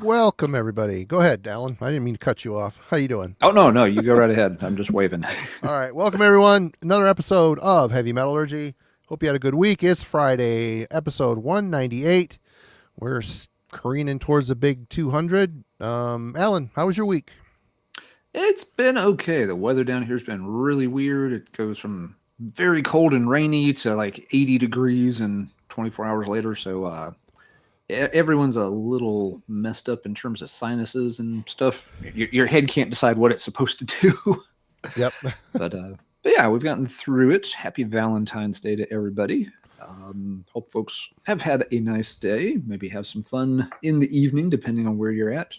Welcome, everybody. Go ahead, Alan. I didn't mean to cut you off. How you doing? Oh, no, you go right ahead. I'm just waving. All right. Welcome, everyone. Another episode of Heavy Metallurgy. Hope you had a good week. It's Friday, episode 198. We're careening towards the big 200. Alan, how was your week? It's been okay. The weather down here has been really weird. It goes from very cold and rainy to like 80 degrees and 24 hours later. So everyone's a little messed up in terms of sinuses and stuff. Your head can't decide what it's supposed to do. Yep. But yeah, we've gotten through it. Happy Valentine's Day to everybody. Hope folks have had a nice day. Maybe have some fun in the evening, depending on where you're at.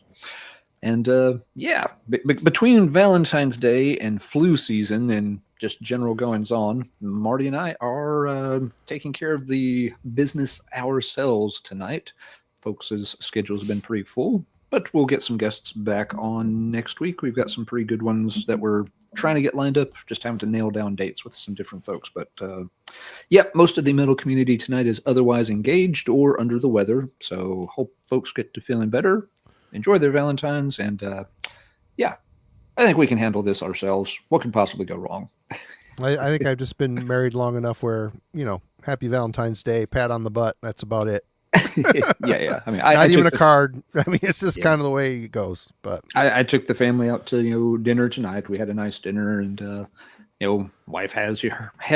And yeah, between Valentine's Day and flu season and just general goings on, Marty and I are taking care of the business ourselves tonight. Folks' schedules have been pretty full, but we'll get some guests back on next week. We've got some pretty good ones that we're trying to get lined up, just having to nail down dates with some different folks. But yeah, most of the metal community tonight is otherwise engaged or under the weather. So hope folks get to feeling better, enjoy their Valentines, and yeah, I think we can handle this ourselves. What could possibly go wrong? I think I've just been married long enough where, happy Valentine's Day, pat on the butt. That's about it. Yeah. I mean, not even a card. I mean, it's just kind of the way it goes. But I took the family out to dinner tonight. We had a nice dinner, and wife has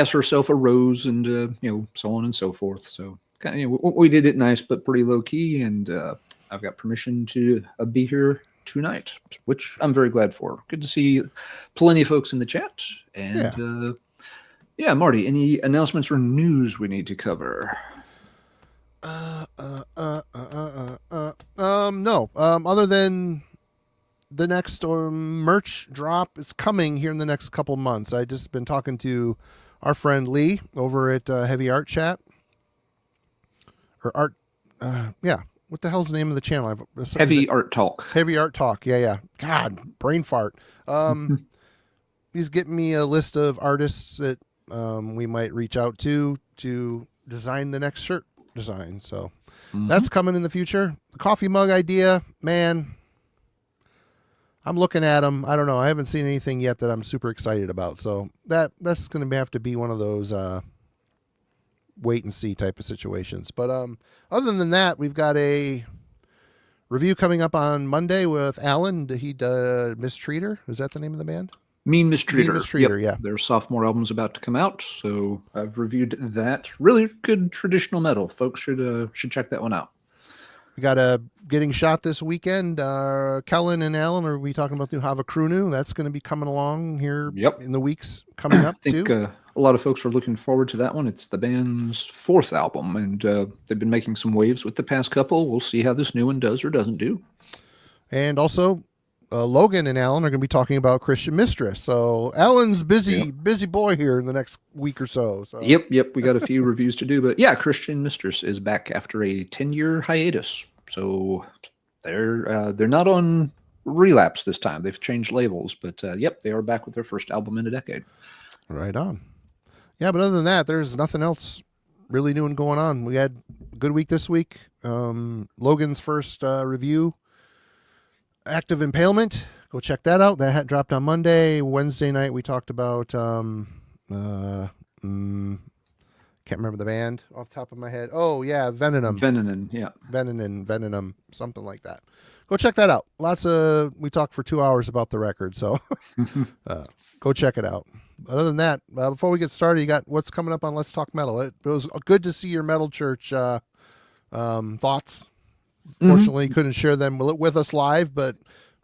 herself a rose, and so on and so forth. So kind of, we did it nice but pretty low key, and I've got permission to be here tonight, which I'm very glad for. Good to see plenty of folks in the chat. And yeah, Marty, any announcements or news we need to cover? No. Other than the next merch drop is coming here in the next couple months. I just been talking to our friend Lee over at Heavy Art Chat. Or Art, yeah. What the hell's the name of the channel? Heavy Art Talk. Heavy Art Talk. Yeah. God, brain fart. He's getting me a list of artists that we might reach out to design the next shirt design. So that's coming in the future. The coffee mug idea, man, I'm looking at them. I don't know. I haven't seen anything yet that I'm super excited about. So that's going to have to be one of those wait and see type of situations. But other than that, we've got a review coming up on Monday with Alan. He Mistreater. Is that the name of the band? Mean Mistreater. Mean Mistreater, yep. Yeah. Their sophomore album's about to come out, so I've reviewed that. Really good traditional metal. Folks should check that one out. We got a Getting Shot this weekend. Kellen and Alan, are we talking about the Hava Krunu? That's going to be coming along here in the weeks coming up, I think, too. A lot of folks are looking forward to that one. It's the band's fourth album, and they've been making some waves with the past couple. We'll see how this new one does or doesn't do. And also, Logan and Alan are going to be talking about Christian Mistress. So Alan's busy boy here in the next week or so. Yep. We got a few reviews to do, but yeah, Christian Mistress is back after a 10-year hiatus. So they're not on Relapse this time. They've changed labels, but yep, they are back with their first album in a decade. Right on. Yeah, but other than that, there's nothing else really new and going on. We had a good week this week. Logan's first review, Active Impalement. Go check that out. That dropped on Monday. Wednesday night we talked about can't remember the band off the top of my head. Oh yeah, Venom, yeah. Venom, something like that. Go check that out. We talked for 2 hours about the record, so go check it out. Other than that, before we get started, you got what's coming up on Let's Talk Metal. It was good to see your Metal Church thoughts. Fortunately, couldn't share them with us live, but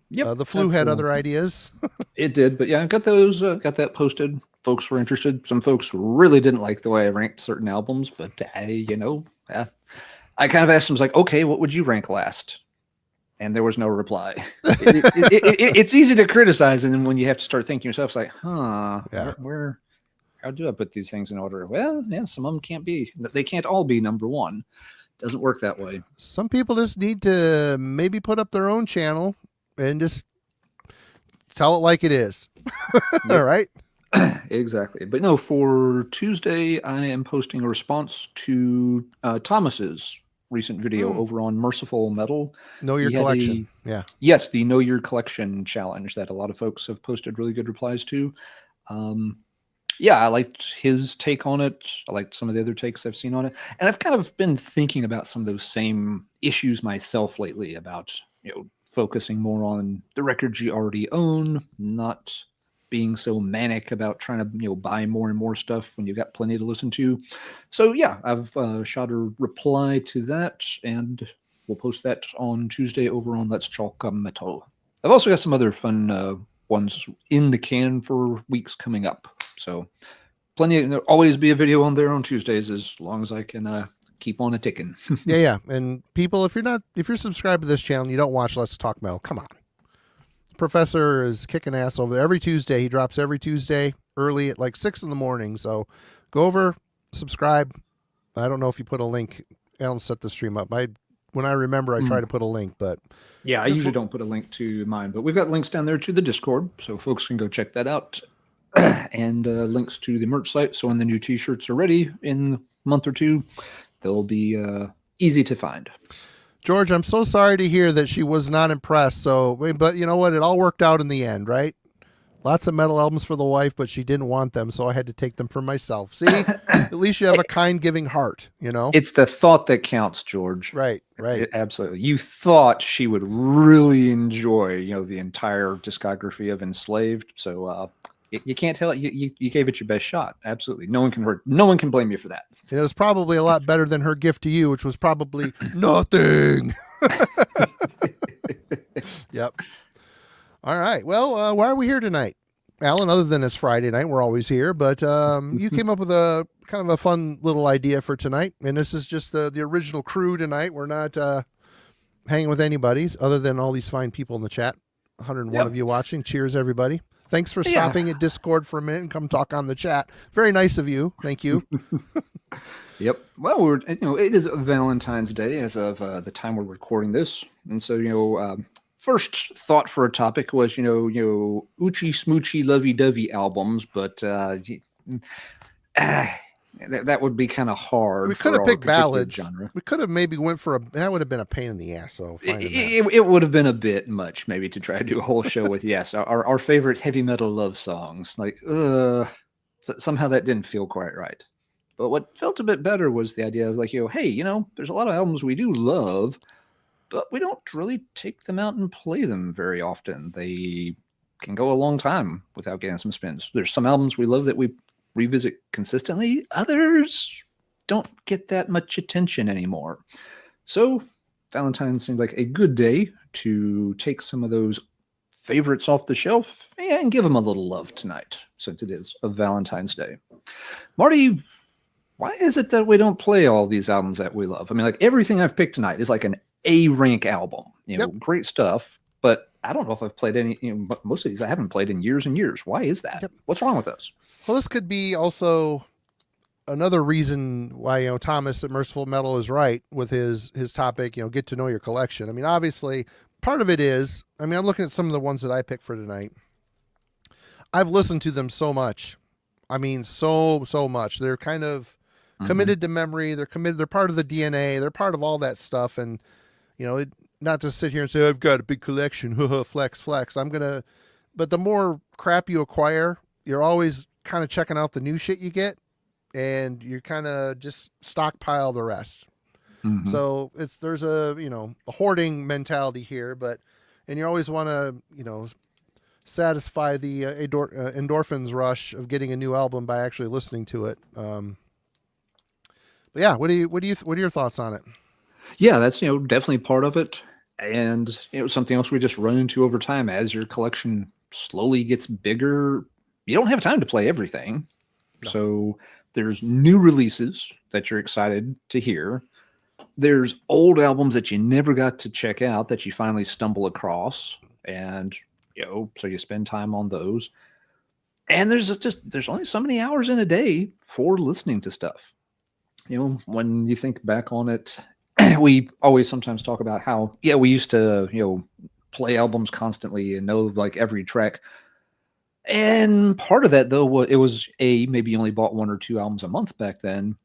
the flu had other ideas. It did, but yeah, I got those, got that posted. Folks were interested. Some folks really didn't like the way I ranked certain albums, but I kind of asked them, like, okay, what would you rank last? And there was no reply. It's easy to criticize, and then when you have to start thinking yourself, it's like, how do I put these things in order? Well, yeah, some of them they can't all be number one. Doesn't work that way. Some people just need to maybe put up their own channel and just tell it like it is. All right. Exactly. But no, for Tuesday, I am posting a response to Thomas's recent video over on Merciful Metal. Know Your Collection. Yeah. Yes, the Know Your Collection challenge that a lot of folks have posted really good replies to. Yeah, I liked his take on it. I liked some of the other takes I've seen on it. And I've kind of been thinking about some of those same issues myself lately about, focusing more on the records you already own, not being so manic about trying to, buy more and more stuff when you've got plenty to listen to. So yeah, I've shot a reply to that, and we'll post that on Tuesday over on Let's Talk Metal. I've also got some other fun ones in the can for weeks coming up. So there'll always be a video on there on Tuesdays as long as I can keep on a ticking. Yeah. And people, if you're subscribed to this channel and you don't watch Let's Talk Metal, come on. Professor is kicking ass over there every Tuesday. He drops every Tuesday early at like 6 a.m. So go over, subscribe. I don't know if you put a link. Alan set the stream up. When I remember, I try to put a link, but yeah, I usually don't put a link to mine, but we've got links down there to the Discord, so folks can go check that out. And links to the merch site. So when the new t-shirts are ready in a month or two, they'll be easy to find. George, I'm so sorry to hear that she was not impressed. But you know what? It all worked out in the end, right? Lots of metal albums for the wife, but she didn't want them, so I had to take them for myself. See, at least you have a kind, giving heart, It's the thought that counts, George. Right. Absolutely. You thought she would really enjoy, the entire discography of Enslaved, so you can't tell it. You gave it your best shot. Absolutely. No one can blame you for that. It was probably a lot better than her gift to you, which was probably nothing. Yep. All right. Well, why are we here tonight, Alan? Other than it's Friday night, we're always here. But you came up with a kind of a fun little idea for tonight, and this is just the original crew tonight. We're not hanging with anybody other than all these fine people in the chat. 101 of you watching. Cheers, everybody. Thanks for stopping at Discord for a minute and come talk on the chat. Very nice of you. Thank you. Yep. Well, it is Valentine's Day as of the time we're recording this. And so, first thought for a topic was, oochie smoochy lovey dovey albums, but that would be kind of hard. We could have picked ballads. Genre. We could have maybe went for that would have been a pain in the ass. So it would have been a bit much maybe to try to do a whole show with our favorite heavy metal love songs. Like somehow that didn't feel quite right. But what felt a bit better was the idea of like, hey, there's a lot of albums we do love, but we don't really take them out and play them very often. They can go a long time without getting some spins. There's some albums we love that we revisit consistently. Others don't get that much attention anymore. So Valentine's seemed like a good day to take some of those favorites off the shelf and give them a little love tonight, since it is a Valentine's Day. Marty, why is it that we don't play all these albums that we love? I mean, like everything I've picked tonight is like an A-rank album, great stuff, but I don't know if I've played any, most of these I haven't played in years and years. Why is that? Yep. What's wrong with us? Well, this could be also another reason why, Thomas at Merciful Metal is right with his topic, get to know your collection. I mean, obviously part of it is, I'm looking at some of the ones that I picked for tonight. I've listened to them so much. I mean, so much. They're kind of committed to memory. They're committed. They're part of the DNA. They're part of all that stuff. And, not to sit here and say, I've got a big collection, flex. But the more crap you acquire, you're always kind of checking out the new shit you get, and you kind of just stockpile the rest. So there's a hoarding mentality here, and you always want to, satisfy the endorphins rush of getting a new album by actually listening to it. But yeah, what are your thoughts on it? Yeah, that's, definitely part of it. And, something else we just run into over time as your collection slowly gets bigger. You don't have time to play everything. No. So there's new releases that you're excited to hear. There's old albums that you never got to check out that you finally stumble across. And, so you spend time on those. And there's only so many hours in a day for listening to stuff. When you think back on it, we always sometimes talk about how, we used to, play albums constantly and know like every track. And part of that though, it was maybe you only bought 1 or 2 albums a month back then.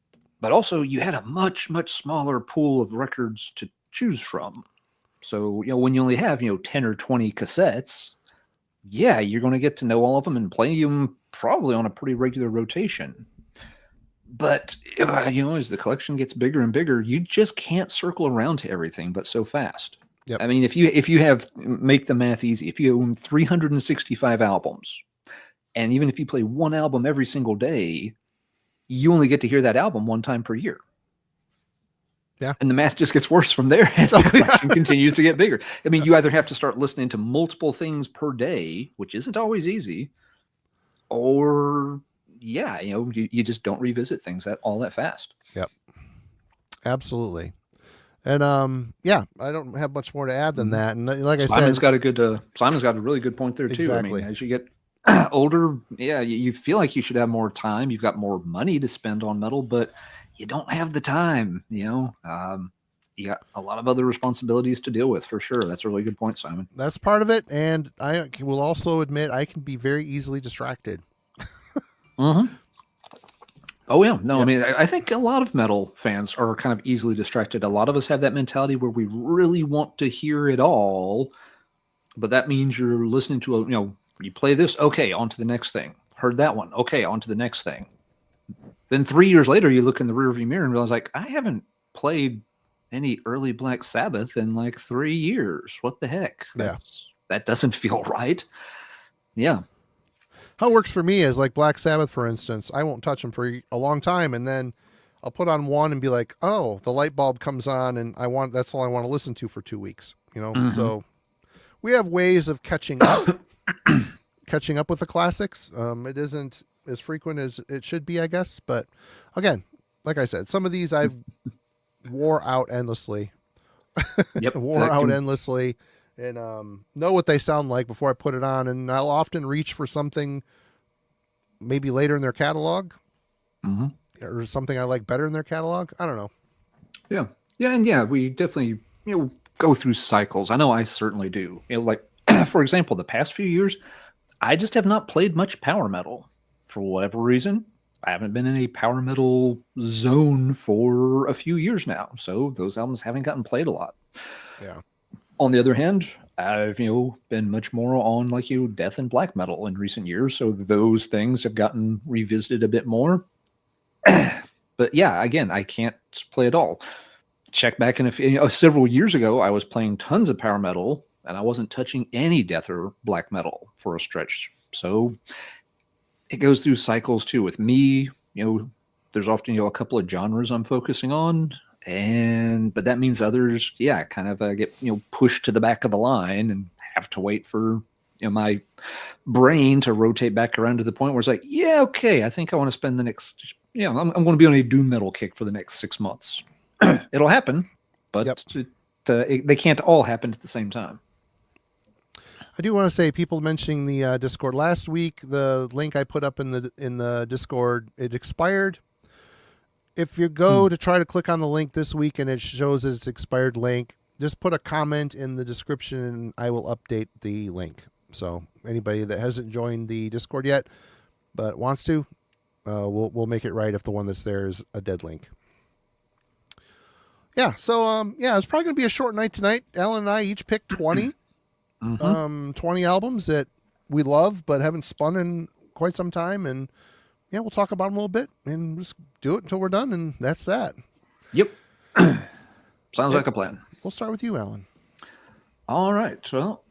but also you had a much, much smaller pool of records to choose from. So, when you only have, 10 or 20 cassettes, yeah, you're going to get to know all of them and play them probably on a pretty regular rotation. But, as the collection gets bigger and bigger, you just can't circle around to everything but so fast. Yep. I mean, if you have, make the math easy, if you own 365 albums, and even if you play one album every single day, you only get to hear that album one time per year. Yeah. And the math just gets worse from there as the collection continues to get bigger. I mean, you either have to start listening to multiple things per day, which isn't always easy, or you just don't revisit things all that fast. Yep. Absolutely. And I don't have much more to add than that. And like I said, Simon's got a really good point there too. Exactly. I mean, as you get older, you feel like you should have more time. You've got more money to spend on metal, but you don't have the time. You got a lot of other responsibilities to deal with, for sure. That's a really good point, Simon. That's part of it, and I will also admit I can be very easily distracted. Mm-hmm. Oh yeah, no, yep. I mean, I think a lot of metal fans are kind of easily distracted. A lot of us have that mentality where we really want to hear it all, but that means you're listening to you play this, okay, on to the next thing. Heard that one, okay, on to the next thing. Then 3 years later, you look in the rearview mirror and realize, like, I haven't played any early Black Sabbath in like 3 years. What the heck? That doesn't feel right. Yeah. How it works for me is like Black Sabbath, for instance. I won't touch them for a long time, and then I'll put on one and be like, oh, the light bulb comes on, and that's all I want to listen to for 2 weeks. Mm-hmm. So we have ways of catching up, catching up with the classics. It isn't as frequent as it should be, I guess. But again, like I said, some of these I've wore out endlessly. Yep, endlessly. And know what they sound like before I put it on. And I'll often reach for something maybe later in their catalog, mm-hmm. or something I like better in their catalog. I don't know. Yeah. Yeah. And we definitely, go through cycles. I know I certainly do. Like, for example, the past few years, I just have not played much power metal for whatever reason. I haven't been in a power metal zone for a few years now. So those albums haven't gotten played a lot. Yeah. On the other hand, I've been much more on death and black metal in recent years, so those things have gotten revisited a bit more. But yeah, again, I can't play it all. Check back in several years ago, I was playing tons of power metal, and I wasn't touching any death or black metal for a stretch. So it goes through cycles too. With me, there's often a couple of genres I'm focusing on. But that means others, kind of get pushed to the back of the line and have to wait for my brain to rotate back around to the point where it's like, okay, I think I want to spend the next, I'm going to be on a doom metal kick for the next 6 months. It'll happen, but yep. They can't all happen at the same time. I do want to say, people mentioning the Discord last week, the link I put up in the Discord, it expired. If you go to try to click on the link this week and it shows its expired link, just put a comment in the description and I will update the link. So anybody that hasn't joined the Discord yet but wants to, we'll make it right if the one that's there is a dead link. Yeah, so it's probably going to be a short night tonight. Alan and I each picked 20. Mm-hmm. 20 albums that we love but haven't spun in quite some time, and we'll talk about them a little bit and just do it until we're done, and that's that. Yep. Sounds like a plan. We'll start with you, Alan. All right. Well,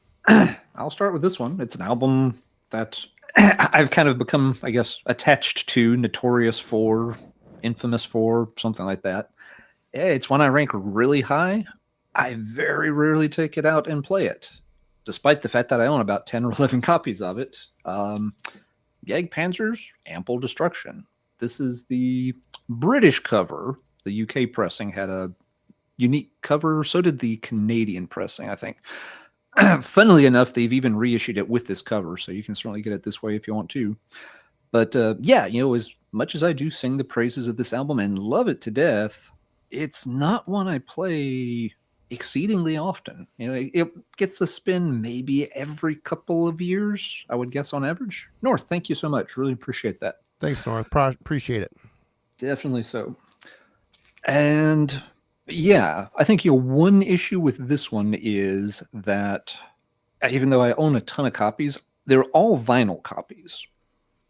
I'll start with this one. It's an album that I've kind of become, I guess, attached to, notorious for, infamous for, something like that. It's one I rank really high. I very rarely take it out and play it, despite the fact that I own about 10 or 11 copies of it. Jagdpanzer's Ample Destruction. This is the British cover. The UK pressing had a unique cover. So did the Canadian pressing, I think. Funnily enough, they've even reissued it with this cover, so you can certainly get it this way if you want to. But as much as I do sing the praises of this album and love it to death, it's not one I play exceedingly often. It gets a spin maybe every couple of years, I would guess, on average. North, thank you so much. Really appreciate that. Thanks, North. Appreciate it. Definitely so. And yeah, I think one issue with this one is that even though I own a ton of copies, they're all vinyl copies.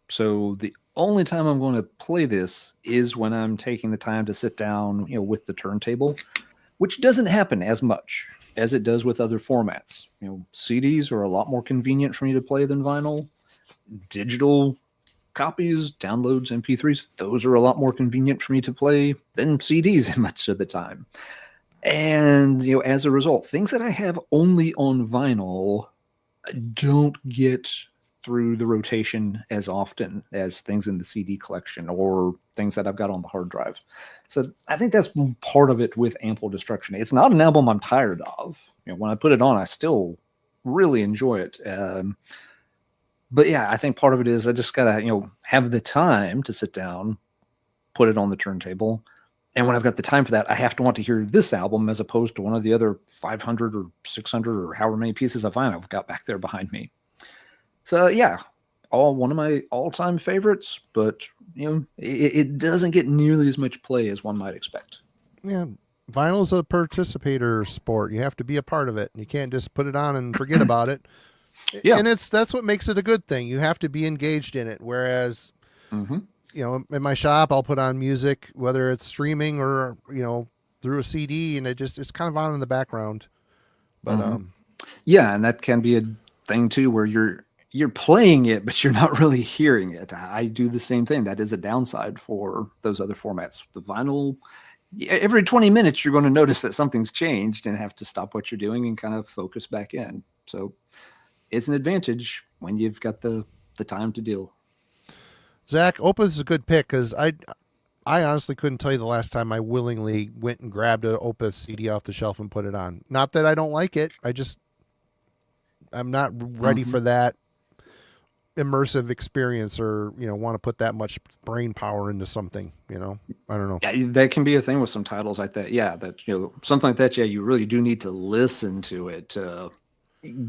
So the only time I'm going to play this is when I'm taking the time to sit down, with the turntable, which doesn't happen as much as it does with other formats. CDs are a lot more convenient for me to play than vinyl. Digital copies, downloads, MP3s, those are a lot more convenient for me to play than CDs much of the time. And, as a result, things that I have only on vinyl don't get through the rotation as often as things in the CD collection or things that I've got on the hard drive. So I think that's part of it with Ample Destruction. It's not an album I'm tired of. When I put it on, I still really enjoy it. But yeah, I think part of it is I just gotta, have the time to sit down, put it on the turntable. And when I've got the time for that, I have to want to hear this album as opposed to one of the other 500 or 600 or however many pieces of vinyl I've got back there behind me. So yeah, one of my all-time favorites, but it doesn't get nearly as much play as one might expect. Yeah, vinyl's a participator sport. You have to be a part of it. You can't just put it on and forget about it. Yeah, and that's what makes it a good thing. You have to be engaged in it. Whereas, in my shop, I'll put on music, whether it's streaming or through a CD, and it's kind of on in the background. But yeah, and that can be a thing too, where you're playing it, but you're not really hearing it. I do the same thing. That is a downside for those other formats. The vinyl, every 20 minutes, you're going to notice that something's changed and have to stop what you're doing and kind of focus back in. So it's an advantage when you've got the time to deal. Zach, Opus is a good pick because I honestly couldn't tell you the last time I willingly went and grabbed an Opus CD off the shelf and put it on. Not that I don't like it. I'm not ready for that immersive experience or want to put that much brain power into something. I don't know. Yeah, that can be a thing with some titles like that. Yeah, that something like that. Yeah, you really do need to listen to it to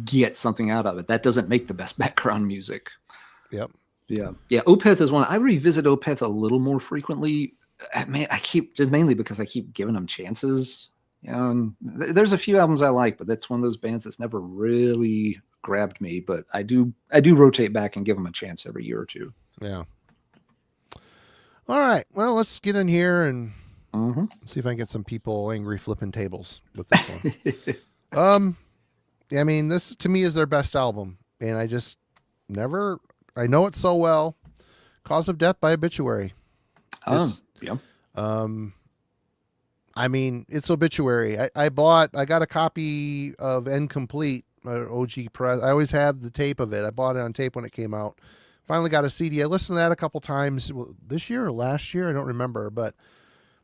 get something out of it. That doesn't make the best background music. Yep. Yeah. Opeth is one. I revisit Opeth a little more frequently. Man, mainly because I keep giving them chances. And there's a few albums I like, but that's one of those bands that's never really grabbed me. But I do rotate back and give them a chance every year or two. Yeah. All right. Well, let's get in here and see if I can get some people angry flipping tables with this one. I mean, this to me is their best album, and I just I know it so well. Cause of Death by Obituary. Yeah. I mean, it's Obituary. I got a copy of Incomplete, OG press. I always have the tape of it. I bought it on tape when it came out. Finally got a CD. I listened to that a couple times this year or last year. I don't remember, but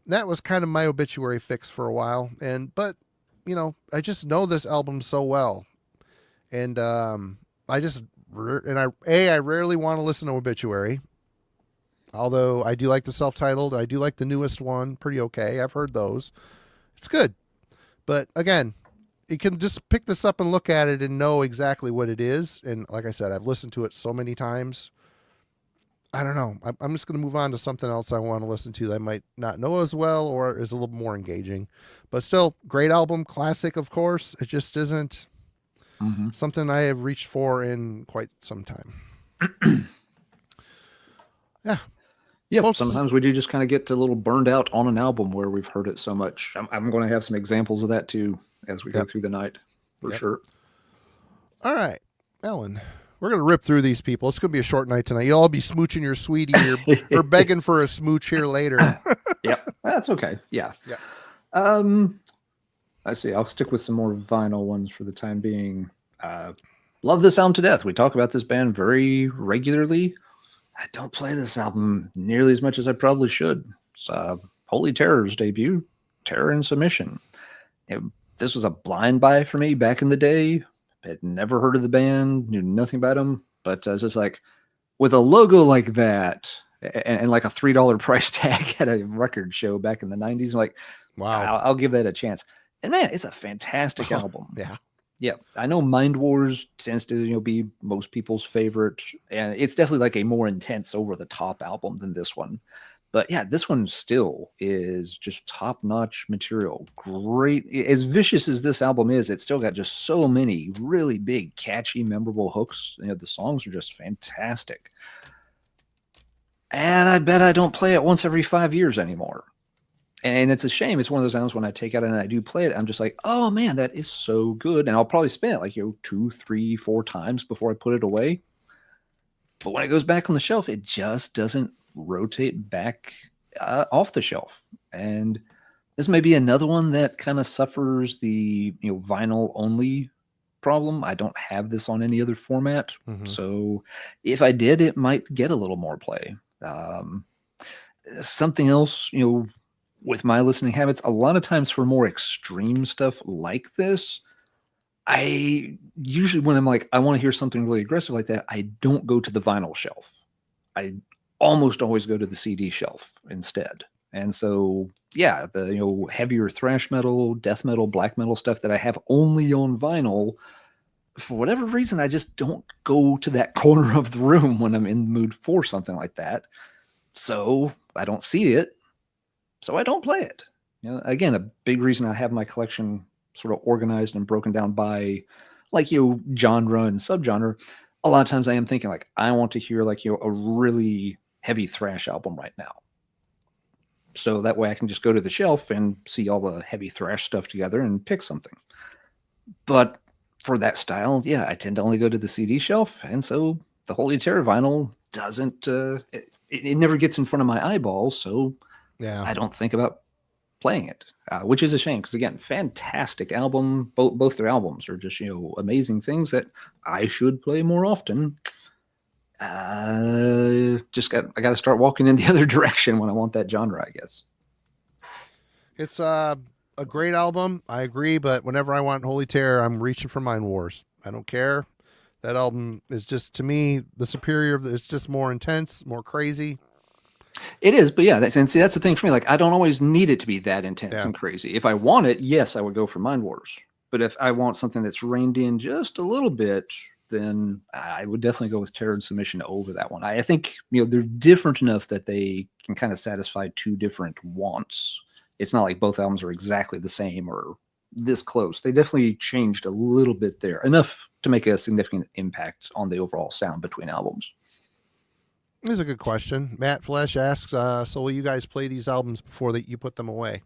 that was kind of my Obituary fix for a while. But I just know this album so well. And I rarely want to listen to Obituary. Although I do like the self-titled. I do like the newest one. Pretty okay. I've heard those. It's good. But again, you can just pick this up and look at it and know exactly what it is. And like I said, I've listened to it so many times. I don't know. I'm just going to move on to something else I want to listen to that I might not know as well or is a little more engaging. But still, great album. Classic, of course. It just isn't something I have reached for in quite some time. Yeah. Yeah, folks, sometimes we do just kind of get a little burned out on an album where we've heard it so much. I'm going to have some examples of that too as we go through the night, for sure. All right, Ellen, we're going to rip through these people. It's going to be a short night tonight. You'll all be smooching your sweetie or begging for a smooch here later. Yep, that's okay. Yeah. Let's see. I'll stick with some more vinyl ones for the time being. Love this album to death. We talk about this band very regularly. I don't play this album nearly as much as I probably should. It's Holy Terror's debut, Terror and Submission. This was a blind buy for me back in the day. Had never heard of the band, knew nothing about them, but it's just like with a logo like that and like a $3 price tag at a record show back in the 90s, I'm like, wow, I'll give that a chance. And man, it's a fantastic album. Yeah, I know Mind Wars tends to be most people's favorite, and it's definitely like a more intense, over the top album than this one. But yeah, this one still is just top-notch material. Great. As vicious as this album is, it's still got just so many really big, catchy, memorable hooks. The songs are just fantastic. And I bet I don't play it once every 5 years anymore. And it's a shame. It's one of those albums when I take it out and I do play it, I'm just like, oh man, that is so good. And I'll probably spin it like 2, 3, 4 times before I put it away. But when it goes back on the shelf, it just doesn't rotate back off the shelf. And this may be another one that kind of suffers the vinyl only problem. I don't have this on any other format. So if I did, it might get a little more play. Something else, with my listening habits, a lot of times for more extreme stuff like this, I usually, when I'm like, I want to hear something really aggressive like that, I don't go to the vinyl shelf. I almost always go to the CD shelf instead. And so, yeah, the heavier thrash metal, death metal, black metal stuff that I have only on vinyl, for whatever reason, I just don't go to that corner of the room when I'm in the mood for something like that. So I don't see it, so I don't play it. Again, a big reason I have my collection sort of organized and broken down by genre and subgenre. A lot of times I am thinking like, I want to hear a really heavy thrash album right now. So that way I can just go to the shelf and see all the heavy thrash stuff together and pick something. But for that style, yeah, I tend to only go to the CD shelf. And so the Holy Terror vinyl doesn't, it never gets in front of my eyeballs. So yeah, I don't think about playing it, which is a shame. Because again, fantastic album. Both their albums are just, amazing things that I should play more often. I got to start walking in the other direction when I want that genre, I guess. It's a great album. I agree. But whenever I want Holy Terror, I'm reaching for Mind Wars. I don't care. That album is just, to me, the superior. It's just more intense, more crazy. It is, but yeah, that's the thing for me. Like, I don't always need it to be that intense and crazy. If I want it, yes, I would go for Mind Wars. But if I want something that's reined in just a little bit, then I would definitely go with Terror and Submission over that one. I think, they're different enough that they can kind of satisfy two different wants. It's not like both albums are exactly the same or this close. They definitely changed a little bit there, enough to make a significant impact on the overall sound between albums. This is a good question. Matt Flesh asks, so will you guys play these albums before you put them away?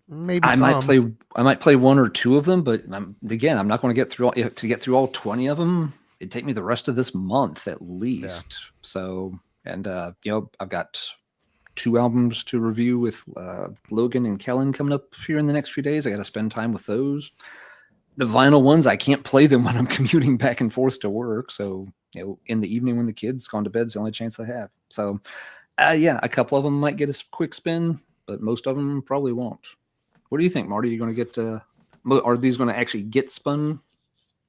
Maybe I might play one or two of them, but again, I'm not going to get through all 20 of them. It'd take me the rest of this month at least. Yeah. So, and I've got 2 albums to review with Logan and Kellen coming up here in the next few days. I got to spend time with those. The vinyl ones, I can't play them when I'm commuting back and forth to work. So, in the evening when the kids gone to bed is the only chance I have. So, yeah, a couple of them might get a quick spin, but most of them probably won't. What do you think, Marty? Are you going to get? Are these going to actually get spun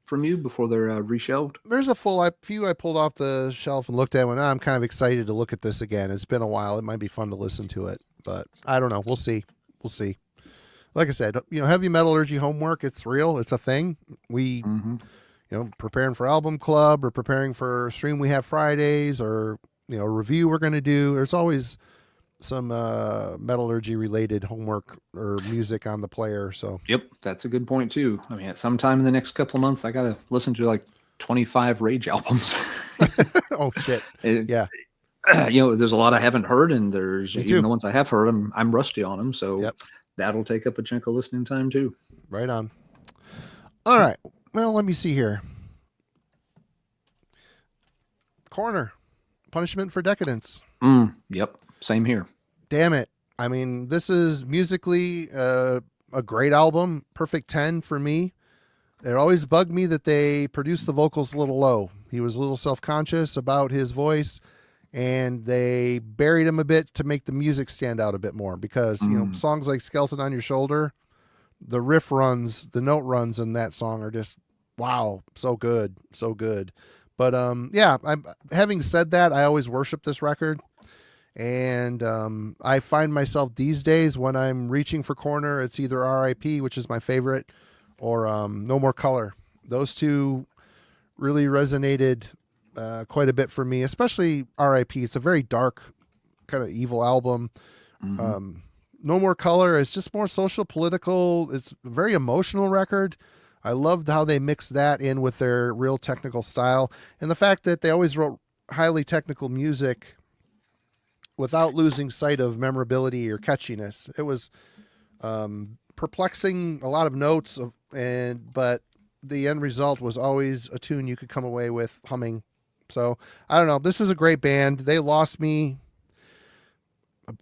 from you before they're reshelved? There's a few I pulled off the shelf and looked at when I'm kind of excited to look at this again. It's been a while. It might be fun to listen to it, but I don't know. We'll see. Like I said, heavy metallurgy homework. It's real. It's a thing. We, preparing for album club or preparing for stream we have Fridays or, review we're going to do. There's always some metallurgy related homework or music on the player. So, yep, that's a good point too. I mean, at some time in the next couple of months, I got to listen to 25 Rage albums. Oh shit. Yeah. There's a lot I haven't heard, and there's even the ones I have heard, I'm rusty on them. So yep. That'll take up a chunk of listening time too. Right on. All right. Well, let me see here. Corner. Punishment for Decadence. Yep. Same here. Damn it. I mean, this is musically a great album. Perfect 10 for me. It always bugged me that they produced the vocals a little low. He was a little self-conscious about his voice, and they buried him a bit to make the music stand out a bit more because, songs like Skeleton on Your Shoulder, the riff runs, the note runs in that song are just, wow, so good, so good. But, yeah, having said that, I always worship this record. And I find myself these days when I'm reaching for Corner, it's either R.I.P., which is my favorite, or No More Color. Those two really resonated quite a bit for me, especially R.I.P. It's a very dark kind of evil album. Mhm. No More Color is just more social, political. It's a very emotional record. I loved how they mixed that in with their real technical style, and the fact that they always wrote highly technical music without losing sight of memorability or catchiness. It was perplexing, a lot of notes, but the end result was always a tune you could come away with humming. So I don't know. This is a great band. They lost me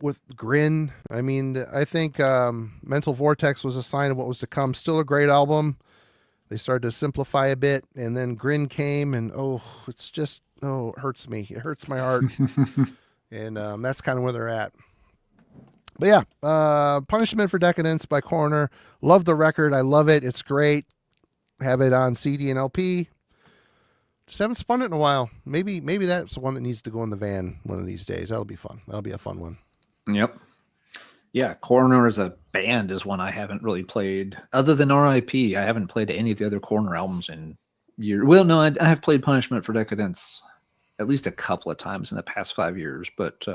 with Grin. I mean, I think Mental Vortex was a sign of what was to come. Still a great album. They started to simplify a bit, and then Grin came, and it's just it hurts me. It hurts my heart, and that's kind of where they're at. But yeah, Punishment for Decadence by Coroner. Love the record. I love it. It's great. Have it on CD and LP. Just haven't spun it in a while. Maybe that's the one that needs to go in the van one of these days. That'll be fun. That'll be a fun one. Yep. Yeah, Coroner as a band is one I haven't really played. Other than R.I.P., I haven't played any of the other Coroner albums in years. Well, no, I have played Punishment for Decadence at least a couple of times in the past 5 years. But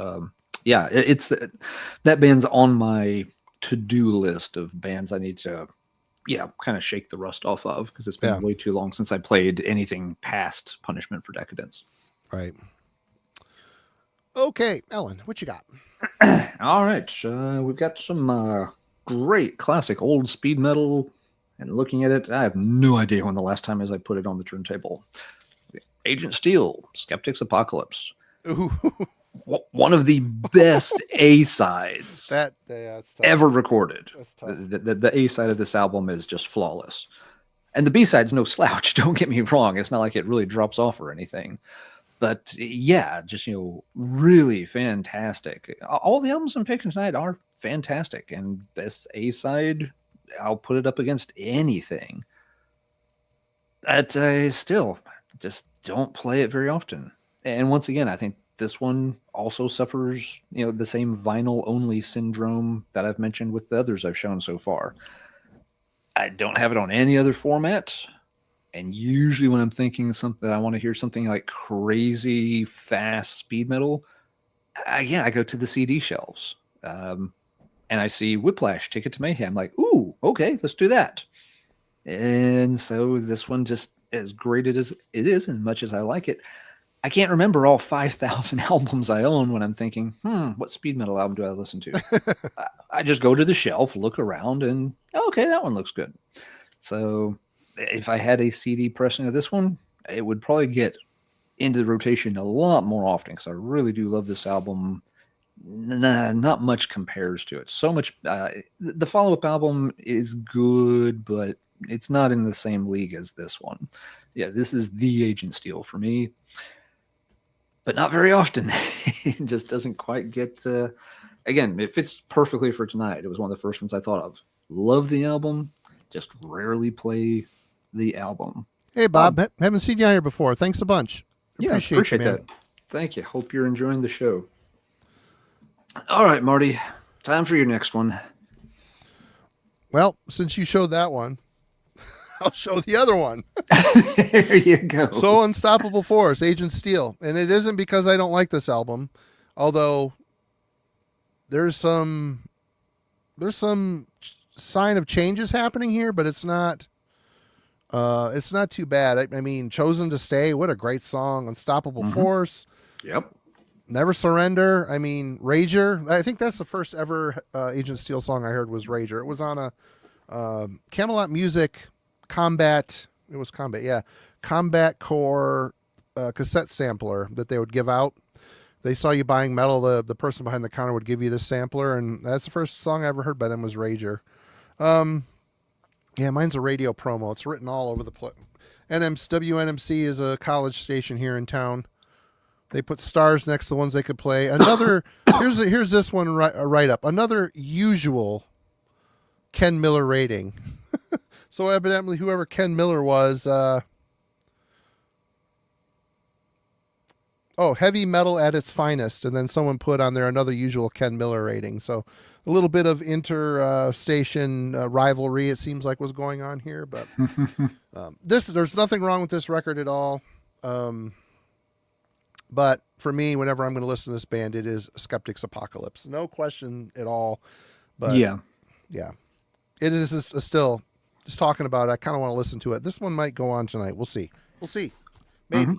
yeah, it's that band's on my to-do list of bands I need to, kind of shake the rust off of, because it's been way too long since I played anything past Punishment for Decadence. Right. Okay, Ellen, what you got? All right, we've got some great classic old speed metal, and looking at it, I have no idea when the last time is I put it on the turntable. Agent Steel, Skeptic's Apocalypse. Ooh. One of the best A-sides ever recorded. The A-side of this album is just flawless. And the B-side's no slouch, don't get me wrong. It's not like it really drops off or anything. But yeah, just, really fantastic. All the albums I'm picking tonight are fantastic. And this A-side, I'll put it up against anything. But still, just don't play it very often. And once again, I think this one also suffers, the same vinyl-only syndrome that I've mentioned with the others I've shown so far. I don't have it on any other format. And usually when I'm thinking something, I want to hear something like crazy, fast speed metal, I go to the CD shelves. And I see Whiplash, Ticket to Mayhem. Like, ooh, okay, let's do that. And so this one, just as great as it is, and much as I like it, I can't remember all 5,000 albums I own when I'm thinking, what speed metal album do I listen to? I just go to the shelf, look around, and okay, that one looks good. So if I had a CD pressing of this one, it would probably get into the rotation a lot more often, because I really do love this album. Not much compares to it. So much. The follow-up album is good, but it's not in the same league as this one. Yeah, this is the Agent Steel for me. But not very often. It just doesn't quite get... again, it fits perfectly for tonight. It was one of the first ones I thought of. Love the album, just rarely play the album. Hey, Bob. Haven't seen you out here before. Thanks a bunch. Appreciate that. Thank you. Hope you're enjoying the show. All right, Marty. Time for your next one. Well, since you showed that one, I'll show the other one. There you go. So Unstoppable Force, Agent Steel. And it isn't because I don't like this album, although there's some sign of changes happening here, but it's not too bad. I mean, Chosen to Stay, what a great song. Unstoppable Force. Yep. Never Surrender. I mean, Rager. I think that's the first ever Agent Steel song I heard was Rager. It was on a Camelot Music Combat. It was Combat, yeah. Combat Core cassette sampler that they would give out. They saw you buying metal, the person behind the counter would give you this sampler, and that's the first song I ever heard by them was Rager. Yeah, mine's a radio promo. It's written all over the place. WNMC is a college station here in town. They put stars next to the ones they could play. Another here's this one right up. Another usual Ken Miller rating. So evidently, whoever Ken Miller was, heavy metal at its finest, and then someone put on there another usual Ken Miller rating. So a little bit of inter-station rivalry, it seems like, was going on here. But there's nothing wrong with this record at all. But for me, whenever I'm going to listen to this band, it is Skeptic's Apocalypse. No question at all. But Yeah. yeah, it is still just talking about it. I kind of want to listen to it. This one might go on tonight. We'll see. We'll see. Maybe.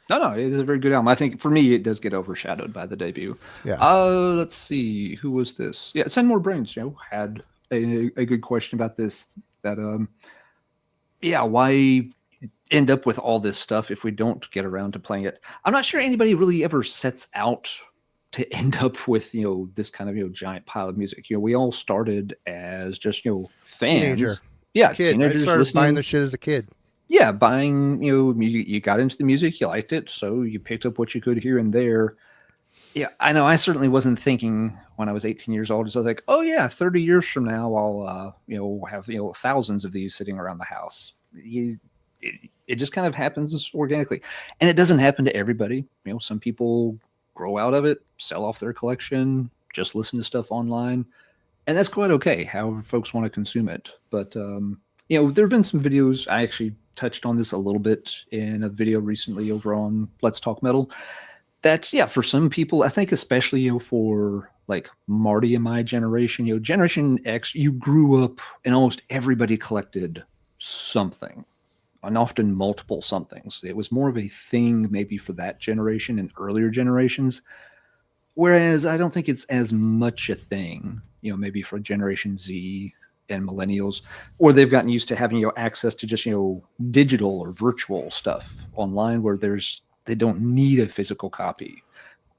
No, it is a very good album. I think for me, it does get overshadowed by the debut. Yeah. Let's see. Who was this? Yeah, Send More Brains, had a good question about this. That, why end up with all this stuff if we don't get around to playing it? I'm not sure anybody really ever sets out to end up with, this kind of, giant pile of music. We all started as just, fans. Teenager. Yeah, Kid. I teenagers started listening. buying the shit as a kid. Yeah, buying, music. You got into the music, you liked it, so you picked up what you could here and there. Yeah, I know. I certainly wasn't thinking when I was 18 years old. So I was like, oh yeah, 30 years from now, I'll, have, thousands of these sitting around the house. It just kind of happens organically, and it doesn't happen to everybody. Some people grow out of it, sell off their collection, just listen to stuff online, and that's quite okay. However, folks want to consume it, but there have been some videos. I actually touched on this a little bit in a video recently over on Let's Talk Metal. That, for some people, I think especially, for like Marty and my generation, Generation X, you grew up and almost everybody collected something, and often multiple somethings. It was more of a thing maybe for that generation and earlier generations. Whereas I don't think it's as much a thing, maybe for Generation Z and millennials, or they've gotten used to having access to just digital or virtual stuff online where they don't need a physical copy.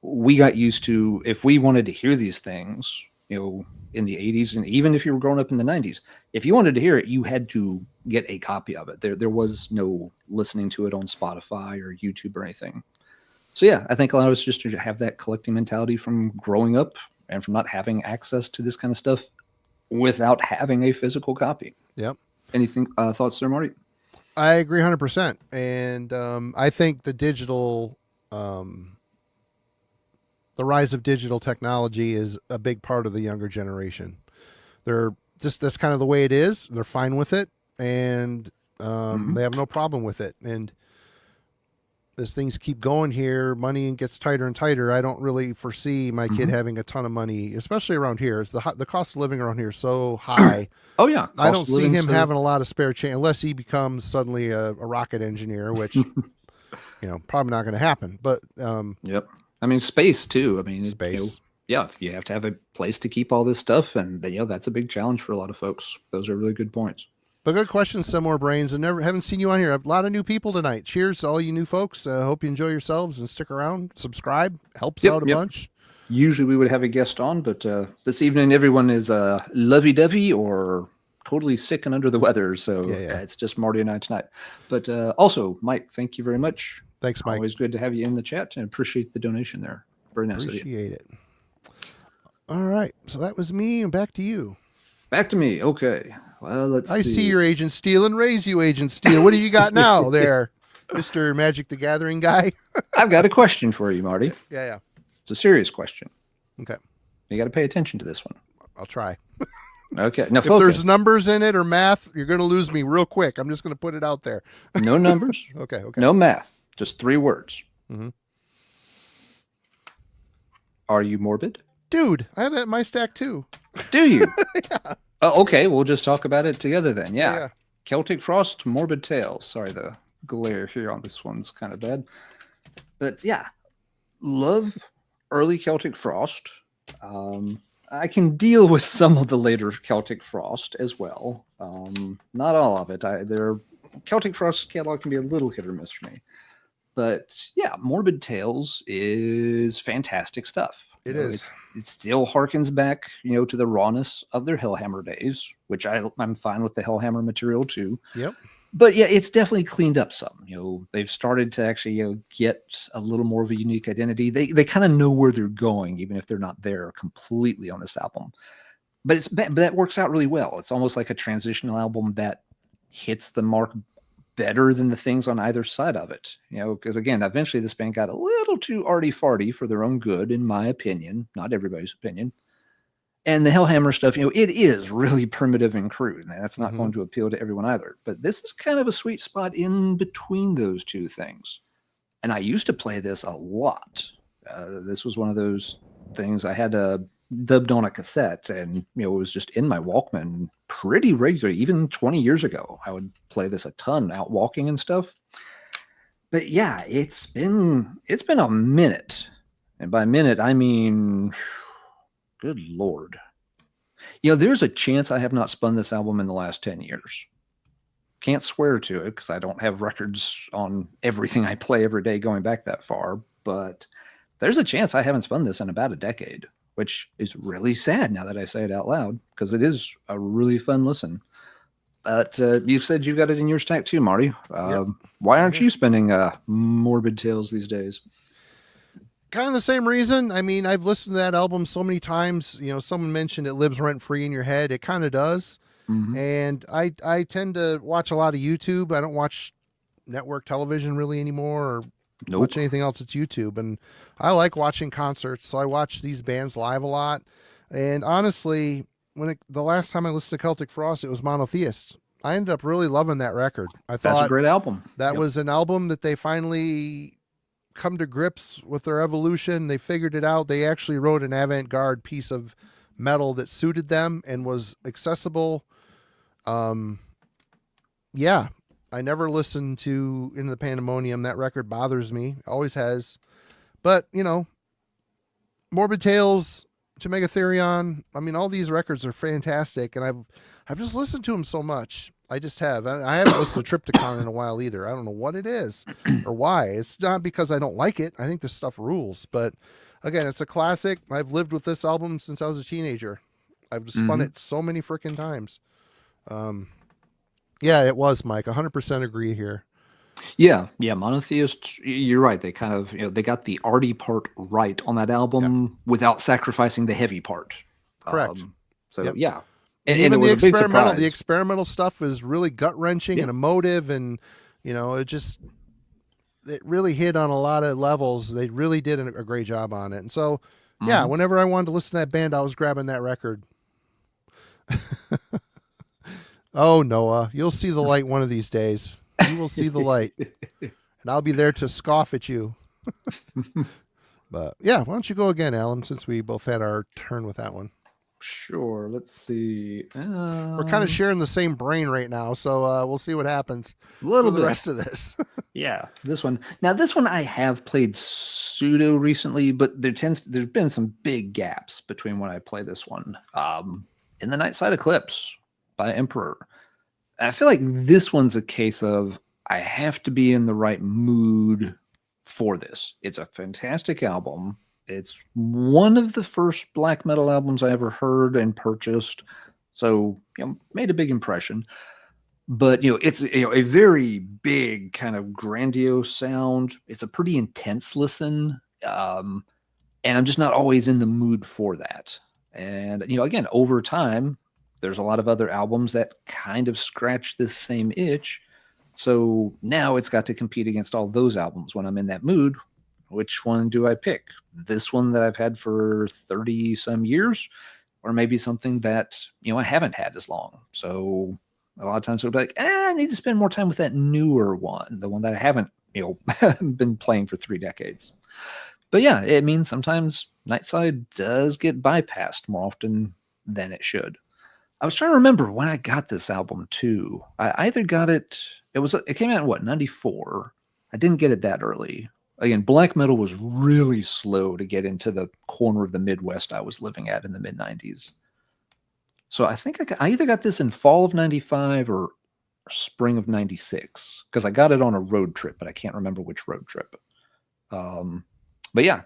We got used to, if we wanted to hear these things, in the 80s, and even if you were growing up in the 90s, if you wanted to hear it, you had to get a copy of it. There was no listening to it on Spotify or YouTube or anything. So yeah, I think a lot of us just have that collecting mentality from growing up and from not having access to this kind of stuff without having a physical copy. Yep. Anything, thoughts there, Marty? I agree 100%. And I think the digital, the rise of digital technology is a big part of the younger generation. That's kind of the way it is. They're fine with it, and they have no problem with it. And as things keep going here, money gets tighter and tighter. I don't really foresee my kid having a ton of money, especially around here. The cost of living around here is so high. Oh yeah, I don't see him having a lot of spare change unless he becomes suddenly a rocket engineer, which probably not going to happen. But yep, I mean space too. I mean space. You have to have a place to keep all this stuff, and that's a big challenge for a lot of folks. Those are really good points. But good questions, Some More Brains. I haven't seen you on here. A lot of new people tonight. Cheers to all you new folks. Hope you enjoy yourselves and stick around. Subscribe. Helps out a bunch. Usually we would have a guest on, but this evening everyone is lovey-dovey or totally sick and under the weather. So it's just Marty and I tonight. But also, Mike, thank you very much. Thanks, Mike. Always good to have you in the chat, and appreciate the donation there. Very nice of you. Appreciate it. All right. So that was me, and back to you. Back to me. Okay. Well, let's see. I see your Agent Steel and raise you, Agent Steel. What do you got now there, Mr. Magic the Gathering guy? I've got a question for you, Marty. Yeah. It's a serious question. Okay. You got to pay attention to this one. I'll try. Okay. Now, if there's numbers in it or math, you're going to lose me real quick. I'm just going to put it out there. No numbers. Okay. No math. Just 3 words. Mm-hmm. Are you morbid? Dude, I have that in my stack too. Do you? Yeah. Okay, we'll just talk about it together then. Yeah. Celtic Frost, Morbid Tales. Sorry, the glare here on this one's kind of bad. But yeah, love early Celtic Frost. I can deal with some of the later Celtic Frost as well. Not all of it. Their Celtic Frost catalog can be a little hit or miss for me. But yeah, Morbid Tales is fantastic stuff. It is. It still harkens back, to the rawness of their Hellhammer days, which I'm fine with the Hellhammer material too. Yep. But yeah, it's definitely cleaned up some. They've started to actually get a little more of a unique identity. They kind of know where they're going, even if they're not there completely on this album. But that works out really well. It's almost like a transitional album that hits the mark better than the things on either side of it, because again, eventually this band got a little too arty-farty for their own good, in my opinion, not everybody's opinion. And the Hellhammer stuff, it is really primitive and crude, and that's not going to appeal to everyone either. But this is kind of a sweet spot in between those two things. And I used to play this a lot. This was one of those things I had dubbed on a cassette, and it was just in my Walkman pretty regularly. Even 20 years ago, I would play this a ton out walking and stuff. But yeah, it's been a minute, and by minute I mean, good Lord, there's a chance I have not spun this album in the last 10 years. Can't swear to it because I don't have records on everything I play every day going back that far, but there's a chance I haven't spun this in about a decade, which is really sad now that I say it out loud, because it is a really fun listen. But you said you've got it in your stack too, Marty. Yep. Why aren't you spinning Morbid Tales these days? Kind of the same reason. I mean, I've listened to that album so many times. Someone mentioned it lives rent free in your head. It kind of does. Mm-hmm. And I tend to watch a lot of YouTube. I don't watch network television really anymore, or watch anything else. It's YouTube. And I like watching concerts, so I watch these bands live a lot. And honestly, the last time I listened to Celtic Frost, it was Monotheists. I ended up really loving that record. I thought that's a great album. That was an album that they finally come to grips with their evolution. They figured it out. They actually wrote an avant-garde piece of metal that suited them and was accessible. Yeah, I never listened to Into the Pandemonium. That record bothers me. Always has. But, Morbid Tales, to Megatherion, I mean, all these records are fantastic, and I've just listened to them so much. I just have. I haven't listened to Triptychon in a while either. I don't know what it is or why. It's not because I don't like it. I think this stuff rules. But again, it's a classic. I've lived with this album since I was a teenager. I've spun it so many freaking times. Yeah, it was, Mike. 100% agree here. Yeah. Monotheists, you're right. They kind of, they got the arty part right on that album without sacrificing the heavy part. Correct. Yeah. And even the experimental stuff is really gut wrenching and emotive, and it really hit on a lot of levels. They really did a great job on it. And so, whenever I wanted to listen to that band, I was grabbing that record. Oh, Noah, you'll see the light one of these days. You will see the light, and I'll be there to scoff at you. But yeah, why don't you go again, Alan, since we both had our turn with that one. Sure. Let's see. We're kind of sharing the same brain right now, so we'll see what happens with the rest of this. Yeah, this one. Now, this one I have played pseudo recently, but there's been some big gaps between when I play this one. In the Nightside Eclipse by Emperor. I feel like this one's a case of I have to be in the right mood for this. It's a fantastic album. It's one of the first black metal albums I ever heard and purchased. So, made a big impression. But, it's a very big kind of grandiose sound. It's a pretty intense listen. And I'm just not always in the mood for that. And, again, over time, there's a lot of other albums that kind of scratch this same itch. So now it's got to compete against all those albums. When I'm in that mood, which one do I pick? This one that I've had for 30 some years, or maybe something that, I haven't had as long. So a lot of times we'll be like, I need to spend more time with that newer one, the one that I haven't, been playing for 3 decades. But yeah, it means sometimes Nightside does get bypassed more often than it should. I was trying to remember when I got this album too. I either got it, it came out in 94. I didn't get it that early. Again, black metal was really slow to get into the corner of the Midwest I was living at in the mid 90s. So I think I either got this in fall of 95 or spring of 96, because I got it on a road trip, but I can't remember which road trip. But yeah,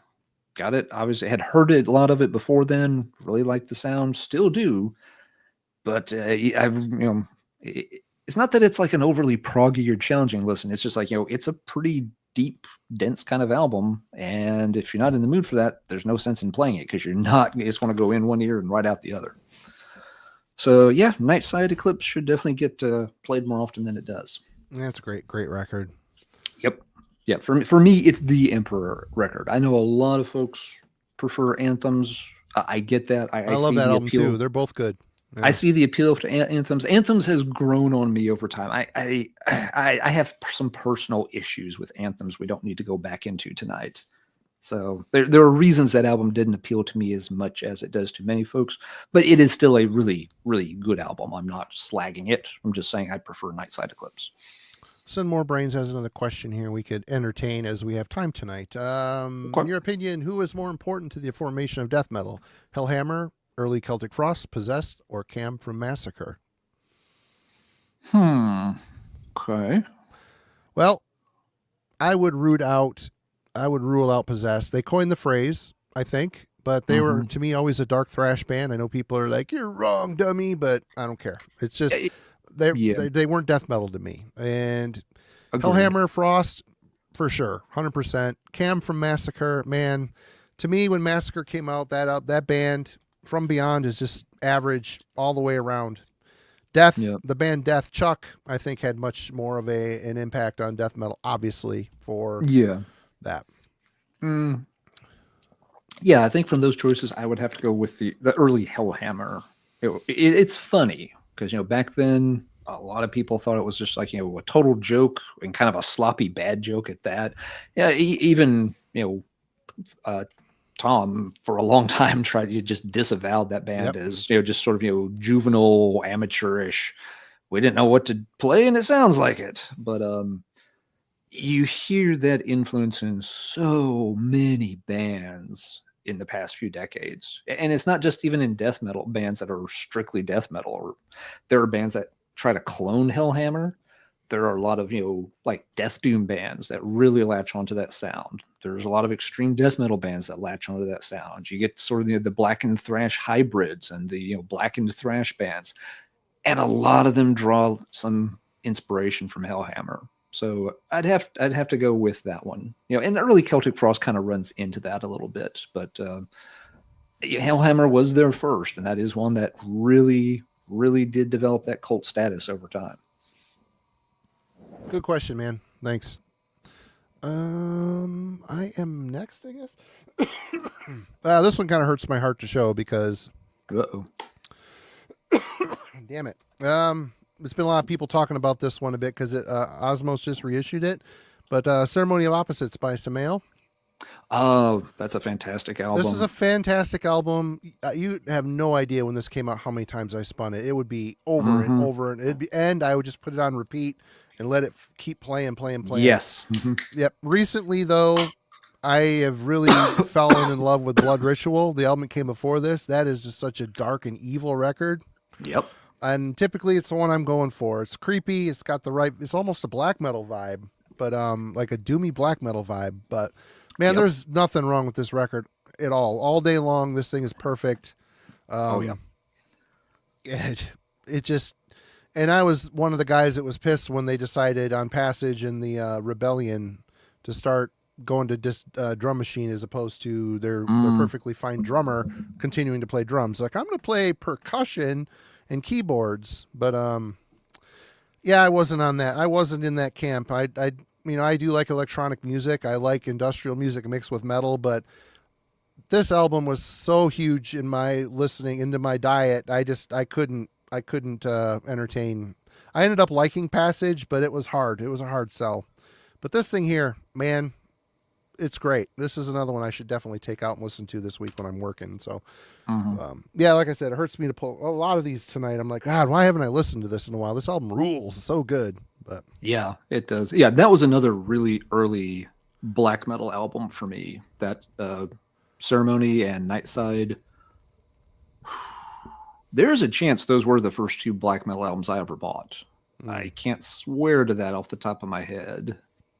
got it. Obviously had heard a lot of it before then, really liked the sound, still do. But it's not that it's like an overly proggy or challenging listen. It's just like, it's a pretty deep, dense kind of album. And if you're not in the mood for that, there's no sense in playing it, because you just want to go in one ear and right out the other. So yeah, Nightside Eclipse should definitely get played more often than it does. That's a great record. Yep. Yeah. For me, it's the Emperor record. I know a lot of folks prefer anthems. I get that. I love see that the album appeal. too. They're both good. I see the appeal to anthems. Anthems has grown on me over time. I have some personal issues with anthems we don't need to go back into tonight. So there are reasons that album didn't appeal to me as much as it does to many folks, but it is still a really, really good album. I'm not slagging it. I'm just saying I prefer Nightside Eclipse. Send More Brains has another question here we could entertain as we have time tonight. In your opinion, who is more important to the formation of death metal? Hellhammer, Early Celtic Frost, Possessed, or Cam from Massacre? Okay. Well, I would rule out Possessed. They coined the phrase, I think, but they were, to me, always a dark thrash band. I know people are like, "You're wrong, dummy," but I don't care. It's just they weren't death metal to me. And Agreed. Hellhammer, Frost, for sure, 100%. Cam from Massacre, man, to me, when Massacre came out, that band From Beyond is just average all the way around. Death, the band Death, Chuck, I think had much more of an impact on death metal, obviously, for that. Yeah, I think from those choices, I would have to go with the early Hellhammer. It's funny because, back then, a lot of people thought it was just like, a total joke and kind of a sloppy bad joke at that. Yeah, even, Tom for a long time tried to just disavowed that band as, just sort of, juvenile, amateurish. We didn't know what to play and it sounds like it. But you hear that influence in so many bands in the past few decades. And it's not just even in death metal bands that are strictly death metal, or there are bands that try to clone Hellhammer. There are a lot of, like death doom bands that really latch onto that sound. There's a lot of extreme death metal bands that latch onto that sound. You get sort of the blackened thrash hybrids and the, blackened thrash bands. And a lot of them draw some inspiration from Hellhammer. So I'd have to go with that one. And early Celtic Frost kind of runs into that a little bit, but Hellhammer was there first, and that is one that really, really did develop that cult status over time. Good question, man. Thanks. I am next, I guess. This one kind of hurts my heart to show because damn it. There's been a lot of people talking about this one a bit because Osmos just reissued it. But Ceremony of Opposites by Samael. Oh, that's a fantastic album. This is a fantastic album. You have no idea when this came out how many times I spun it. It would be over and over, and I would just put it on repeat and let it keep playing. Yes. Yep. Recently, though, I have really fallen in love with Blood Ritual. The album that came before this. That is just such a dark and evil record. Yep. And typically it's the one I'm going for. It's creepy. It's got the right, it's almost a black metal vibe, but like a doomy black metal vibe. But man, there's nothing wrong with this record at all. All day long, this thing is perfect. It just, and I was one of the guys that was pissed when they decided on Passage and the Rebellion to start going to drum machine as opposed to their perfectly fine drummer continuing to play drums. Like, I'm going to play percussion and keyboards, but I wasn't on that. I wasn't in that camp. I do like electronic music. I like industrial music mixed with metal, but this album was so huge in my listening, into my diet. I couldn't entertain. I ended up liking Passage, but it was hard. It was a hard sell. But this thing here, man, it's great. This is another one I should definitely take out and listen to this week when I'm working. So, like I said, it hurts me to pull a lot of these tonight. I'm like, God, why haven't I listened to this in a while? This album rules. It's so good. But yeah, it does. Yeah, that was another really early black metal album for me. That Ceremony and Nightside. There's a chance those were the first two black metal albums I ever bought. I can't swear to that off the top of my head,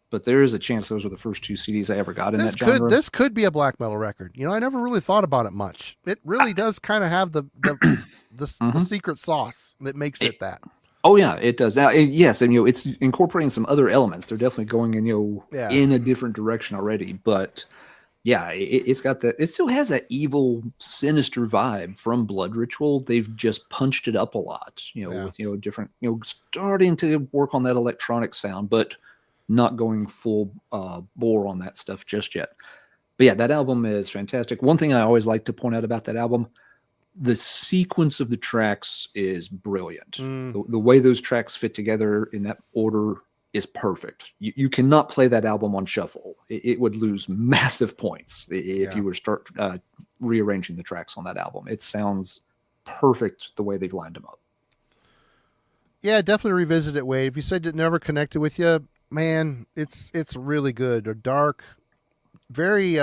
but there is a chance those were the first two CDs I ever got in that genre. This could be a black metal record. I never really thought about it much. It really does kind of have the secret sauce that makes it that. Oh yeah, it does. Now, yes, and it's incorporating some other elements. They're definitely going in in a different direction already. But yeah, it's got that. It still has that evil, sinister vibe from Blood Ritual. They've just punched it up a lot. With different, starting to work on that electronic sound, but not going full bore on that stuff just yet. But yeah, that album is fantastic. One thing I always like to point out about that album, the sequence of the tracks is brilliant. Mm. The way those tracks fit together in that order is perfect. You cannot play that album on shuffle. It would lose massive points if you were to start rearranging the tracks on that album. It sounds perfect the way they've lined them up. Yeah, definitely revisit it, Wade. If you said it never connected with you, man, it's really good. A dark, very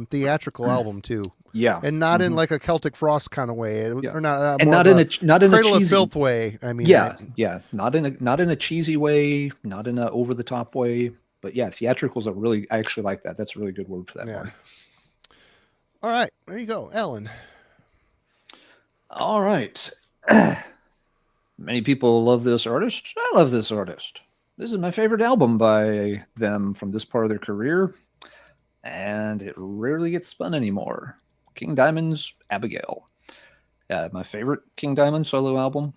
theatrical album too. Yeah, and not in like a Celtic Frost kind of way, or not, and not in a Cradle cheesy of Filth way. I mean, not in a cheesy way, not in a over the top way, but yeah, theatricals are really. I actually like that. That's a really good word for that one. All right, there you go, Ellen. All right. Many people love this artist. I love this artist. This is my favorite album by them from this part of their career, and it rarely gets spun anymore. King Diamond's Abigail. My favorite King Diamond solo album.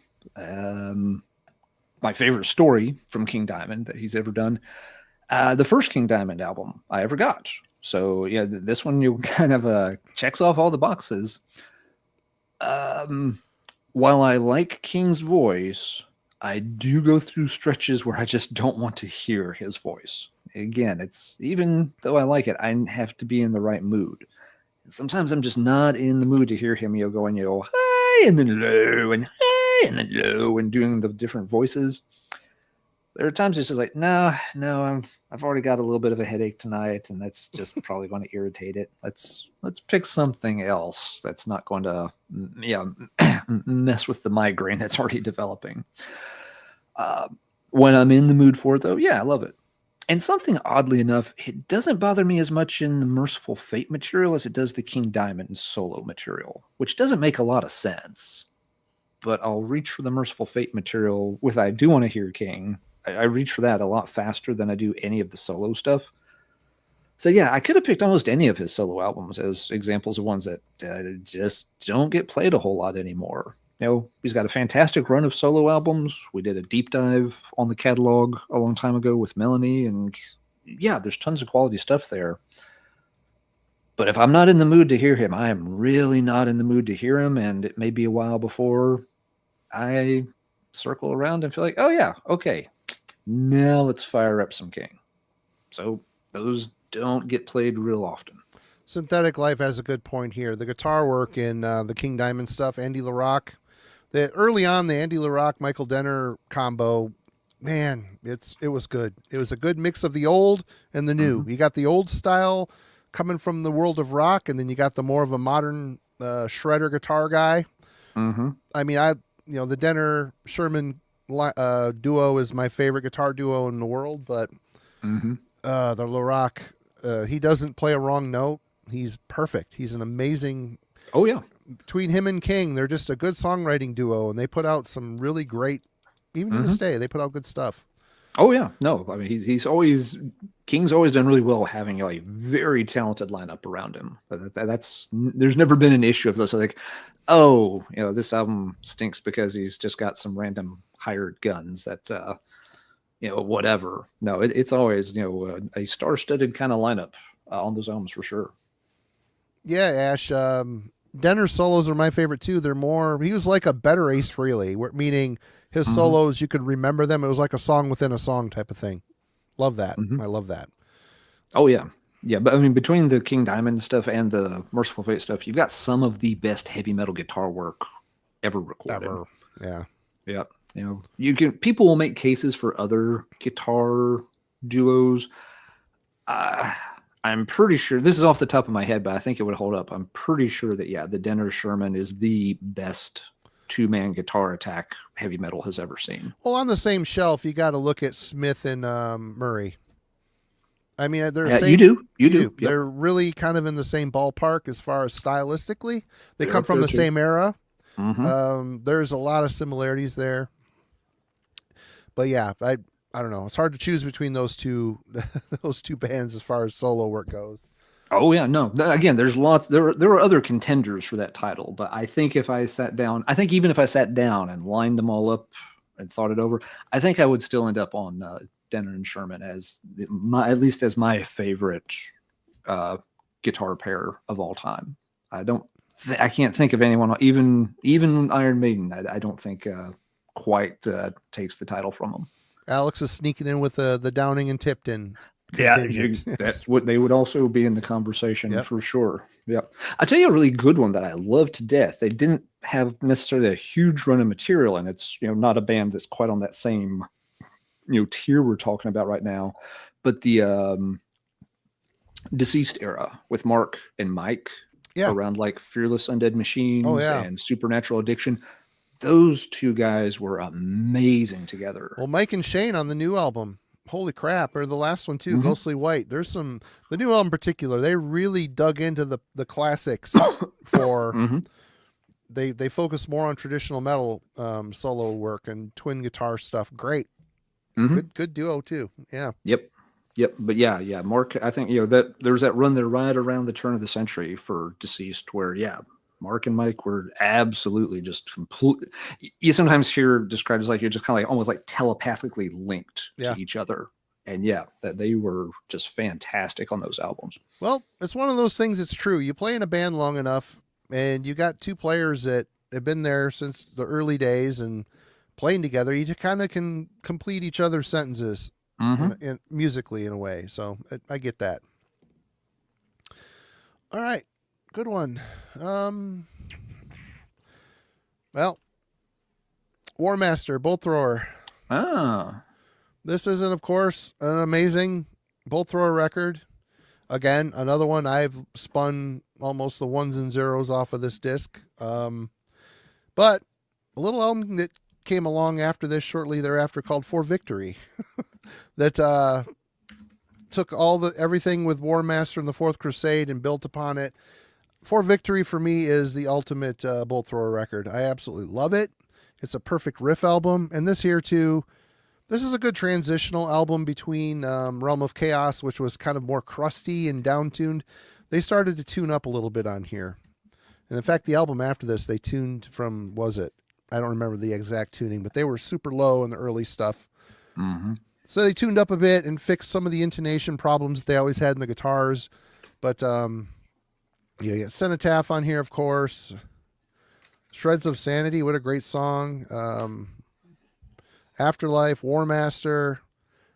My favorite story from King Diamond that he's ever done. The first King Diamond album I ever got. So yeah, this one you kind of checks off all the boxes. While I like King's voice, I do go through stretches where I just don't want to hear his voice. Again, it's even though I like it, I have to be in the right mood. And sometimes I'm just not in the mood to hear him, going, high and then low and high and then low and doing the different voices. There are times it's just like, no, I've already got a little bit of a headache tonight, and that's just probably going to irritate it. Let's pick something else that's not going to, mess with the migraine that's already developing. When I'm in the mood for it, though, I love it. And something oddly enough, it doesn't bother me as much in the Merciful Fate material as it does the King Diamond solo material, which doesn't make a lot of sense. But I'll reach for the Merciful Fate material with I Do Want to Hear King. I reach for that a lot faster than I do any of the solo stuff. So yeah, I could have picked almost any of his solo albums as examples of ones that just don't get played a whole lot anymore. He's got a fantastic run of solo albums. We did a deep dive on the catalog a long time ago with Melanie, and yeah, there's tons of quality stuff there. But if I'm not in the mood to hear him, I am really not in the mood to hear him, and it may be a while before I circle around and feel like, oh yeah, okay, now let's fire up some King. So those don't get played real often. Synthetic Life has a good point here. The guitar work in the King Diamond stuff, Andy LaRocque, early on the Andy LaRocque Michael Denner combo, man, it was good. It was a good mix of the old and the new. You got the old style coming from the world of rock, and then you got the more of a modern shredder guitar guy. I mean, the Denner Sherman duo is my favorite guitar duo in the world, but the LaRocque, he doesn't play a wrong note. He's perfect. He's an amazing. Oh yeah. Between him and King, they're just a good songwriting duo, and they put out some really great. Even to this day, they put out good stuff. Oh yeah, no, I mean King's always done really well having a very talented lineup around him. There's never been an issue of this like, oh, this album stinks because he's just got some random hired guns that, whatever. No, it's always a star-studded kind of lineup on those albums for sure. Yeah, Ash. Denner solos are my favorite too. He was like a better Ace Frehley, meaning his solos, you could remember them. It was like a song within a song type of thing. Love that. I love that. Oh yeah. Yeah. But I mean, between the King Diamond stuff and the Merciful Fate stuff, you've got some of the best heavy metal guitar work ever recorded. Ever. Yeah. Yeah. People will make cases for other guitar duos. I'm pretty sure this is off the top of my head, but I think it would hold up. I'm pretty sure that the Denner Sherman is the best two-man guitar attack heavy metal has ever seen. Well, on the same shelf, you got to look at Smith and Murray. I mean, they're you do. Yep. They're really kind of in the same ballpark as far as stylistically. They come from the same era. There's a lot of similarities there. But yeah, I don't know. It's hard to choose between those two bands as far as solo work goes. Oh yeah, no. Again, there's lots. There are other contenders for that title, but I think even if I sat down and lined them all up and thought it over, I think I would still end up on Denner and Sherman as at least my favorite guitar pair of all time. I don't I can't think of anyone, even Iron Maiden. I don't think quite takes the title from them. Alex is sneaking in with the Downing and Tipton Yeah, contingent. that's what they would also be in the conversation Yep. for sure. Yeah, I'll tell you a really good one that I love to death. They didn't have necessarily a huge run of material, and it's not a band that's quite on that same tier we're talking about right now, but the Deceased era with Mark and Mike around like Fearless Undead Machines and Supernatural Addiction. Those two guys were amazing together. Well, Mike and Shane on the new album, holy crap, or the last one too, Ghostly White. There's the new album in particular, they really dug into the classics for they focus more on traditional metal solo work and twin guitar stuff. Great. Good duo too. Yeah. Yep. But yeah. Mark, I think, that there's that run there right around the turn of the century for Deceased where, Mark and Mike were absolutely just completely, you sometimes hear described as like, you're just kind of like almost like telepathically linked to each other. And that they were just fantastic on those albums. Well, it's one of those things. It's true. You play in a band long enough and you got two players that have been there since the early days and playing together, you kind of can complete each other's sentences in musically in a way. So I get that. All right. Good one. Well, War Master, Bolt Thrower. This isn't, of course, an amazing Bolt Thrower record. Again, another one I've spun almost the ones and zeros off of this disc. But a little album that came along after this, shortly thereafter, called For Victory, that took everything with War Master and the Fourth Crusade and built upon it. For Victory for me is the ultimate Bolt Thrower record. I absolutely love it. It's a perfect riff album, and this here too. This is a good transitional album between Realm of Chaos, which was kind of more crusty and down-tuned. They started to tune up a little bit on here. And in fact, the album after this, they tuned from, I don't remember the exact tuning, but they were super low in the early stuff. So they tuned up a bit and fixed some of the intonation problems that they always had in the guitars. But you get Cenotaph on here, of course. Shreds of Sanity, what a great song. Afterlife, War Master.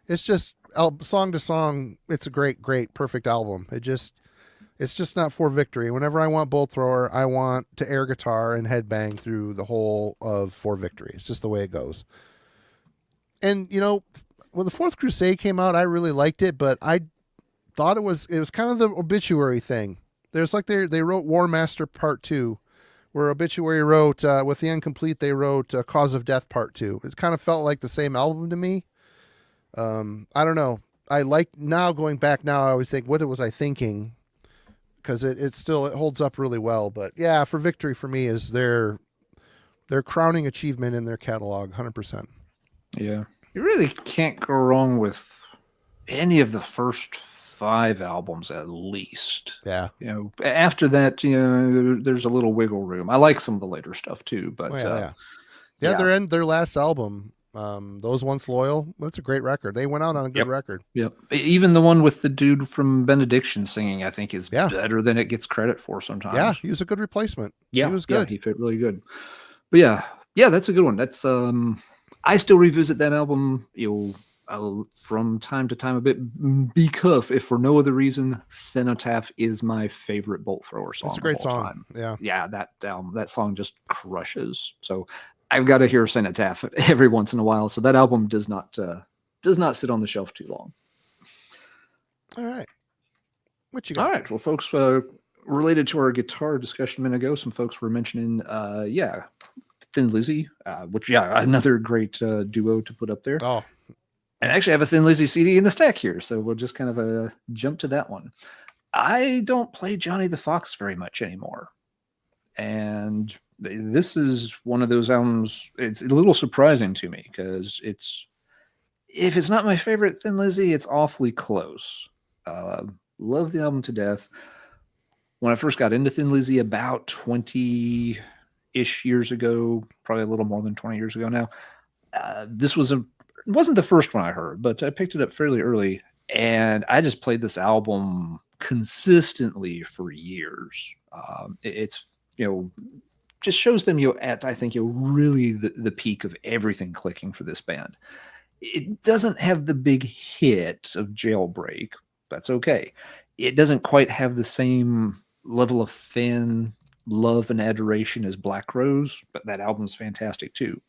It's just song to song. It's a great, perfect album. It's just not For Victory. Whenever I want Bolt Thrower, I want to air guitar and headbang through the whole of For Victory. It's just the way it goes. And when the Fourth Crusade came out, I really liked it, but I thought it was kind of the Obituary thing. There's like they wrote War Master Part 2, where Obituary wrote, with the Incomplete, they wrote Cause of Death Part 2. It kind of felt like the same album to me. I don't know. I like now going back now, I always think, what was I thinking? Because it holds up really well. But yeah, For Victory for me is their crowning achievement in their catalog, 100%. Yeah. You really can't go wrong with any of the first 5 albums at least. Yeah. After that, there's a little wiggle room. I like some of the later stuff too, but their last album, Those Once Loyal, that's a great record. They went out on a good record. Yep. Even the one with the dude from Benediction singing, I think is better than it gets credit for sometimes. Yeah, he was a good replacement. Yeah, he was good. Yeah, he fit really good. But yeah, that's a good one. That's I still revisit that album, from time to time a bit, because if for no other reason, Cenotaph is my favorite Bolt Thrower song. It's a great song. Time. Yeah, that song just crushes. So I've got to hear Cenotaph every once in a while. So that album does not sit on the shelf too long. All right, what you got? All right, well, folks, related to our guitar discussion a minute ago, some folks were mentioning, Thin Lizzy, which another great duo to put up there. Oh. And actually, I have a Thin Lizzy CD in the stack here, so we'll just kind of jump to that one. I don't play Johnny the Fox very much anymore. And this is one of those albums, it's a little surprising to me, because if it's not my favorite Thin Lizzy, it's awfully close. Love the album to death. When I first got into Thin Lizzy about 20-ish years ago, probably a little more than 20 years ago now, this wasn't the first one I heard, but I picked it up fairly early, and I just played this album consistently for years. It's just shows them at, I think, really the peak of everything clicking for this band. It doesn't have the big hit of Jailbreak. That's okay. It doesn't quite have the same level of fan love and adoration as Black Rose, but that album's fantastic too.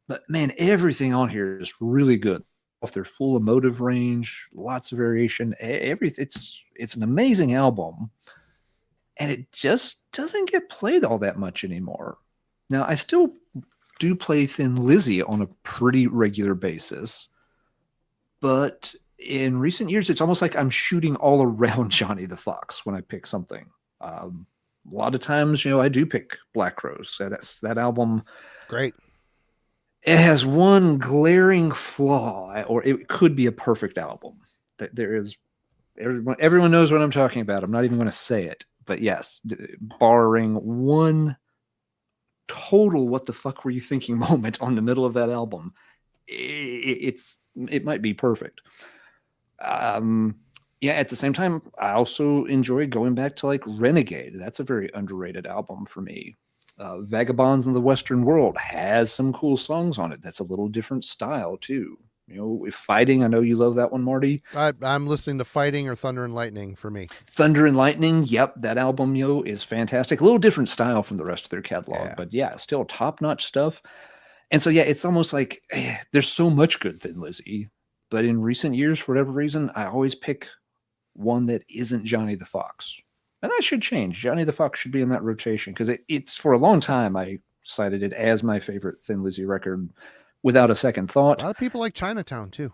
But man, everything on here is really good. Off their full emotive range, lots of variation. Everything. It's an amazing album, and it just doesn't get played all that much anymore. Now, I still do play Thin Lizzy on a pretty regular basis, but in recent years, it's almost like I'm shooting all around Johnny the Fox when I pick something. A lot of times, I do pick Black Rose. That album. Great. It has one glaring flaw, or it could be a perfect album. There is everyone knows what I'm talking about. I'm not even going to say it, but yes, barring one total "what the fuck were you thinking" moment on the middle of that album, it might be perfect. At the same time, I also enjoy going back to like Renegade. That's a very underrated album for me. Vagabonds in the Western World has some cool songs on it. That's a little different style too. If Fighting, I know you love that one, Marty. I'm listening to Fighting or Thunder and Lightning for me. Thunder and Lightning, yep, that album, is fantastic. A little different style from the rest of their catalog, but still top-notch stuff. And so, it's almost like there's so much good Thin Lizzy, but in recent years, for whatever reason, I always pick one that isn't Johnny the Fox. And that should change. Johnny the Fox should be in that rotation, because it's for a long time I cited it as my favorite Thin Lizzy record without a second thought. A lot of people like Chinatown too.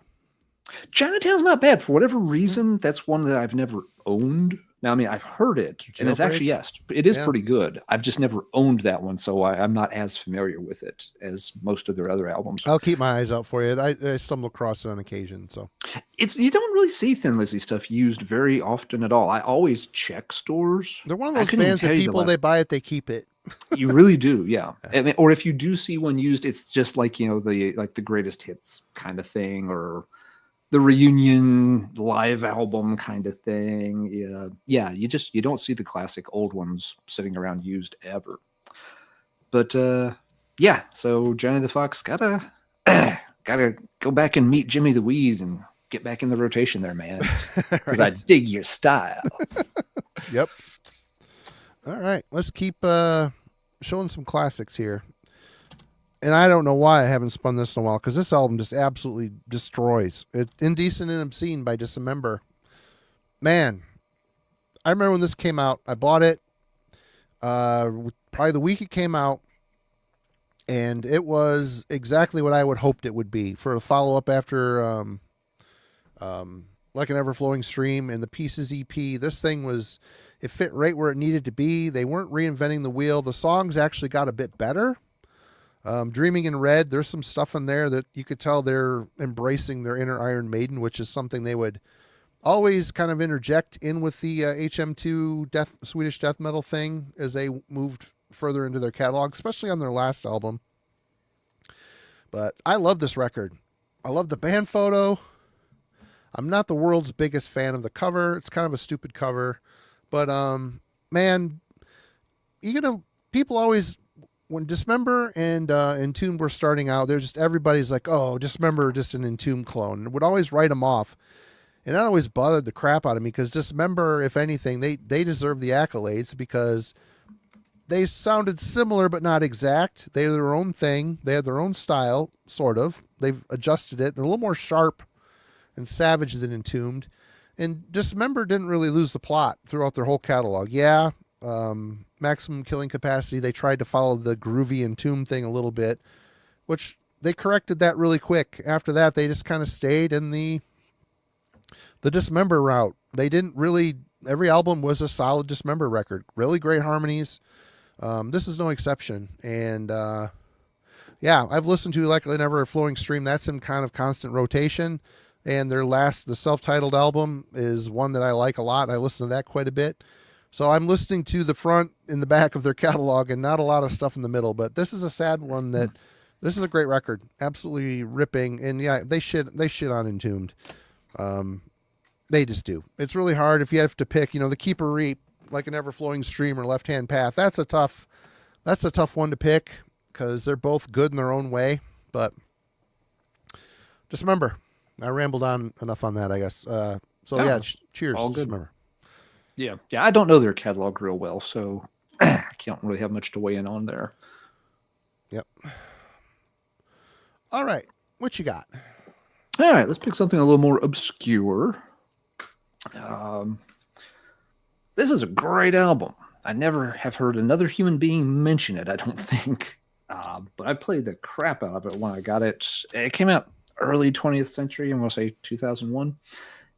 Chinatown's not bad. For whatever reason, that's one that I've never owned. Now, I mean, I've heard it, and it's actually, it is pretty good. I've just never owned that one, so I'm not as familiar with it as most of their other albums. I'll keep my eyes out for you. I stumble across it on occasion. So you don't really see Thin Lizzy stuff used very often at all. I always check stores. They're one of those bands that people, they buy it, they keep it. You really do, yeah. I mean, or if you do see one used, it's just like the greatest hits kind of thing, or the reunion live album kind of thing. You don't see the classic old ones sitting around used ever. But so Johnny the Fox gotta go back and meet Jimmy the Weed and get back in the rotation there, man, because I dig your style. Yep. All right, let's keep showing some classics here. And I don't know why I haven't spun this in a while, because this album just absolutely destroys it. Indecent and Obscene by Dismember. Man, I remember when this came out. I bought it probably the week it came out, and it was exactly what I would hoped it would be for a follow-up after Like an Ever-Flowing Stream and the Pieces EP. This thing was... It fit right where it needed to be. They weren't reinventing the wheel. The songs actually got a bit better. Dreaming in Red, there's some stuff in there that you could tell they're embracing their inner Iron Maiden, which is something they would always kind of interject in with the HM2 Swedish death metal thing as they moved further into their catalog, especially on their last album. But I love this record. I love the band photo. I'm not the world's biggest fan of the cover. It's kind of a stupid cover. But, man, people always, when Dismember and Entombed were starting out, they're just, everybody's like, oh, Dismember, just an Entombed clone. And would always write them off. And that always bothered the crap out of me, because Dismember, if anything, they deserve the accolades, because they sounded similar but not exact. They had their own thing. They had their own style, sort of. They've adjusted it. They're a little more sharp and savage than Entombed. And Dismember didn't really lose the plot throughout their whole catalog. Yeah, Maximum Killing Capacity, they tried to follow the groovy Entombed thing a little bit, which they corrected that really quick. After that, they just kind of stayed in the Dismember route. They didn't really... Every album was a solid Dismember record. Really great harmonies. This is no exception. And I've listened to Like an Ever-Flowing Stream. That's in kind of constant rotation. And the self-titled album is one that I like a lot. I listen to that quite a bit. So I'm listening to the front and the back of their catalog and not a lot of stuff in the middle. But this is a sad one. This is a great record. Absolutely ripping. And yeah, they shit on Entombed. They just do. It's really hard if you have to pick, the Keeper Reap. Like an Ever Flowing Stream or Left Hand Path. That's a tough one to pick because they're both good in their own way. But just remember, I rambled on enough on that, I guess. Cheers. All good. Just remember. Yeah. I don't know their catalog real well, so I can't really have much to weigh in on there. Yep. All right. What you got? All right, let's pick something a little more obscure. This is a great album. I never have heard another human being mention it, I don't think. But I played the crap out of it when I got it. It came out early 20th century, I'm going to say 2001.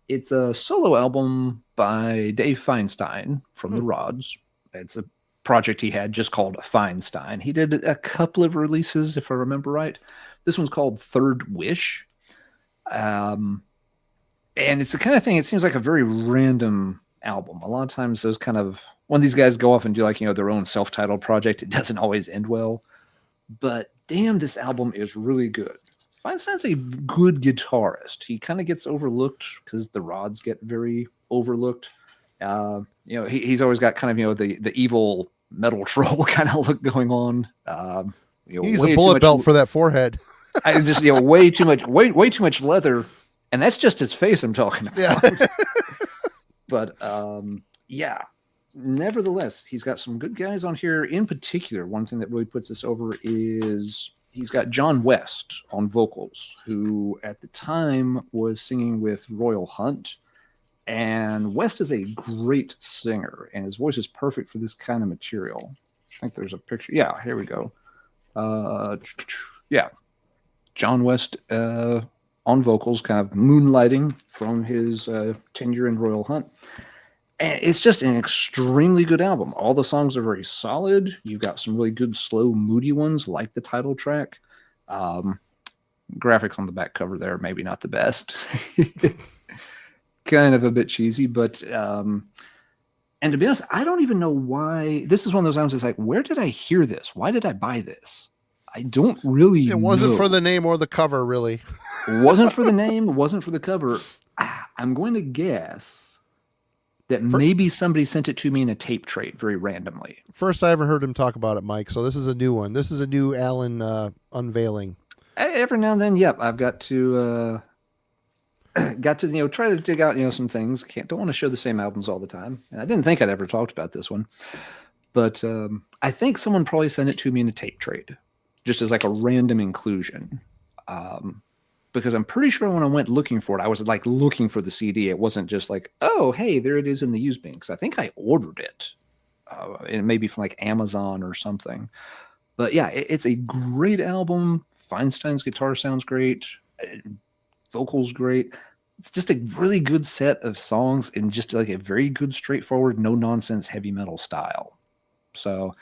It's a solo album by Dave Feinstein from the Rods. It's a project he had just called Feinstein. He did a couple of releases, if I remember right. This one's called Third Wish. And it's the kind of thing, it seems like a very random album. A lot of times those kind of, when these guys go off and do like, their own self-titled project, it doesn't always end well. But damn, this album is really good. Feinstein's a good guitarist. He kind of gets overlooked because the Rods get very overlooked. He's always got kind of, the evil metal troll kind of look going on. He's a bullet belt for that forehead. I just, way too much leather. And that's just his face I'm talking about. Yeah. But, nevertheless, he's got some good guys on here. In particular, one thing that really puts this over is he's got John West on vocals, who at the time was singing with Royal Hunt. And West is a great singer, and his voice is perfect for this kind of material. I think there's a picture. Yeah, here we go. John West on vocals, kind of moonlighting from his tenure in Royal Hunt. And it's just an extremely good album. All the songs are very solid. You've got some really good, slow, moody ones, like the title track. Graphics on the back cover there, maybe not the best. Kind of a bit cheesy, but... and to be honest, I don't even know why. This is one of those albums that's like, where did I hear this? Why did I buy this? I don't really know. It wasn't for the name or the cover, really. Wasn't for the name, wasn't for the cover. I'm going to guess that maybe somebody sent it to me in a tape trade very randomly. First I ever heard him talk about it, Mike, so this is a new one. This is a new Alan unveiling. Every now and then, I've got to try to dig out some things. Don't want to show the same albums all the time. And I didn't think I'd ever talked about this one. But I think someone probably sent it to me in a tape trade, just as like a random inclusion. Because I'm pretty sure when I went looking for it, I was like looking for the CD. It wasn't just like, oh, hey, there it is in the used bin. Because I think I ordered it. And maybe from like Amazon or something. But yeah, it's a great album. Feinstein's guitar sounds great. Vocals great. It's just a really good set of songs in just like a very good, straightforward, no-nonsense heavy metal style. So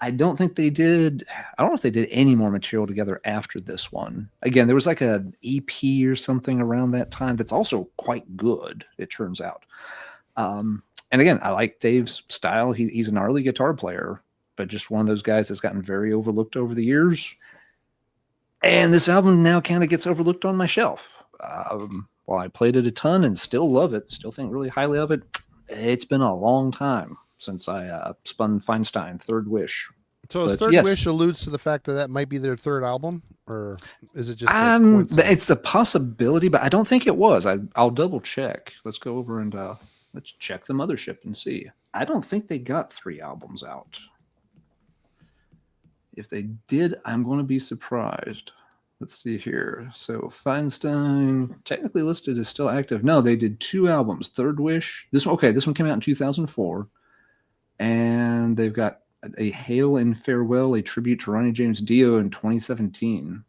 I don't know if they did any more material together after this one. Again, there was like an EP or something around that time that's also quite good, it turns out. And again, I like Dave's style. He's a gnarly guitar player, but just one of those guys that's gotten very overlooked over the years. And this album now kind of gets overlooked on my shelf. While I played it a ton and still love it, still think really highly of it, it's been a long time since I spun Feinstein, Third Wish. So Third Wish alludes to the fact that might be their third album, or is it just it's a possibility, but I don't think it was. I'll double check. Let's go over and let's check the mothership and see. I don't think they got 3 albums out. If they did, I'm going to be surprised. Let's see here. So Feinstein, technically listed as still active. No, they did 2 albums. Third Wish. This one came out in 2004. And they've got a Hail and Farewell, a tribute to Ronnie James Dio in 2017.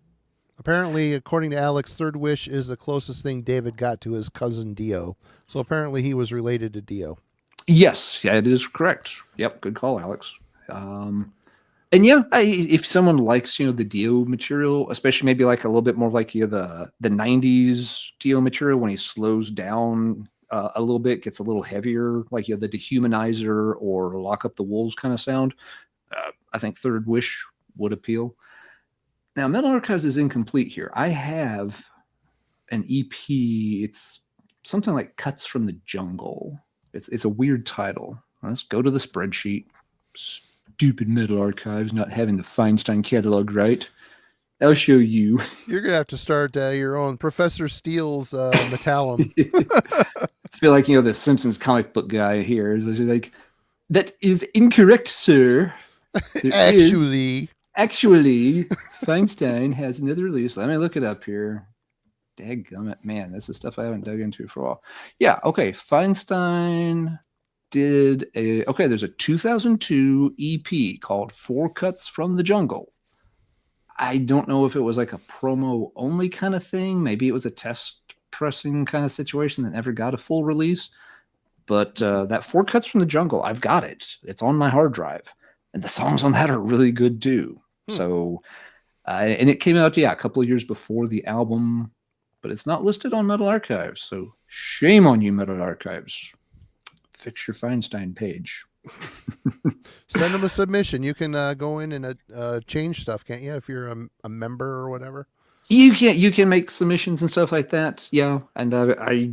Apparently, according to Alex, Third Wish is the closest thing David got to his cousin Dio. So apparently he was related to Dio. Yes, it is correct. Yep, good call, Alex. And if someone likes, the Dio material, especially maybe like a little bit more like the 90s Dio material when he slows down a little bit, gets a little heavier, like the Dehumanizer or Lock Up the Wolves kind of sound, I think Third Wish would appeal. Now, Metal Archives is incomplete here. I have an EP. It's something like Cuts from the Jungle. It's a weird title. Let's go to the spreadsheet. Stupid Metal Archives not having the Feinstein catalog right. I'll show you. You're gonna have to start your own Professor Steele's Metallum. I feel like, the Simpsons comic book guy here is like, that is incorrect, sir. Actually, Feinstein has another release. Let me look it up here. Dadgummit, man, this is stuff I haven't dug into for a while. Yeah, okay. Feinstein did there's a 2002 EP called Four Cuts from the Jungle. I don't know if it was like a promo only kind of thing. Maybe it was a test pressing kind of situation that never got a full release. But that Four Cuts from the Jungle, I've got it. It's on my hard drive. And the songs on that are really good too. So, and it came out, a couple of years before the album, but it's not listed on Metal Archives. So shame on you, Metal Archives. Fix your Feinstein page. Send them a submission. You can go in and change stuff, can't you? If you're a member or whatever. You can make submissions and stuff like that. Yeah. And I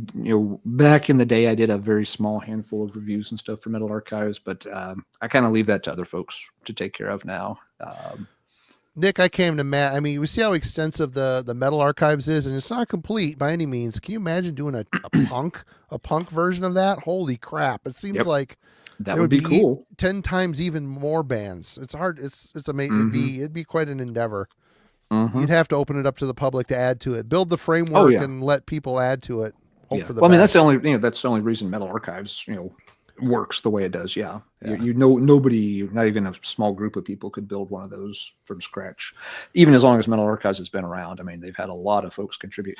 back in the day, I did a very small handful of reviews and stuff for Metal Archives, but I kind of leave that to other folks to take care of now. Nick, I came to Matt. I mean, we see how extensive the Metal Archives is, and it's not complete by any means. Can you imagine doing a punk version of that? Holy crap. It seems like that would be cool. 10 times even more bands. It's hard. It's amazing. Mm-hmm. It'd be quite an endeavor. Mm-hmm. You'd have to open it up to the public to add to it, build the framework and let people add to it. Hope for the best. I mean, that's the only reason Metal Archives, works the way it does. Yeah. Nobody, not even a small group of people could build one of those from scratch, even as long as Metal Archives has been around. I mean, they've had a lot of folks contribute.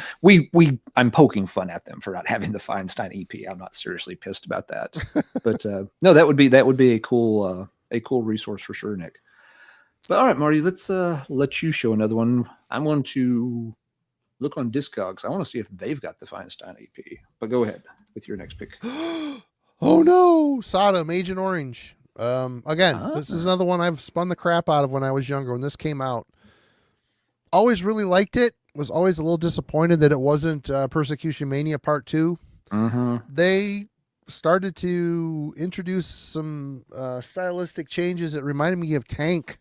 I'm poking fun at them for not having the Feinstein EP. I'm not seriously pissed about that, but no, that would be a cool resource for sure, Nick. But all right, Marty, let's let you show another one. I'm going to look on Discogs. I want to see if they've got the Feinstein EP. But go ahead with your next pick. Oh no, Sodom, Agent Orange. Again, this is another one I've spun the crap out of when I was younger. When this came out, always really liked it. Was always a little disappointed that it wasn't Persecution Mania Part 2. Mm-hmm. They started to introduce some stylistic changes that reminded me of Tank.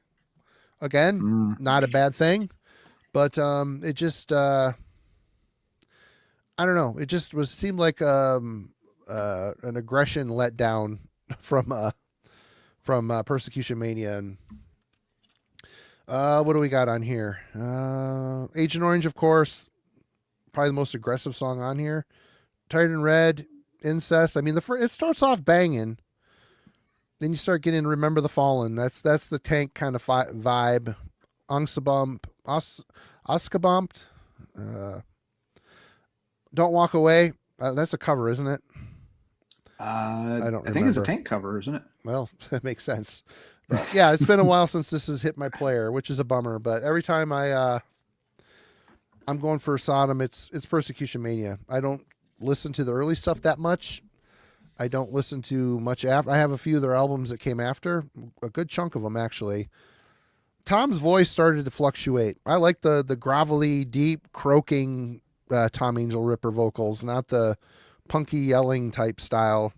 Again, not a bad thing, but it just I don't know. It just seemed like an aggression let down from Persecution Mania. And what do we got on here? Agent Orange, of course, probably the most aggressive song on here. Tired and Red, Incest. I mean, it starts off banging. Then you start getting Remember the Fallen. That's the Tank kind of vibe. Oskabumped. Don't Walk Away. That's a cover, isn't it? I don't remember. I think it's a Tank cover, isn't it? Well, that makes sense. But yeah, it's been a while since this has hit my player, which is a bummer. But every time I'm going for Sodom, it's Persecution Mania. I don't listen to the early stuff that much. I don't listen to much after. I have a few of their albums that came after, a good chunk of them actually. Tom's voice started to fluctuate. I like the grovelly, deep, croaking Tom Angel Ripper vocals, not the punky yelling type style.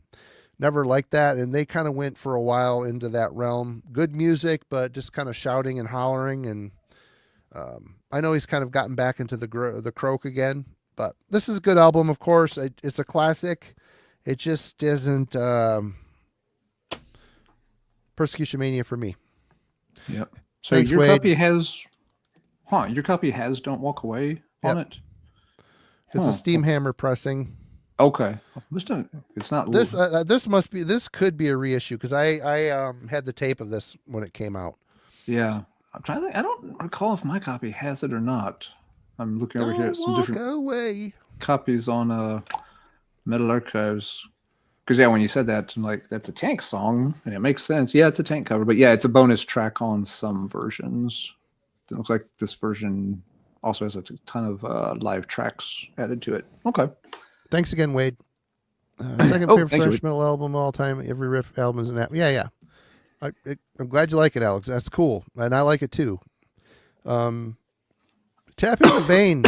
Never liked that, and they kind of went for a while into that realm. Good music, but just kind of shouting and hollering. And I know he's kind of gotten back into the croak again, but this is a good album, of course. It's a classic. It just isn't Persecution Mania for me. Yep. So Thanks, your Wade. copy has Don't Walk Away on it? It's a Steam Hammer pressing. Okay. It's not this could be a reissue because I had the tape of this when it came out. Yeah. I'm trying to think. I don't recall if my copy has it or not. I'm looking over here at some different copies on Metal Archives. Because when you said that, I'm like, that's a Tank song, and it makes sense. Yeah, it's a Tank cover, but yeah, it's a bonus track on some versions. It looks like this version also has a ton of live tracks added to it. Okay. Thanks again, Wade. Second favorite thrash metal album of all time. Every riff album is an app. Yeah. I'm glad you like it, Alex. That's cool, and I like it too. Tapping the Vein.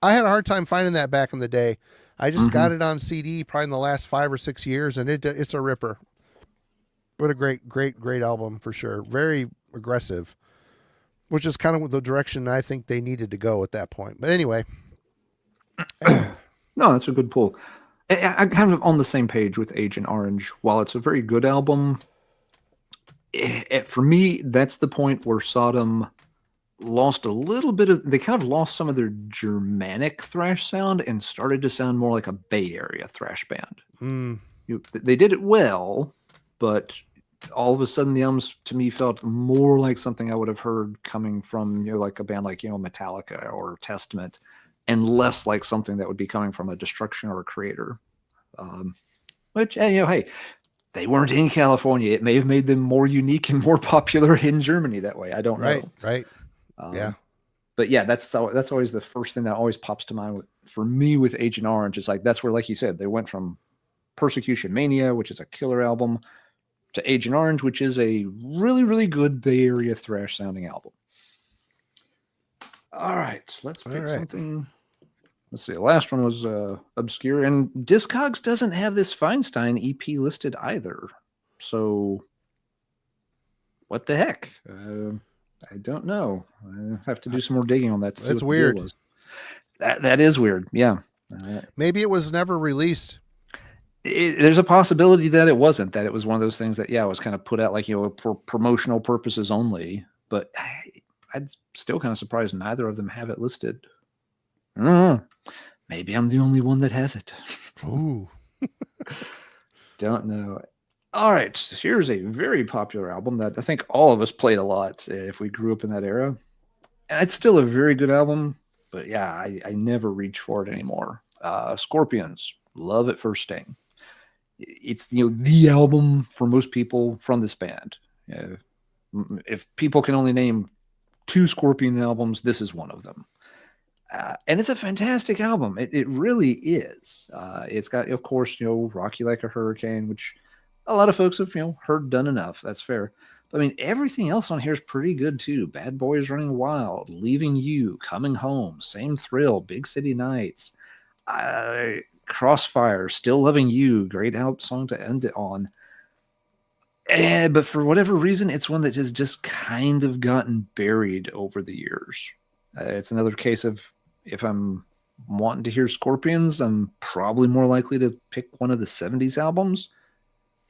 I had a hard time finding that back in the day. I just got it on CD probably in the last 5 or 6 years, and it's a ripper. What a great album for sure. Very aggressive, which is kind of the direction I think they needed to go at that point. But anyway. No, that's a good pull. I'm kind of on the same page with Agent Orange. While it's a very good album, for me, that's the point where Sodom lost a little bit of, they kind of lost some of their Germanic thrash sound and started to sound more like a Bay Area thrash band. They did it well, but all of a sudden the albums to me felt more like something I would have heard coming from, like a band like, Metallica or Testament, and less like something that would be coming from a Destruction or a Creator. Which, hey, they weren't in California. It may have made them more unique and more popular in Germany that way. I don't know. Right. Yeah. But yeah, that's always the first thing that always pops to mind for me with Agent Orange. It's like, that's where, like you said, they went from Persecution Mania, which is a killer album, to Agent Orange, which is a really, really good Bay Area thrash sounding album. All right, let's pick something. Let's see. The last one was Obscure, and Discogs doesn't have this Feinstein EP listed either. So, what the heck? I don't know. I have to do some more digging on that. That's weird. That is weird. Yeah. Maybe it was never released. There's a possibility that it wasn't. That it was one of those things that was kind of put out like for promotional purposes only. But I'm still kind of surprised neither of them have it listed. Maybe I'm the only one that has it. Ooh. Don't know. All right, here's a very popular album that I think all of us played a lot if we grew up in that era. And it's still a very good album, but yeah, I never reach for it anymore. Scorpions, Love at First Sting. It's the album for most people from this band. If people can only name 2 Scorpion albums, this is one of them. And it's a fantastic album. It really is. It's got, of course, Rock You Like a Hurricane, which a lot of folks have, heard done enough. That's fair. But I mean, everything else on here is pretty good too. Bad Boys Running Wild, Leaving You, Coming Home, Same Thrill, Big City Nights, Crossfire, Still Loving You, great song to end it on. But for whatever reason, it's one that has just kind of gotten buried over the years. It's another case of, if I'm wanting to hear Scorpions, I'm probably more likely to pick one of the 70s albums.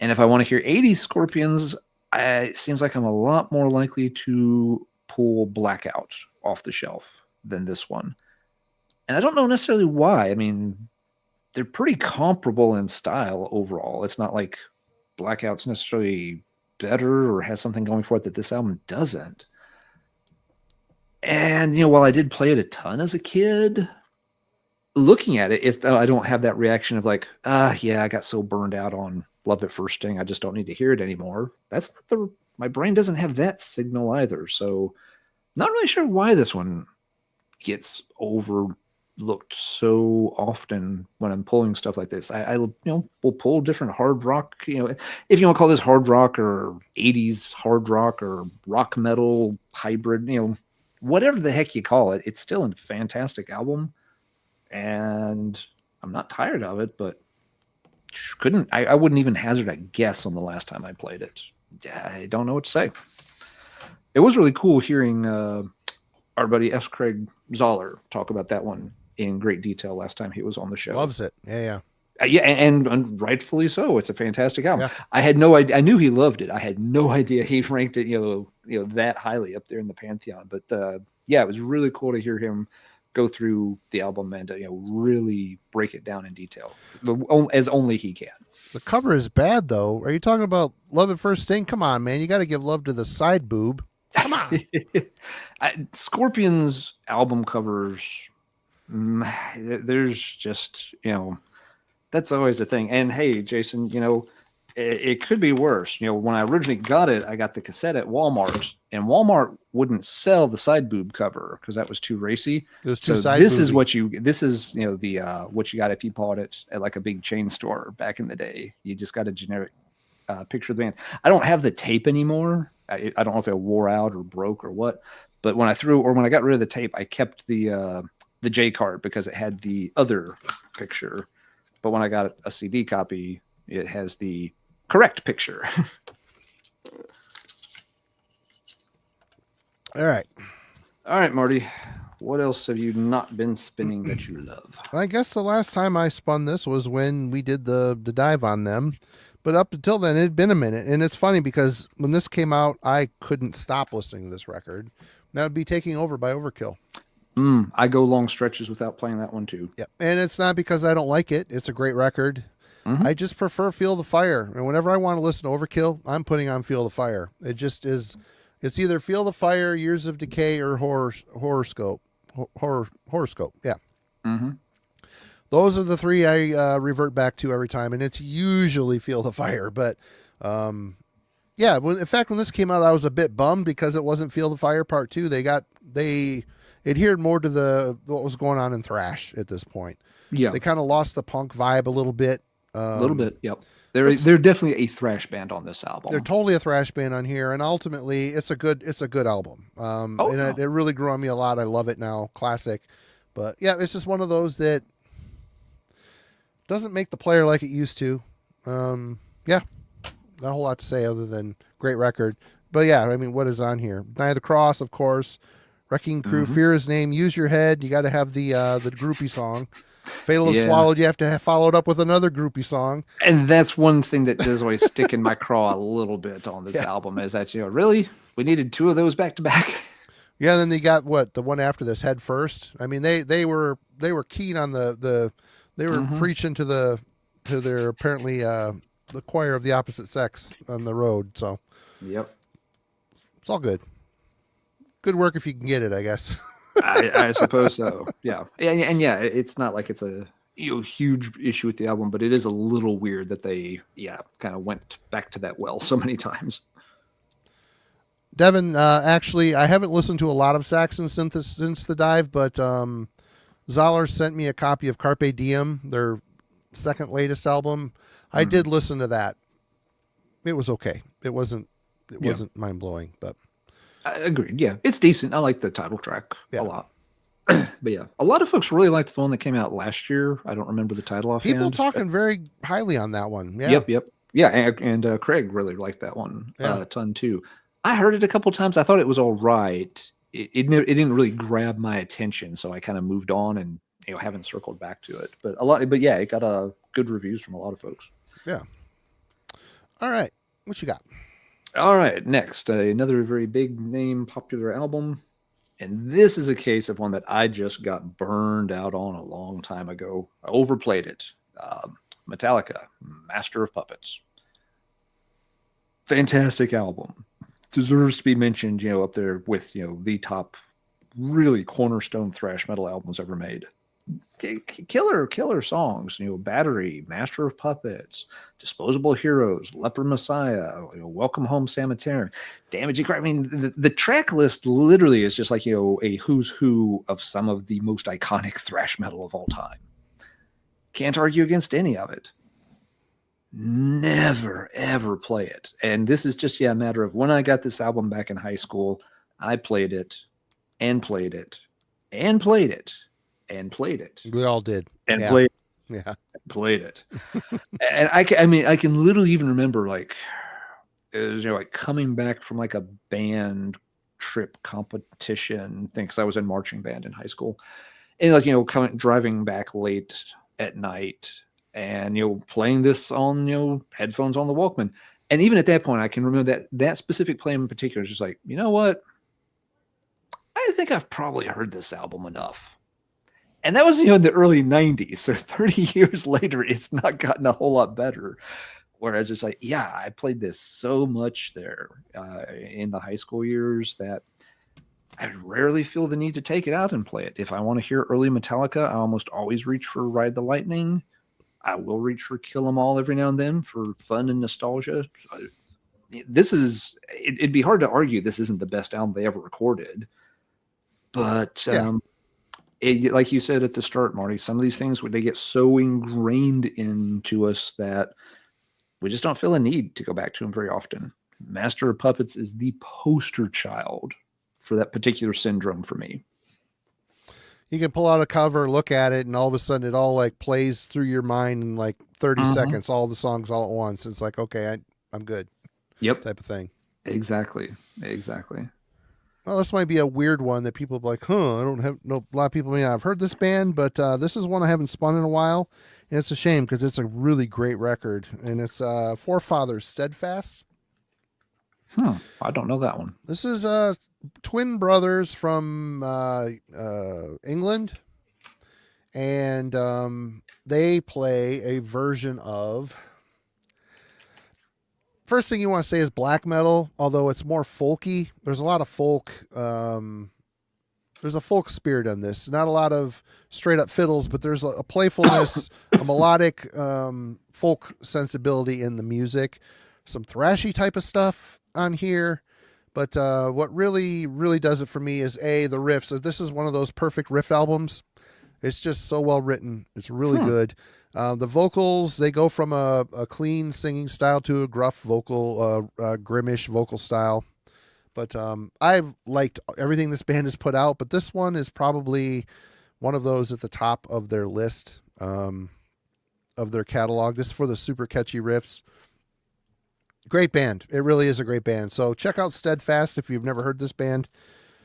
And if I want to hear 80s Scorpions, it seems like I'm a lot more likely to pull Blackout off the shelf than this one. And I don't know necessarily why. I mean, they're pretty comparable in style overall. It's not like Blackout's necessarily better or has something going for it that this album doesn't. And, while I did play it a ton as a kid, looking at it, I don't have that reaction of like, I got so burned out on Love at First Sting, I just don't need to hear it anymore. That's not my brain doesn't have that signal either. So not really sure why this one gets overlooked so often when I'm pulling stuff like this. I will pull different hard rock, if you want to call this hard rock or 80s hard rock or rock metal hybrid, whatever the heck you call it, it's still a fantastic album. And I'm not tired of it, but I wouldn't even hazard a guess on the last time I played it. I don't know what to say. It was really cool hearing our buddy S. Craig Zoller talk about that one in great detail last time he was on the show. Loves it. Yeah. And rightfully so. It's a fantastic album. Yeah. I had no idea. I knew he loved it. I had no idea he ranked it, that highly up there in the pantheon. But it was really cool to hear him go through the album and really break it down in detail as only he can. The cover is bad though. Are you talking about Love at First Sting? Come on, man. You got to give love to the side boob. Come on. Scorpions album covers, there's just, that's always a thing. And hey, Jason, it could be worse. When I originally got it, I got the cassette at Walmart, and Walmart wouldn't sell the side boob cover because that was too racy. This is what you got if you bought it at like a big chain store back in the day. You just got a generic picture of the band. I don't have the tape anymore. I don't know if it wore out or broke or what, but when I got rid of the tape, I kept the J card because it had the other picture. But when I got a CD copy, it has the correct picture. All right. All right, Marty. What else have you not been spinning that you love? I guess the last time I spun this was when we did the dive on them. But up until then, it had been a minute. And it's funny because when this came out, I couldn't stop listening to this record. That would be Taking Over by Overkill. I go long stretches without playing that one too. Yep. And it's not because I don't like it. It's a great record. Mm-hmm. I just prefer Feel the Fire. And whenever I want to listen to Overkill, I'm putting on Feel the Fire. It just is. It's either Feel the Fire, Years of Decay, or Horoscope. Horoscope. Yeah. Mm-hmm. Those are the three I revert back to every time, and it's usually Feel the Fire. But yeah, in fact, when this came out, I was a bit bummed because it wasn't Feel the Fire Part 2. They adhered more to what was going on in thrash at this point. Yeah, they kind of lost the punk vibe a little bit. A little bit, yep. They're definitely a thrash band on this album. They're totally a thrash band on here, and ultimately, it's a good album. It really grew on me a lot. I love it now, classic. But yeah, it's just one of those that doesn't make the player like it used to. Yeah, not a whole lot to say other than great record. But yeah, I mean, what is on here? Night of the Cross, of course. Wrecking Crew, Fear His Name, Use Your Head. You got to have the groupie song. Fatal of Swallowed, you have to have followed up with another groupie song. And that's one thing that does always stick in my craw a little bit on this album is that, really? We needed two of those back to back? Yeah, then they got the one after this, Head First. I mean, they were keen on they were preaching to their apparently the choir of the opposite sex on the road. So yep, it's all good. Good work if you can get it, I guess. I suppose so. Yeah, and yeah, it's not like it's a huge issue with the album, but it is a little weird that they kind of went back to that well so many times. Devin, actually, I haven't listened to a lot of Saxon since the dive, but Zoller sent me a copy of Carpe Diem, their second latest album. I did listen to that. It was okay. It wasn't mind blowing, but I agreed. Yeah, it's decent. I like the title track a lot. But yeah, a lot of folks really liked the one that came out last year. I don't remember the title offhand. People talking very highly on that one. Yeah. Yep. Yeah, and Craig really liked that one a ton too. I heard it a couple times. I thought it was all right. It didn't really grab my attention, so I kind of moved on and haven't circled back to it. But it got good reviews from a lot of folks. Yeah. All right, what you got? All right, next, another very big name, popular album. And this is a case of one that I just got burned out on a long time ago. I overplayed it. Metallica, Master of Puppets. Fantastic album. Deserves to be mentioned, up there with, the top really cornerstone thrash metal albums ever made. Killer songs, Battery, Master of Puppets, Disposable Heroes, Leper Messiah, Welcome Home Sanitarium, Damaging Cry. I mean, the track list literally is just like, a who's who of some of the most iconic thrash metal of all time. Can't argue against any of it. Never, ever play it. And this is just, a matter of when I got this album back in high school, I played it and played it and played it. And played it. We all did. And played. Yeah. Played it. And I can literally even remember it was coming back from a band trip competition thing because I was in marching band in high school, and driving back late at night and playing this on headphones on the Walkman, and even at that point I can remember that specific play in particular is just you know what, I think I've probably heard this album enough. And that was, in the early 90s. So 30 years later, it's not gotten a whole lot better. Whereas it's I played this so much there in the high school years that I rarely feel the need to take it out and play it. If I want to hear early Metallica, I almost always reach for Ride the Lightning. I will reach for Kill 'Em All every now and then for fun and nostalgia. It'd be hard to argue this isn't the best album they ever recorded. But... like you said at the start, Marty, some of these things they get so ingrained into us that we just don't feel a need to go back to them very often. Master of Puppets is the poster child for that particular syndrome for me. You can pull out a cover, look at it, and all of a sudden it all plays through your mind in 30 seconds, all the songs all at once. It's okay, I'm good. Yep. Type of thing. Exactly. well, this might be a weird one that people be like, huh, I don't have no. A lot of people may not have heard this band, but this is one I haven't spun in a while, and it's a shame because it's a really great record, and it's Forefathers Steadfast. I don't know that one. This is twin brothers from England, and they play a version of. First thing you want to say is black metal, although it's more folky. There's a lot of folk. There's a folk spirit on this. Not a lot of straight up fiddles, but there's a playfulness, a melodic folk sensibility in the music. Some thrashy type of stuff on here. But what really, really does it for me is the riffs. So this is one of those perfect riff albums. It's just so well written. It's really good. The vocals, they go from a clean singing style to a gruff vocal, grimmish vocal style. But I've liked everything this band has put out, but this one is probably one of those at the top of their list of their catalog, just for the super catchy riffs. Great band. It really is a great band. So check out Steadfast if you've never heard this band.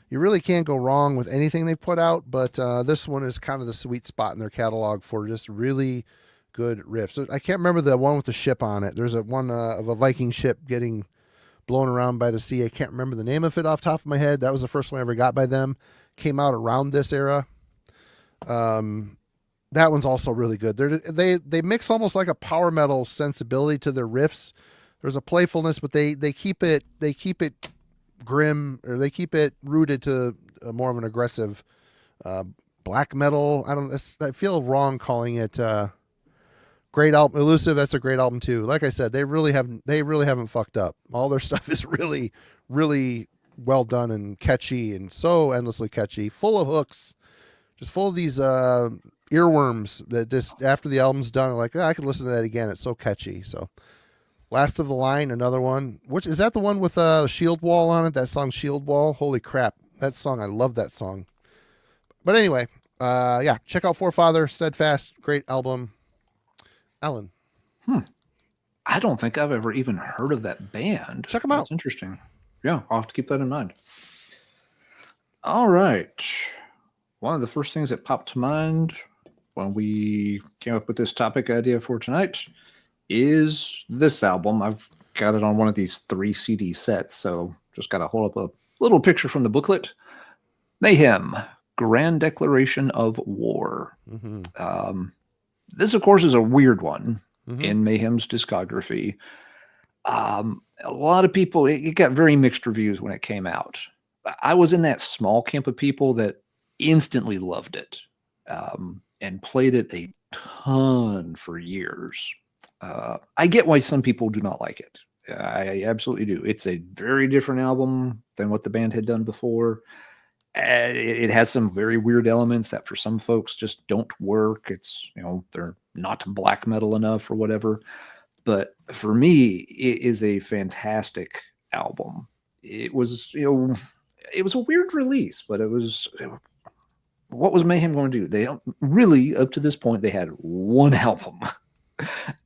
You really can't go wrong with anything they've put out, but this one is kind of the sweet spot in their catalog for just really good riffs. I can't remember the one with the ship on it. There's a one of a Viking ship getting blown around by the sea. I can't remember the name of it off the top of my head. That was the first one I ever got by them. Came out around this era. That one's also really good. They mix almost like a power metal sensibility to their riffs. There's a playfulness, but they keep it grim, or they keep it rooted to more of an aggressive black metal. I feel wrong calling it great album. Elusive, that's a great album too. Like I said, they really haven't fucked up. All their stuff is really, really well done and catchy, and so endlessly catchy, full of hooks, just full of these earworms that just after the album's done, I'm like, I could listen to that again. It's so catchy. So Last of the Line, another one. Which is that the one with Shield Wall on it? That song Shield Wall. Holy crap. That song, I love that song. But anyway, check out Forefather, Steadfast, great album. Alan. I don't think I've ever even heard of that band. Check them out. That's interesting. Yeah, I'll have to keep that in mind. All right. One of the first things that popped to mind when we came up with this topic idea for tonight is this album. I've got it on one of these 3 CD sets, so just got to hold up a little picture from the booklet. Mayhem, Grand Declaration of War. Mm-hmm. This, of course, is a weird one in Mayhem's discography. A lot of people, it got very mixed reviews when it came out. I was in that small camp of people that instantly loved it and played it a ton for years. I get why some people do not like it. I absolutely do. It's a very different album than what the band had done before. It has some very weird elements that for some folks just don't work. It's, they're not black metal enough or whatever. But for me, it is a fantastic album. It was, it was a weird release, but it was, what was Mayhem going to do? They don't really, up to this point, they had one album.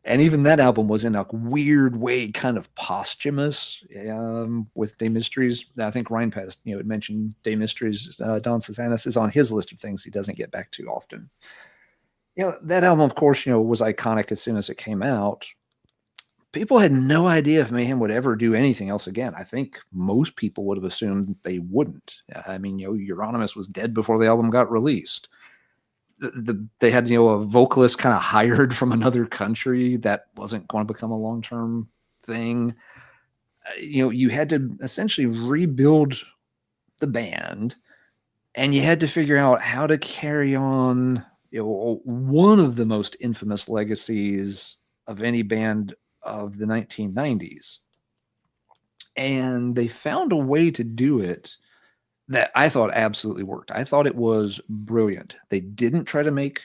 And even that album was in a weird way kind of posthumous with Day Mysteries. I think Ryan Pest, had mentioned Day Mysteries. Don Cesanis is on his list of things he doesn't get back to often. That album, of course, was iconic as soon as it came out. People had no idea if Mayhem would ever do anything else again. I think most people would have assumed they wouldn't. I mean, Euronymous was dead before the album got released. They had, a vocalist kind of hired from another country that wasn't going to become a long-term thing. You had to essentially rebuild the band, and you had to figure out how to carry on, one of the most infamous legacies of any band of the 1990s. And they found a way to do it that I thought absolutely worked. I thought it was brilliant. They didn't try to make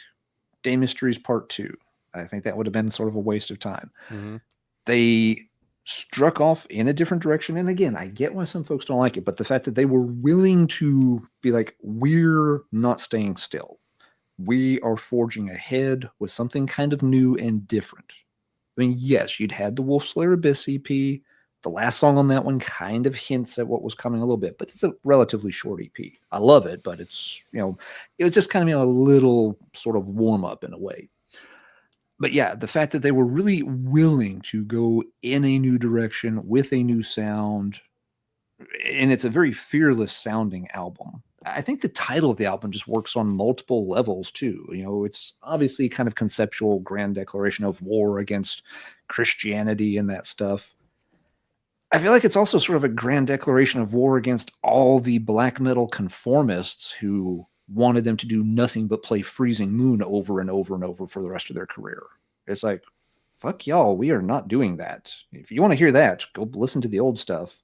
Day Mysteries Part 2. I think that would have been sort of a waste of time. Mm-hmm. They struck off in a different direction. And again, I get why some folks don't like it, but the fact that they were willing to be like, we're not staying still. We are forging ahead with something kind of new and different. I mean, yes, you'd had the Wolf Slayer Abyss EP, The last song on that one kind of hints at what was coming a little bit, but it's a relatively short EP. I love it, but it's, it was just kind of, a little sort of warm up in a way. But yeah, the fact that they were really willing to go in a new direction with a new sound, and it's a very fearless sounding album. I think the title of the album just works on multiple levels too. It's obviously kind of conceptual, grand declaration of war against Christianity and that stuff. I feel like it's also sort of a grand declaration of war against all the black metal conformists who wanted them to do nothing but play Freezing Moon over and over and over for the rest of their career. It's like, fuck y'all, we are not doing that. If you want to hear that, go listen to the old stuff.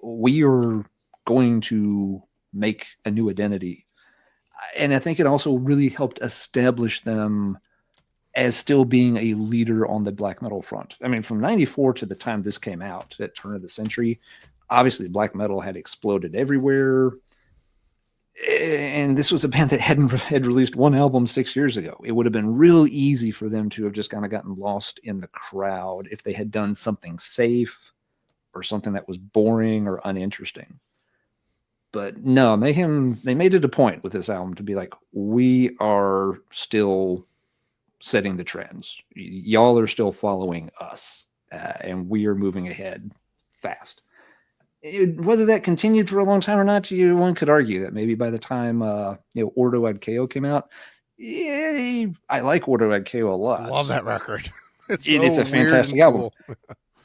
We are going to make a new identity. And I think it also really helped establish them as still being a leader on the black metal front. I mean, from 94 to the time this came out, at turn of the century, obviously black metal had exploded everywhere. And this was a band that had released one album 6 years ago. It would have been real easy for them to have just kind of gotten lost in the crowd if they had done something safe or something that was boring or uninteresting. But no, Mayhem, they made it a point with this album to be like, we are still setting the trends. Y'all are still following us, and we are moving ahead fast. Whether that continued for a long time or not, one could argue that maybe by the time Ordo Ad Chaos came out, I like Ordo Ad Chaos a lot. Love that record. It's a fantastic album. Cool.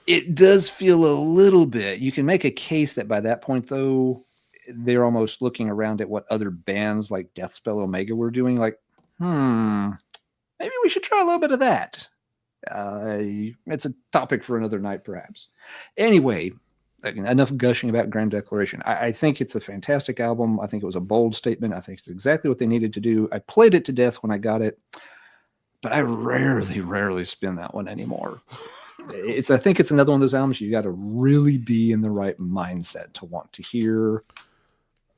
It does feel a little bit. You can make a case that by that point, though, they're almost looking around at what other bands like Deathspell Omega were doing. Like, maybe we should try a little bit of that. It's a topic for another night, perhaps. Anyway, enough gushing about Grand Declaration. I think it's a fantastic album. I think it was a bold statement. I think it's exactly what they needed to do. I played it to death when I got it, but I rarely spin that one anymore. I think it's another one of those albums you got to really be in the right mindset to want to hear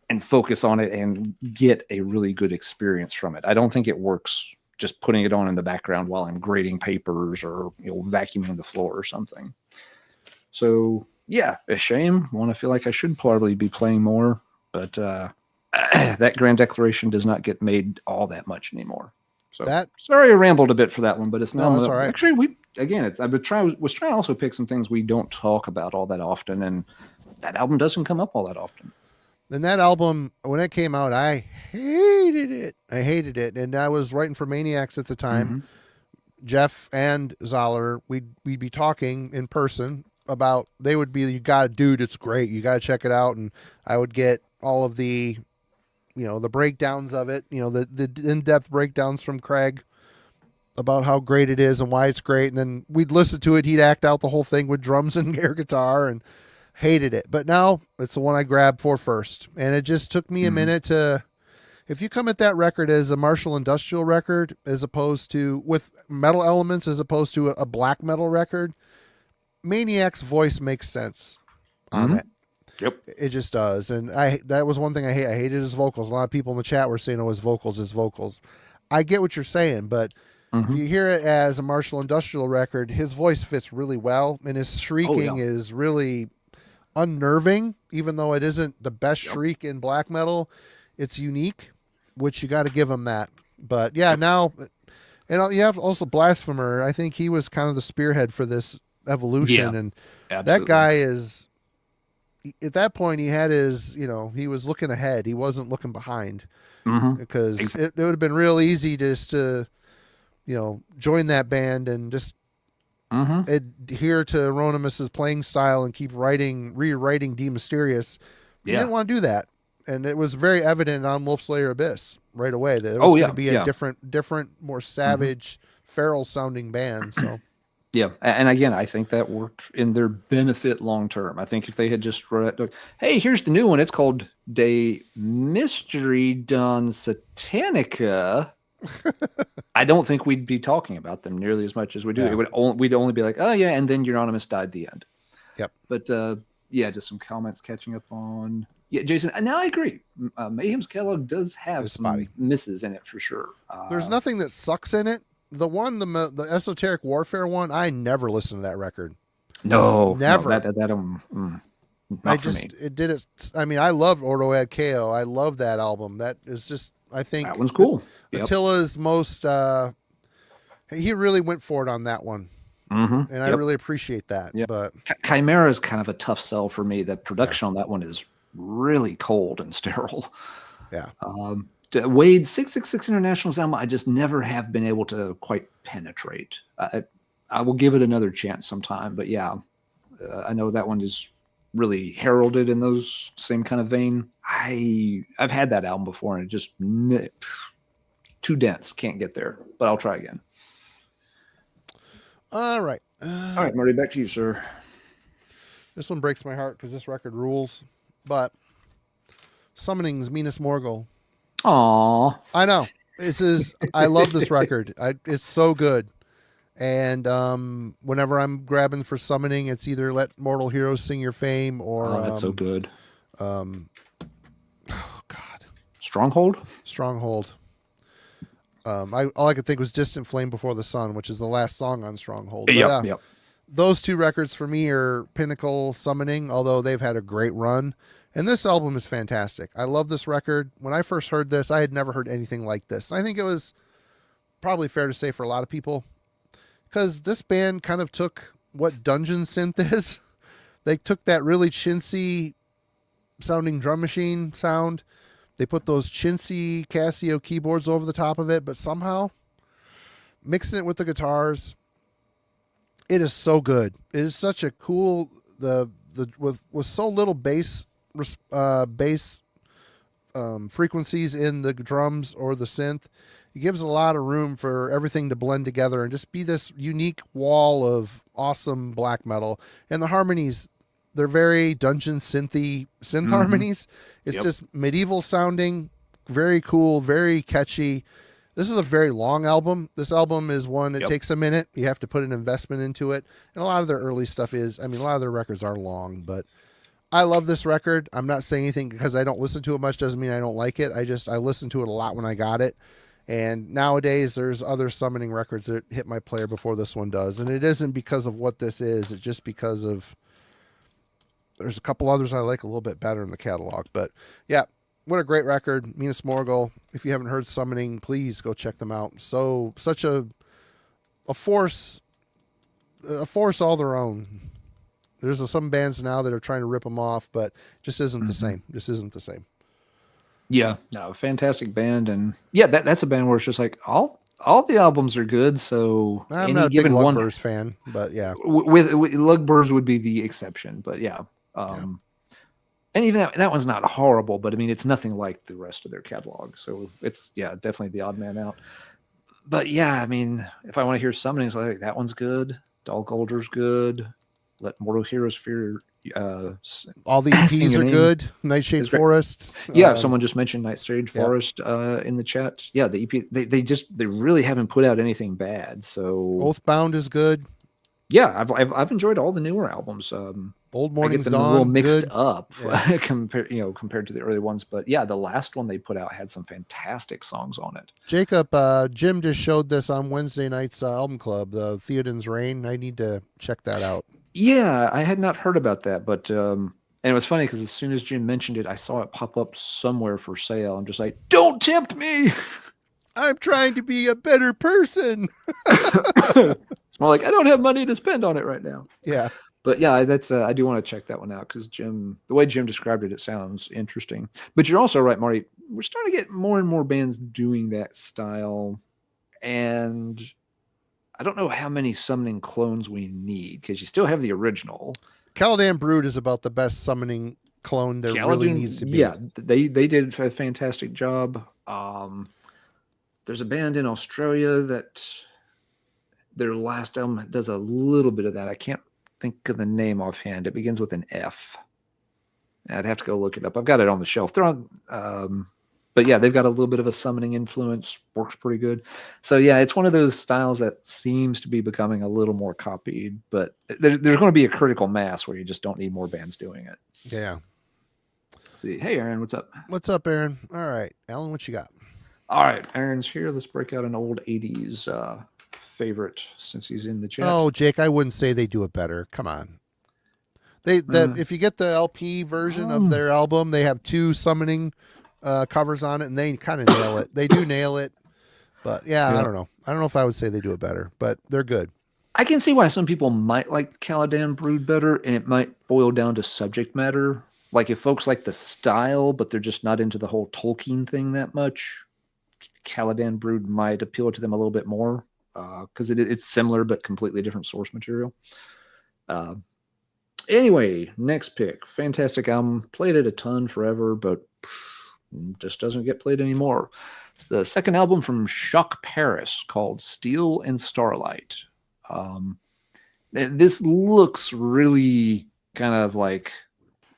and focus on it and get a really good experience from it. I don't think it works just putting it on in the background while I'm grading papers or vacuuming the floor or something. So yeah, a shame. I feel like I should probably be playing more, but that Grand Declaration does not get made all that much anymore. So sorry I rambled a bit for that one, but it's not. No, that's all right. Actually, I was trying to also pick some things we don't talk about all that often, and that album doesn't come up all that often. Then that album, when it came out, I hated it. And I was writing for Maniacs at the time. Mm-hmm. Jeff and Zoller, we'd be talking in person about, they would be, dude, it's great. You got to check it out. And I would get all of the, the breakdowns of it, the in-depth breakdowns from Craig about how great it is and why it's great. And then we'd listen to it. He'd act out the whole thing with drums and air guitar, and hated it. But now it's the one I grabbed for first. And it just took me a minute to, if you come at that record as a Marshall Industrial record, as opposed to with metal elements, as opposed to a black metal record, Maniac's voice makes sense on it. Yep. It just does. And that was one thing I hate. I hated his vocals. A lot of people in the chat were saying, his vocals. I get what you're saying, but if you hear it as a Marshall Industrial record, his voice fits really well, and his shrieking is really unnerving, even though it isn't the best shriek in black metal. It's unique, which you got to give him that. But yeah, now, and you have also Blasphemer. I think he was kind of the spearhead for this evolution, and that guy is, at that point, he had his, he was looking ahead. He wasn't looking behind, because it would have been real easy just to, join that band and just adhere to Ronimus's playing style and keep rewriting De Mysterious. He didn't want to do that. And it was very evident on Wolfslayer Abyss right away that it was going to be a different, more savage, feral sounding band. So yeah. And again, I think that worked in their benefit long term. I think if they had just hey, here's the new one. It's called De Mystery Don Satanica. I don't think we'd be talking about them nearly as much as we do. We'd only be like, oh yeah, and then Euronymous died the end. Yep. But just some comments catching up on. Yeah, Jason. Now I agree. Mayhem's catalog does have some misses in it for sure. There's nothing that sucks in it. The esoteric warfare one, I never listened to that record. No, Never. that not for me. It did it. I mean, I love Ordo Ad Chaos. I love that album. That is just, I think That one's cool. Yep. Attila's most, he really went for it on that one. Mm-hmm. And I really appreciate that. Yep. But Chimera is kind of a tough sell for me. The production on that one is really cold and sterile. Yeah. Wade 666 International's album, I just never have been able to quite penetrate. I will give it another chance sometime. But yeah, I know that one is really heralded in those same kind of vein. I've had that album before and it just too dense. Can't get there. But I'll try again. All right. All right, Marty, back to you, sir. This one breaks my heart because this record rules. But Summoning's Minas Morgul. Aww. I know. I love this record. It's so good. And whenever I'm grabbing for Summoning, it's either Let Mortal Heroes Sing Your Fame or... Oh, that's so good. Oh, God. Stronghold? Stronghold. All I could think was Distant Flame Before the Sun, which is the last song on Stronghold. But, yep. Those two records for me are pinnacle Summoning, although they've had a great run. And this album is fantastic. I love this record. When I first heard this, I had never heard anything like this. I think it was probably fair to say for a lot of people, because this band kind of took what Dungeon Synth is. They took that really chintzy sounding drum machine sound. They put those chintzy Casio keyboards over the top of it, but somehow mixing it with the guitars, it is so good. It is such a cool with so little bass frequencies in the drums or the synth. It gives a lot of room for everything to blend together and just be this unique wall of awesome black metal. And the harmonies, they're very dungeon synth harmonies. It's just medieval sounding, very cool, very catchy. This is a very long album. This album is one that takes a minute. You have to put an investment into it. And a lot of their early stuff is, I mean, a lot of their records are long, but I love this record. I'm not saying anything because I don't listen to it much doesn't mean I don't like it. I listened to it a lot when I got it. And nowadays there's other Summoning records that hit my player before this one does. And it isn't because of what this is. It's just because of, there's a couple others I like a little bit better in the catalog. But yeah, what a great record. Minas Morgul. If you haven't heard Summoning, please go check them out. Such a force all their own. There's some bands now that are trying to rip them off, but just isn't the same. Just isn't the same. Yeah, no, fantastic band, and yeah, that's a band where it's just like all the albums are good. So I'm not a big Lugburs fan, but yeah, with Lugburs would be the exception, but yeah, and even that one's not horrible, but I mean it's nothing like the rest of their catalog. So it's definitely the odd man out. But yeah, I mean if I want to hear Summoning, it's like that one's good. Dol Gulder's good. Let Mortal Heroes Fear. All the EPs are good. Nightshade Forest. Yeah, someone just mentioned Nightshade Forest in the chat. Yeah, the EP they really haven't put out anything bad. So Oathbound is good. Yeah, I've enjoyed all the newer albums. Old Morning's Dawn, a little mixed good. Up compared to the early ones. But yeah, the last one they put out had some fantastic songs on it. Jacob, Jim just showed this on Wednesday night's album club, the Theoden's Reign. I need to check that out. Yeah, I had not heard about that, but and it was funny because as soon as Jim mentioned it, I saw it pop up somewhere for sale. I'm just like, don't tempt me. I'm trying to be a better person. It's more like I don't have money to spend on it right now. Yeah. But yeah, that's I do want to check that one out because the way Jim described it, it sounds interesting. But you're also right, Marty. We're starting to get more and more bands doing that style, and I don't know how many Summoning clones we need because you still have the original. Caladan Brood is about the best Summoning clone there really needs to be. Yeah, they did a fantastic job. There's a band in Australia that their last album does a little bit of that. I can't think of the name offhand. It begins with an F. I'd have to go look it up. I've got it on the shelf. They're on, but yeah, they've got a little bit of a Summoning influence. Works pretty good. So yeah, it's one of those styles that seems to be becoming a little more copied. But there's going to be a critical mass where you just don't need more bands doing it. Yeah. See, hey Aaron, what's up? What's up, Aaron? All right, Alan, what you got? All right, Aaron's here. Let's break out an old '80s favorite since he's in the chat. Oh, Jake, I wouldn't say they do it better. Come on. If you get the LP version of their album, they have 2 summoning covers on it, and they kind of nail it. They do nail it, but yeah, I don't know. I don't know if I would say they do it better, but they're good. I can see why some people might like Caladan Brood better, and it might boil down to subject matter. Like if folks like the style, but they're just not into the whole Tolkien thing that much, Caladan Brood might appeal to them a little bit more because it's similar but completely different source material. Anyway, next pick. Fantastic album. Played it a ton forever, but just doesn't get played anymore. It's the second album from Shock Paris called Steel and Starlight. This looks really kind of like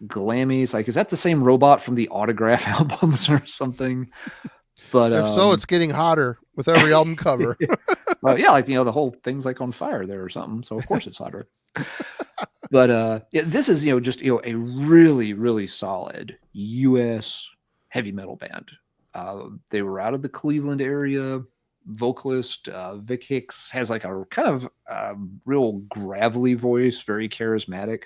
glammy. It's like, is that the same robot from the Autograph albums or something? But if so, it's getting hotter with every album cover. Yeah, like the whole thing's like on fire there or something. So of course it's hotter. But this is just a really, really solid U.S. heavy metal band. They were out of the Cleveland area. Vocalist Vic Hicks has like a kind of real gravelly voice, very charismatic.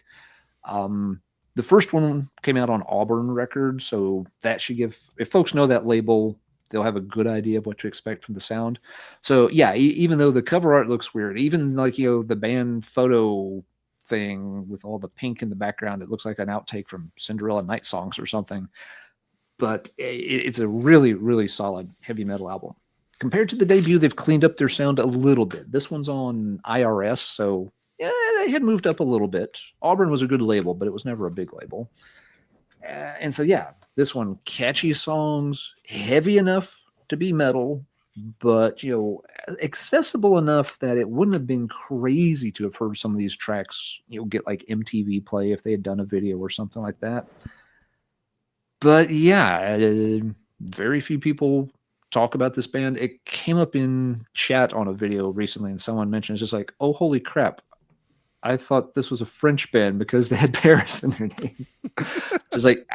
The first one came out on Auburn Records, so that should give, if folks know that label, they'll have a good idea of what to expect from the sound. So yeah, even though the cover art looks weird, even like the band photo thing with all the pink in the background, it looks like an outtake from Cinderella Night Songs or something. But it's a really, really solid heavy metal album. Compared to the debut, they've cleaned up their sound a little bit. This one's on IRS, so yeah, they had moved up a little bit. Auburn was a good label, but it was never a big label. And so, yeah, this one, catchy songs, heavy enough to be metal, but, accessible enough that it wouldn't have been crazy to have heard some of these tracks, get like MTV play if they had done a video or something like that. But yeah, very few people talk about this band. It came up in chat on a video recently, and someone mentioned it's just like, oh, holy crap. I thought this was a French band because they had Paris in their name. Just like,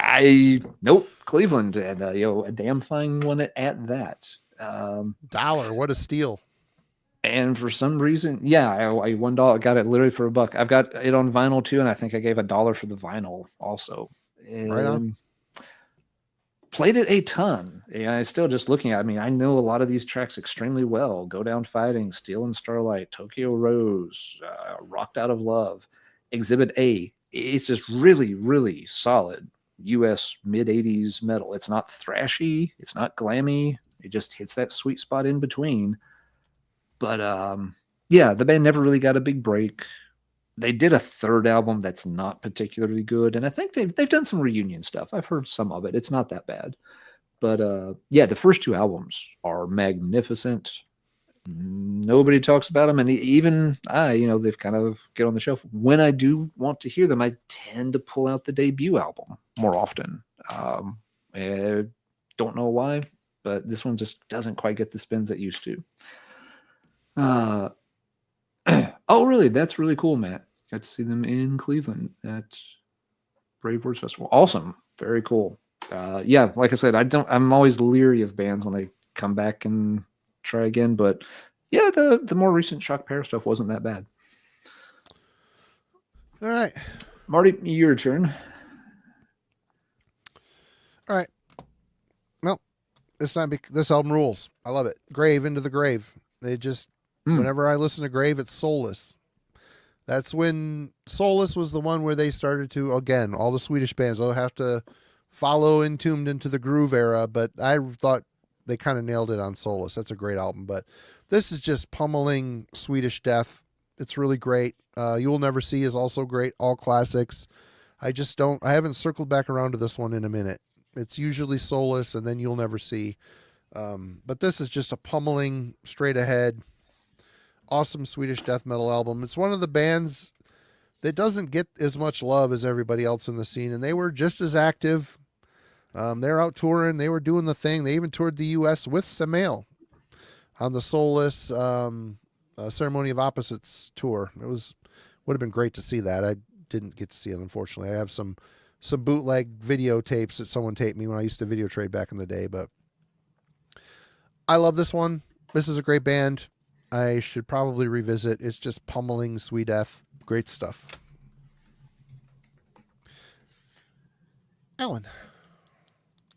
nope, Cleveland, and a damn fine one at that. $1, what a steal. And for some reason, yeah, I $1 got it literally for $1. I've got it on vinyl too, and I think I gave $1 for the vinyl also. Right on. Played it a ton. Yeah, I still just looking at it. I mean, I know a lot of these tracks extremely well. Go Down Fighting, Steel and Starlight, Tokyo Rose, Rocked Out of Love, Exhibit A. It's just really, really solid U.S. mid-'80s metal. It's not thrashy. It's not glammy. It just hits that sweet spot in between. But, yeah, the band never really got a big break. They did a third album that's not particularly good, and I think they've done some reunion stuff. I've heard some of it. It's not that bad. But, yeah, the first 2 albums are magnificent. Nobody talks about them, and even they've kind of get on the shelf. When I do want to hear them, I tend to pull out the debut album more often. I don't know why, but this one just doesn't quite get the spins it used to. Oh, really? That's really cool, Matt. Got to see them in Cleveland at Brave Words Festival. Awesome. Very cool. Yeah, like I said, I'm always leery of bands when they come back and try again, but yeah, the more recent Shock Paris stuff wasn't that bad. All right. Marty, your turn. All right. Well, this album rules. I love it. Grave, Into the Grave. They just, whenever I listen to Grave, it's soulless. That's when Soulless was the one where they started to, again, all the Swedish bands, they'll have to follow Entombed into the groove era, but I thought they kind of nailed it on Soulless. That's a great album, but this is just pummeling Swedish death. It's really great. You'll Never See is also great. All classics. I haven't circled back around to this one in a minute. It's usually Soulless and then You'll Never See. But this is just a pummeling, straight ahead, awesome Swedish death metal album. It's one of the bands that doesn't get as much love as everybody else in the scene, and they were just as active. They're out touring. They were doing the thing. They even toured the U.S. with Samael on the Soulless Ceremony of Opposites tour. Would have been great to see that. I didn't get to see it, unfortunately. I have some bootleg videotapes that someone taped me when I used to video trade back in the day, but I love this one. This is a great band. I should probably revisit. It's just pummeling Sweet Death. Great stuff. Alan.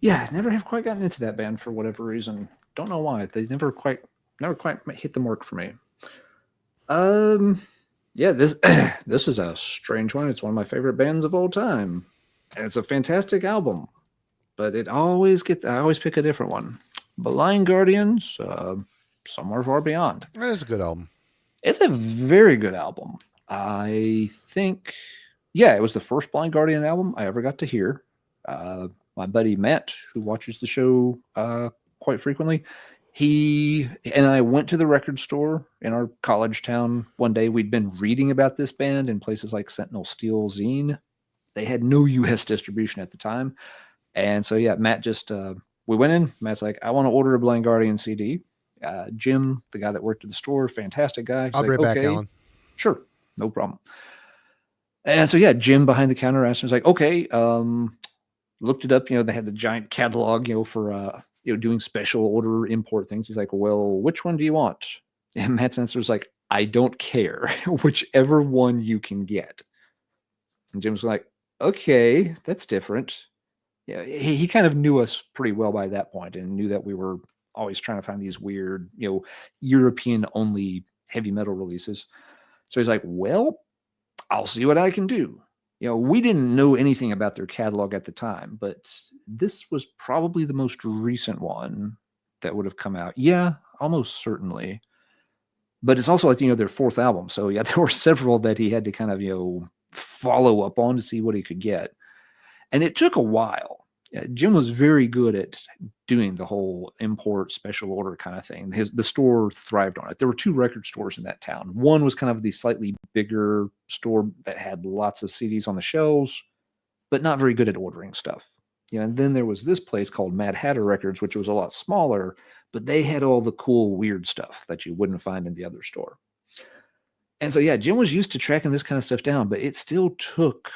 Yeah, never have quite gotten into that band for whatever reason. Don't know why. They never quite hit the mark for me. Yeah, this this is a strange one. It's one of my favorite bands of all time. And it's a fantastic album. But I always pick a different one. Blind Guardians, Somewhere Far Beyond. It's a good album. It's a very good album. I think, yeah, it was the first Blind Guardian album I ever got to hear. My buddy Matt, who watches the show quite frequently, he and I went to the record store in our college town one day. We'd been reading about this band in places like Sentinel Steel Zine. They had no U.S. distribution at the time. And so, yeah, Matt just, we went in. Matt's like, I want to order a Blind Guardian CD. Jim, the guy that worked at the store, fantastic guy. I'll be right back, Alan. Sure, no problem. And so, yeah, Jim behind the counter asked me, was like, okay, looked it up. They had the giant catalog, for, doing special order import things. He's like, well, which one do you want? And Matt's answer was like, I don't care. Whichever one you can get. And Jim's like, okay, that's different. Yeah, he kind of knew us pretty well by that point and knew that we were always trying to find these weird, European-only heavy metal releases. So he's like, well, I'll see what I can do. We didn't know anything about their catalog at the time, but this was probably the most recent one that would have come out. Yeah, almost certainly. But it's also like, their fourth album. So yeah, there were several that he had to kind of, follow up on to see what he could get. And it took a while. Jim was very good at doing the whole import special order kind of thing. The store thrived on it. There were two record stores in that town. One was kind of the slightly bigger store that had lots of CDs on the shelves, but not very good at ordering stuff. And then there was this place called Mad Hatter Records, which was a lot smaller, but they had all the cool, weird stuff that you wouldn't find in the other store. And so, yeah, Jim was used to tracking this kind of stuff down, but it still took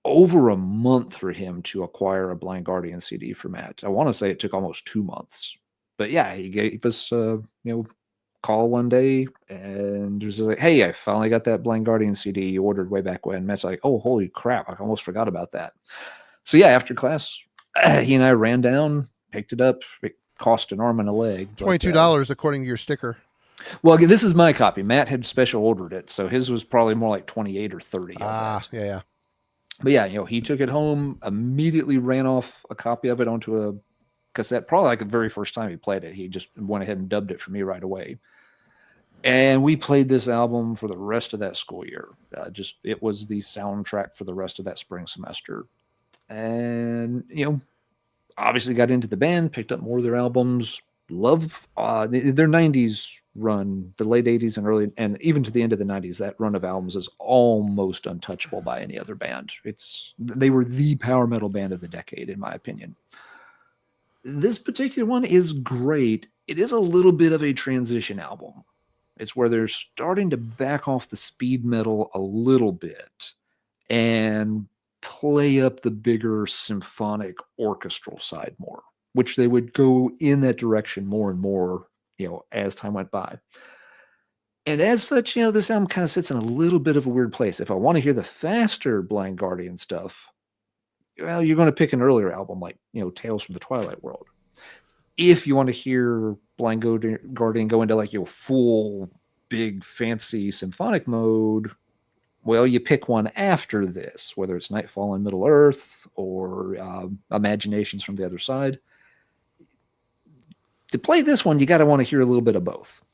over a month for him to acquire a Blind Guardian CD for Matt. I want to say it took almost 2 months. But yeah, he gave us call one day and was like, hey, I finally got that Blind Guardian CD you ordered way back when. Matt's like, oh, holy crap, I almost forgot about that. So yeah, after class, he and I ran down, picked it up. It cost an arm and a leg. $22 according to your sticker. Well, this is my copy. Matt had special ordered it, so his was probably more like 28 or 30. Yeah. But yeah, he took it home, immediately ran off a copy of it onto a cassette. Probably like the very first time he played it, he just went ahead and dubbed it for me right away. And we played this album for the rest of that school year. It was the soundtrack for the rest of that spring semester. And, obviously got into the band, picked up more of their albums. Love their 90s run, the late 80s and early, and even to the end of the 90s, that run of albums is almost untouchable by any other band. They were the power metal band of the decade, in my opinion. This particular one is great. It is a little bit of a transition album. It's where they're starting to back off the speed metal a little bit and play up the bigger symphonic orchestral side more, which they would go in that direction more and more, as time went by. And as such, this album kind of sits in a little bit of a weird place. If I want to hear the faster Blind Guardian stuff, well, you're going to pick an earlier album like, Tales from the Twilight World. If you want to hear Blind Guardian go into like, full, big, fancy symphonic mode, well, you pick one after this, whether it's Nightfall in Middle Earth or Imaginations from the Other Side. To play this one, you got to want to hear a little bit of both.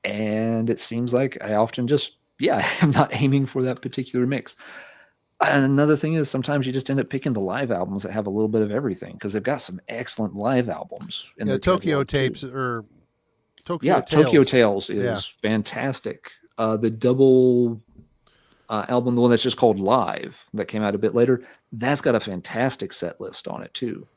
And it seems like I often I'm not aiming for that particular mix. And another thing is sometimes you just end up picking the live albums that have a little bit of everything because they've got some excellent live albums. In the Tokyo Tapes or Tokyo Tales is fantastic. The double album, the one that's just called Live, that came out a bit later, that's got a fantastic set list on it too.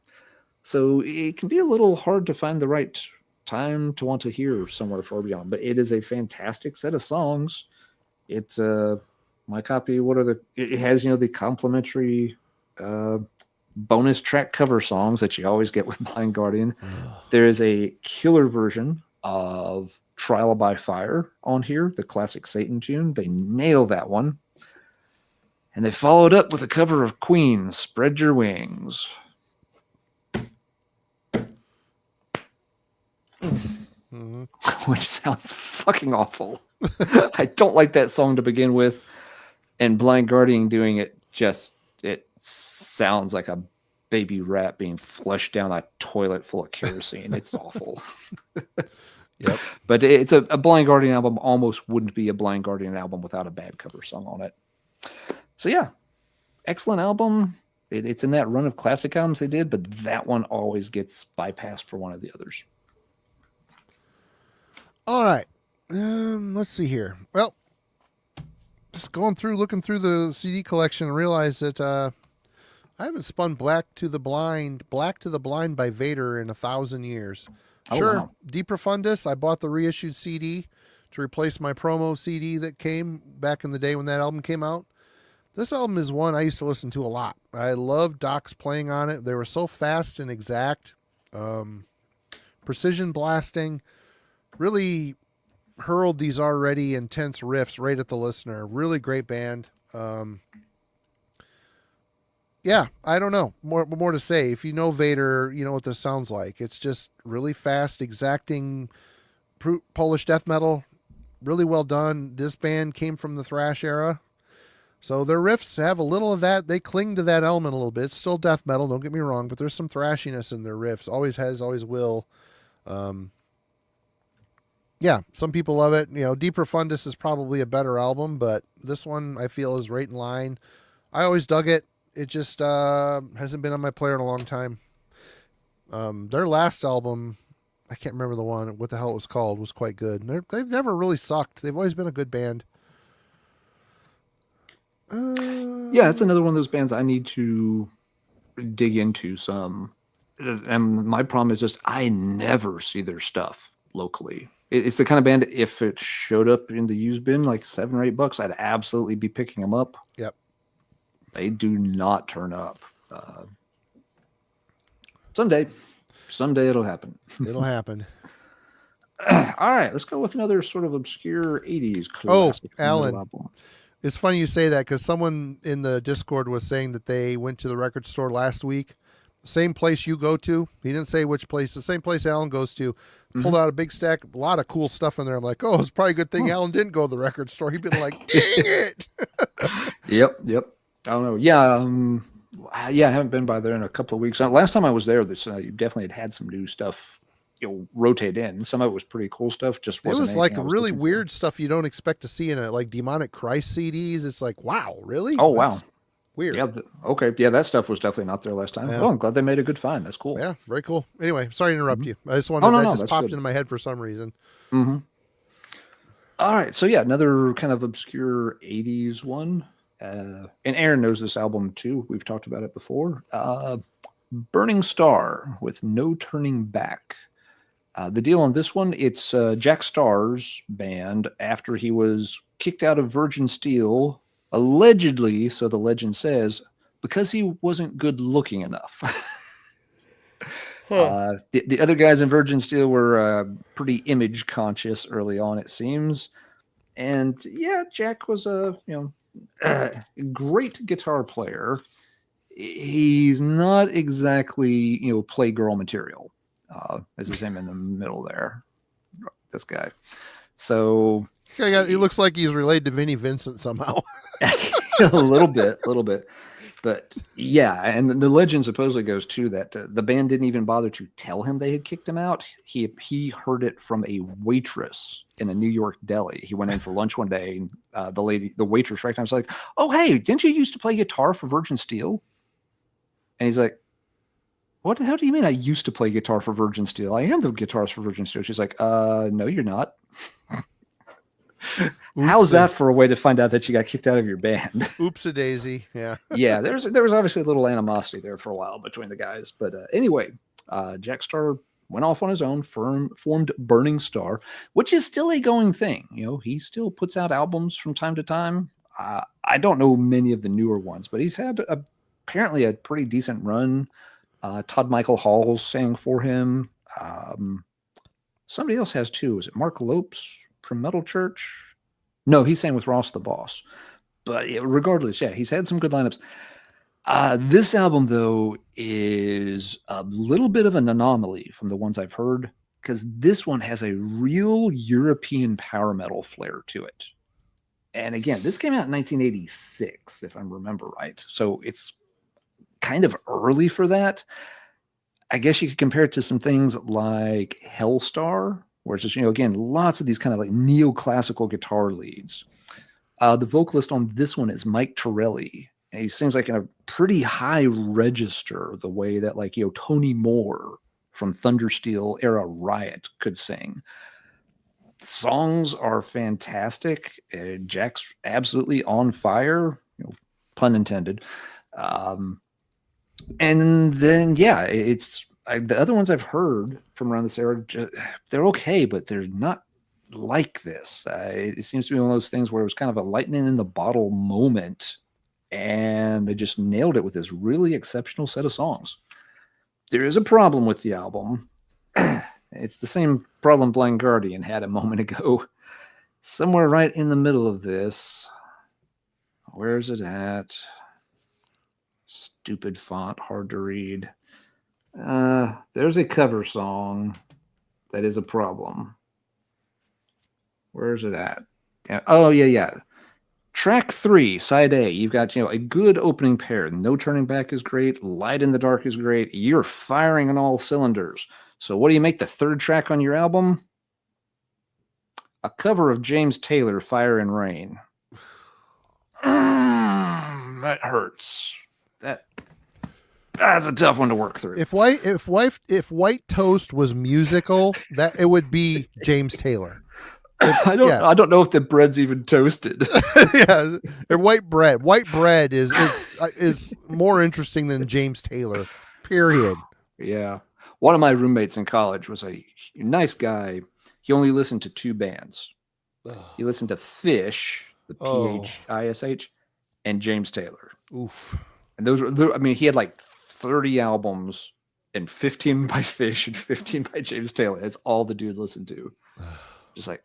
So it can be a little hard to find the right time to want to hear Somewhere Far Beyond, but it is a fantastic set of songs. It's my copy. It has, the complimentary bonus track cover songs that you always get with Blind Guardian. There is a killer version of Trial by Fire on here, the classic Satan tune. They nail that one. And they followed up with a cover of Queen's Spread Your Wings. Mm-hmm. Which sounds fucking awful. I don't like that song to begin with. And Blind Guardian doing it it sounds like a baby rat being flushed down a toilet full of kerosene. It's awful. Yep. But it's a Blind Guardian album almost wouldn't be a Blind Guardian album without a bad cover song on it. So yeah, excellent album. It's in that run of classic albums they did, but that one always gets bypassed for one of the others. All right. Let's see here. Well, just looking through the CD collection, and realized that I haven't spun Black to the Blind by Vader in 1,000 years. Sure, wow. De Profundis, I bought the reissued CD to replace my promo CD that came back in the day when that album came out. This album is one I used to listen to a lot. I loved Doc's playing on it. They were so fast and exact. Precision blasting. Really hurled these already intense riffs right at the listener. Really great band. Yeah, I don't know. More to say. If you know Vader, you know what this sounds like. It's just really fast, exacting Polish death metal. Really well done. This band came from the thrash era. So their riffs have a little of that. They cling to that element a little bit. It's still death metal, don't get me wrong, but there's some thrashiness in their riffs. Always has, always will. Yeah, some people love it. You know, De Profundis is probably a better album, but this one I feel is right in line. I always dug it. It just hasn't been on my player in a long time. Their last album, I can't remember what the hell it was called, was quite good. They've never really sucked. They've always been a good band. Yeah, it's another one of those bands I need to dig into some. And my problem is just I never see their stuff locally. It's the kind of band, if it showed up in the used bin like $7 or $8, I'd absolutely be picking them up. Yep. They do not turn up. Someday it'll happen. It'll happen. All right, let's go with another sort of obscure 80s classic. Oh, Alan. It's funny you say that because someone in the Discord was saying that they went to the record store last week. Same place you go to. He didn't say which place. The same place Alan goes to. Pulled out a big stack, a lot of cool stuff in there. I'm like, oh, it's probably a good thing Alan didn't go to the record store. He'd been like, dang it. Yep. I don't know. Yeah, I haven't been by there in a couple of weeks. Last time I was there, you definitely had some new stuff, rotate in. Some of it was pretty cool stuff. Just wasn't. It was like really weird stuff you don't expect to see in it, like Demonic Christ CDs. It's like, wow, really? Oh, wow. Weird. Yeah. Okay. Yeah, that stuff was definitely not there last time. Yeah. Oh, I'm glad they made a good find. That's cool. Yeah, very cool. Anyway, sorry to interrupt you. I just wanted that just popped into my head for some reason. Mm-hmm. All right. So yeah, another kind of obscure 80s one. And Aaron knows this album too. We've talked about it before. Burning Star with No Turning Back. The deal on this one, it's Jack Starr's band after he was kicked out of Virgin Steel, allegedly, so the legend says, because he wasn't good looking enough. The other guys in Virgin Steel were pretty image conscious early on, it seems. And yeah, Jack was a great guitar player. He's not exactly playgirl material. This is him in the middle there, this guy. So he looks like he's related to Vinnie Vincent somehow. a little bit. But yeah, and the legend supposedly goes too that the band didn't even bother to tell him they had kicked him out. He heard it from a waitress in a New York deli. He went in for lunch one day, and the waitress right now was like, "Oh, hey, didn't you used to play guitar for Virgin Steel?" And he's like, "What the hell do you mean I used to play guitar for Virgin Steel? I am the guitarist for Virgin Steel." She's like, "No, you're not." How's that for a way to find out that you got kicked out of your band? Oops-a-daisy. Yeah. Yeah, there was obviously a little animosity there for a while between the guys. But anyway, Jack Starr went off on his own, formed Burning Star, which is still a going thing. He still puts out albums from time to time. I don't know many of the newer ones, but he's had apparently a pretty decent run. Todd Michael Hall sang for him. Somebody else has too. Is it Mark Lopes from Metal Church? No, he's sang with Ross the Boss. But regardless, yeah, he's had some good lineups. This album, though, is a little bit of an anomaly from the ones I've heard, because this one has a real European power metal flair to it. And again, this came out in 1986, if I remember right. So it's kind of early for that. I guess you could compare it to some things like Hellstar, where it's just, again, lots of these kind of like neoclassical guitar leads. The vocalist on this one is Mike Torelli. And he sings like in a pretty high register, the way that like, Tony Moore from Thundersteel era Riot could sing. Songs are fantastic. Jack's absolutely on fire, pun intended. And then, yeah, it's the other ones I've heard from around this era, they're okay, but they're not like this. It seems to be one of those things where it was kind of a lightning in the bottle moment, and they just nailed it with this really exceptional set of songs. There is a problem with the album. It's the same problem Blind Guardian had a moment ago. Somewhere right in the middle of this. Where's it at? Stupid font, hard to read. There's a cover song that is a problem. Where's it at? Oh, yeah. Track 3, side A. You've got, a good opening pair. No Turning Back is great. Light in the Dark is great. You're firing on all cylinders. So what do you make the third track on your album? A cover of James Taylor, Fire and Rain. That hurts. That's a tough one to work through. If White Toast was musical, that it would be James Taylor. I don't know if the bread's even toasted. Yeah, or white bread is more interesting than James Taylor. Period. Yeah. One of my roommates in college was a nice guy. He only listened to 2 bands. He listened to Fish, the Phish, and James Taylor. Oof. And those were, he had like 30 albums, and 15 by Fish and 15 by James Taylor. That's all the dude listened to. Just like,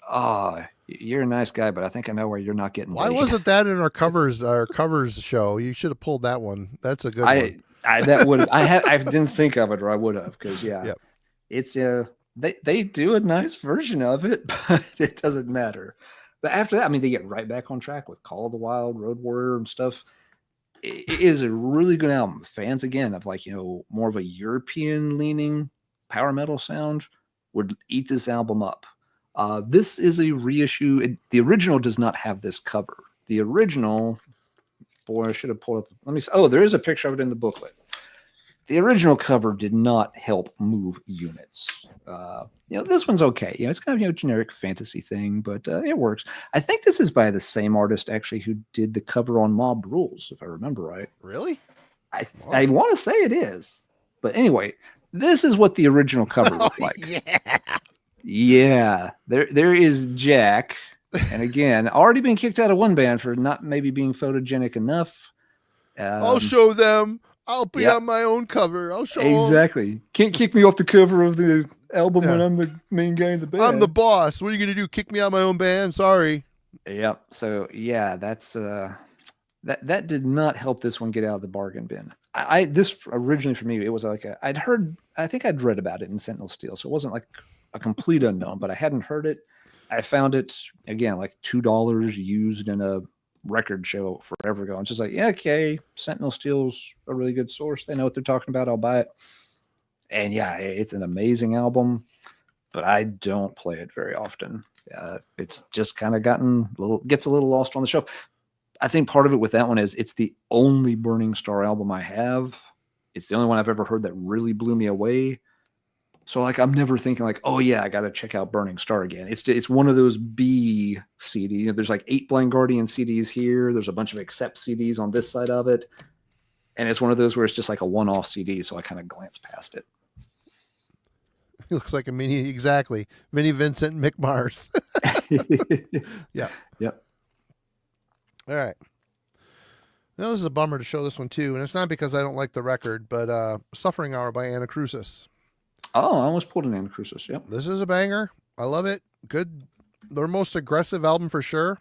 you're a nice guy, but I think I know where you're not getting. Why wasn't that in our covers show? You should have pulled that one. That's a good one. I didn't think of it, or I would have, because it's they do a nice version of it, but it doesn't matter. But after that, they get right back on track with Call of the Wild, Road Warrior, and stuff. It is a really good album. Fans, again, of like, more of a European leaning power metal sound would eat this album up. This is a reissue. The original does not have this cover. The original, boy, I should have pulled up. Let me see. Oh, there is a picture of it in the booklet. The original cover did not help move units. This one's okay. It's kind of a generic fantasy thing, but it works. I think this is by the same artist actually who did the cover on Mob Rules, if I remember right. Really? I want to say it is. But anyway, this is what the original cover looked like. Yeah. Yeah, there is Jack, and again, already been kicked out of one band for not maybe being photogenic enough. I'll show them. I'll be on my own cover. I'll show exactly. Them. Can't kick me off the cover of the album when I'm the main guy in the band. I'm the boss. What are you gonna do? Kick me out of my own band? Sorry. Yep. So yeah, that's that did not help this one get out of the bargain bin. This originally for me, it was like I think I'd read about it in Sentinel Steel, so it wasn't like a complete unknown, but I hadn't heard it. I found it again, like $2 used in a record show forever ago. I'm just like, yeah, okay, Sentinel Steel's a really good source. They know what they're talking about. I'll buy it. And yeah, it's an amazing album, but I don't play it very often. It's just kind of gets a little lost on the shelf. I think part of it with that one is it's the only Burning Star album I have. It's the only one I've ever heard that really blew me away. So like, I'm never thinking like, oh yeah, I got to check out Burning Star again. It's one of those B CD. There's like 8 Blind Guardian CDs here. There's a bunch of Accept CDs on this side of it. And it's one of those where it's just like a one-off CD. So I kind of glance past it. It looks like a mini Vincent Mick Mars. Yeah. Yep. All right. Now, this is a bummer to show this one too. And it's not because I don't like the record, but Suffering Hour by Anacrusis. Oh, I almost pulled an Anacrusis. Yep. This is a banger. I love it. Good. Their most aggressive album for sure.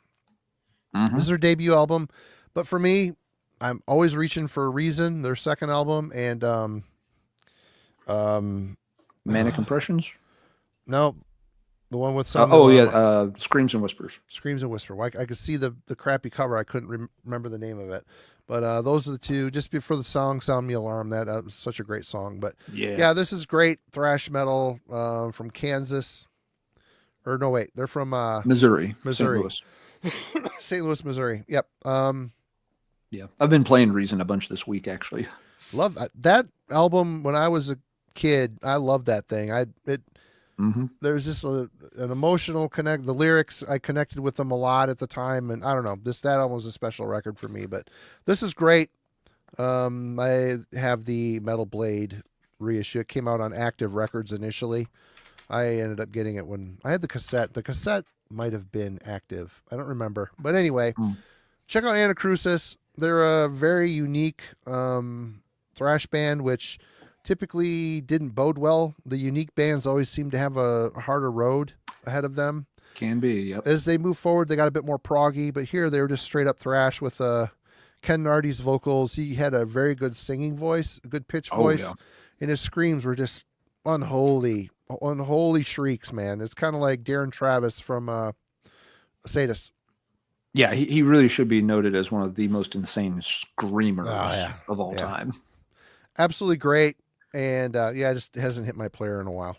Mm-hmm. This is their debut album. But for me, I'm always reaching for Reason, their second album, and Manic Impressions. no, the one with some. Screams and Whispers. Screams and Whisper. I could see the crappy cover. I couldn't remember the name of it. But those are the two. Just before the song "Sound Me Alarm," that was such a great song. But yeah, this is great thrash metal from Kansas. Or no, wait, they're from Missouri. Missouri. St. Louis, Missouri. Yep. Yeah, I've been playing Reason a bunch this week, actually. Love that album. When I was a kid, I loved that thing. There's just an emotional connect. The lyrics, I connected with them a lot at the time, and I don't know. That album was a special record for me. But this is great. I have the Metal Blade reissue. It came out on Active Records initially. I ended up getting it when I had the cassette. The cassette might have been Active. I don't remember. But anyway, check out Anacrusis. They're a very unique thrash band, which typically didn't bode well. The unique bands always seem to have a harder road ahead of them. Can be, yep. As they move forward, they got a bit more proggy, but here they were just straight up thrash with Ken Nardi's vocals. He had a very good singing voice, a good pitch voice, and his screams were just unholy shrieks, man. It's kind of like Darren Travis from Sadus. Yeah, he really should be noted as one of the most insane screamers of all time. Absolutely great. And it just hasn't hit my player in a while.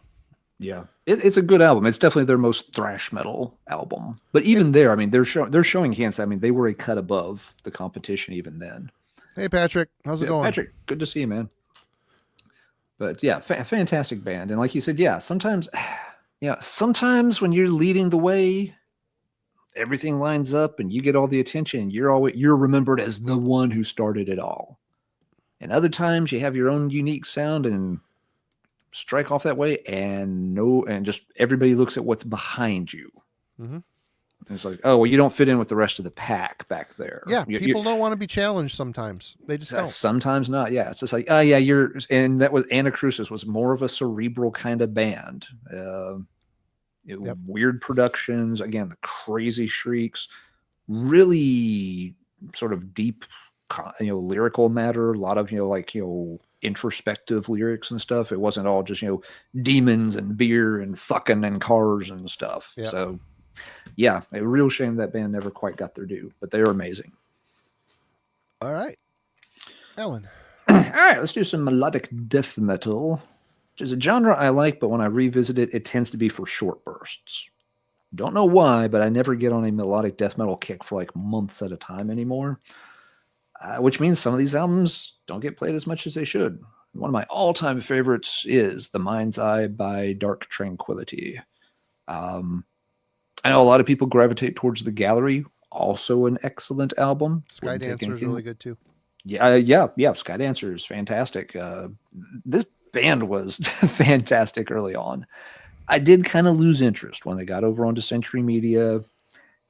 Yeah, it's a good album. It's definitely their most thrash metal album. But even there, I mean, they're showing hints. I mean, they were a cut above the competition even then. Hey, Patrick, how's it going? Patrick, good to see you, man. But yeah, fantastic band. And like you said, sometimes when you're leading the way, everything lines up and you get all the attention. You're remembered as the one who started it all. And other times you have your own unique sound and strike off that way, and just everybody looks at what's behind you. Mm-hmm. It's like, oh, well, you don't fit in with the rest of the pack back there. Yeah, people don't want to be challenged sometimes. They just don't. Sometimes not. Yeah, it's just like, and that was Anacrusis was more of a cerebral kind of band. Weird productions, again, the crazy shrieks, really sort of deep, lyrical matter, a lot of, introspective lyrics and stuff. It wasn't all just, demons and beer and fucking and cars and stuff. Yep. So yeah, a real shame that band never quite got their due, but they're amazing. All right. Ellen. All right, let's do some melodic death metal, which is a genre I like, but when I revisit it, it tends to be for short bursts. Don't know why, but I never get on a melodic death metal kick for like months at a time anymore, which means some of these albums don't get played as much as they should. One of my all-time favorites is The Mind's Eye by Dark Tranquillity. I know a lot of people gravitate towards The Gallery, also an excellent album. Sky Dancer is really good too. Yeah. Sky Dancer is fantastic. This band was fantastic early on. I did kind of lose interest when they got over onto Century Media,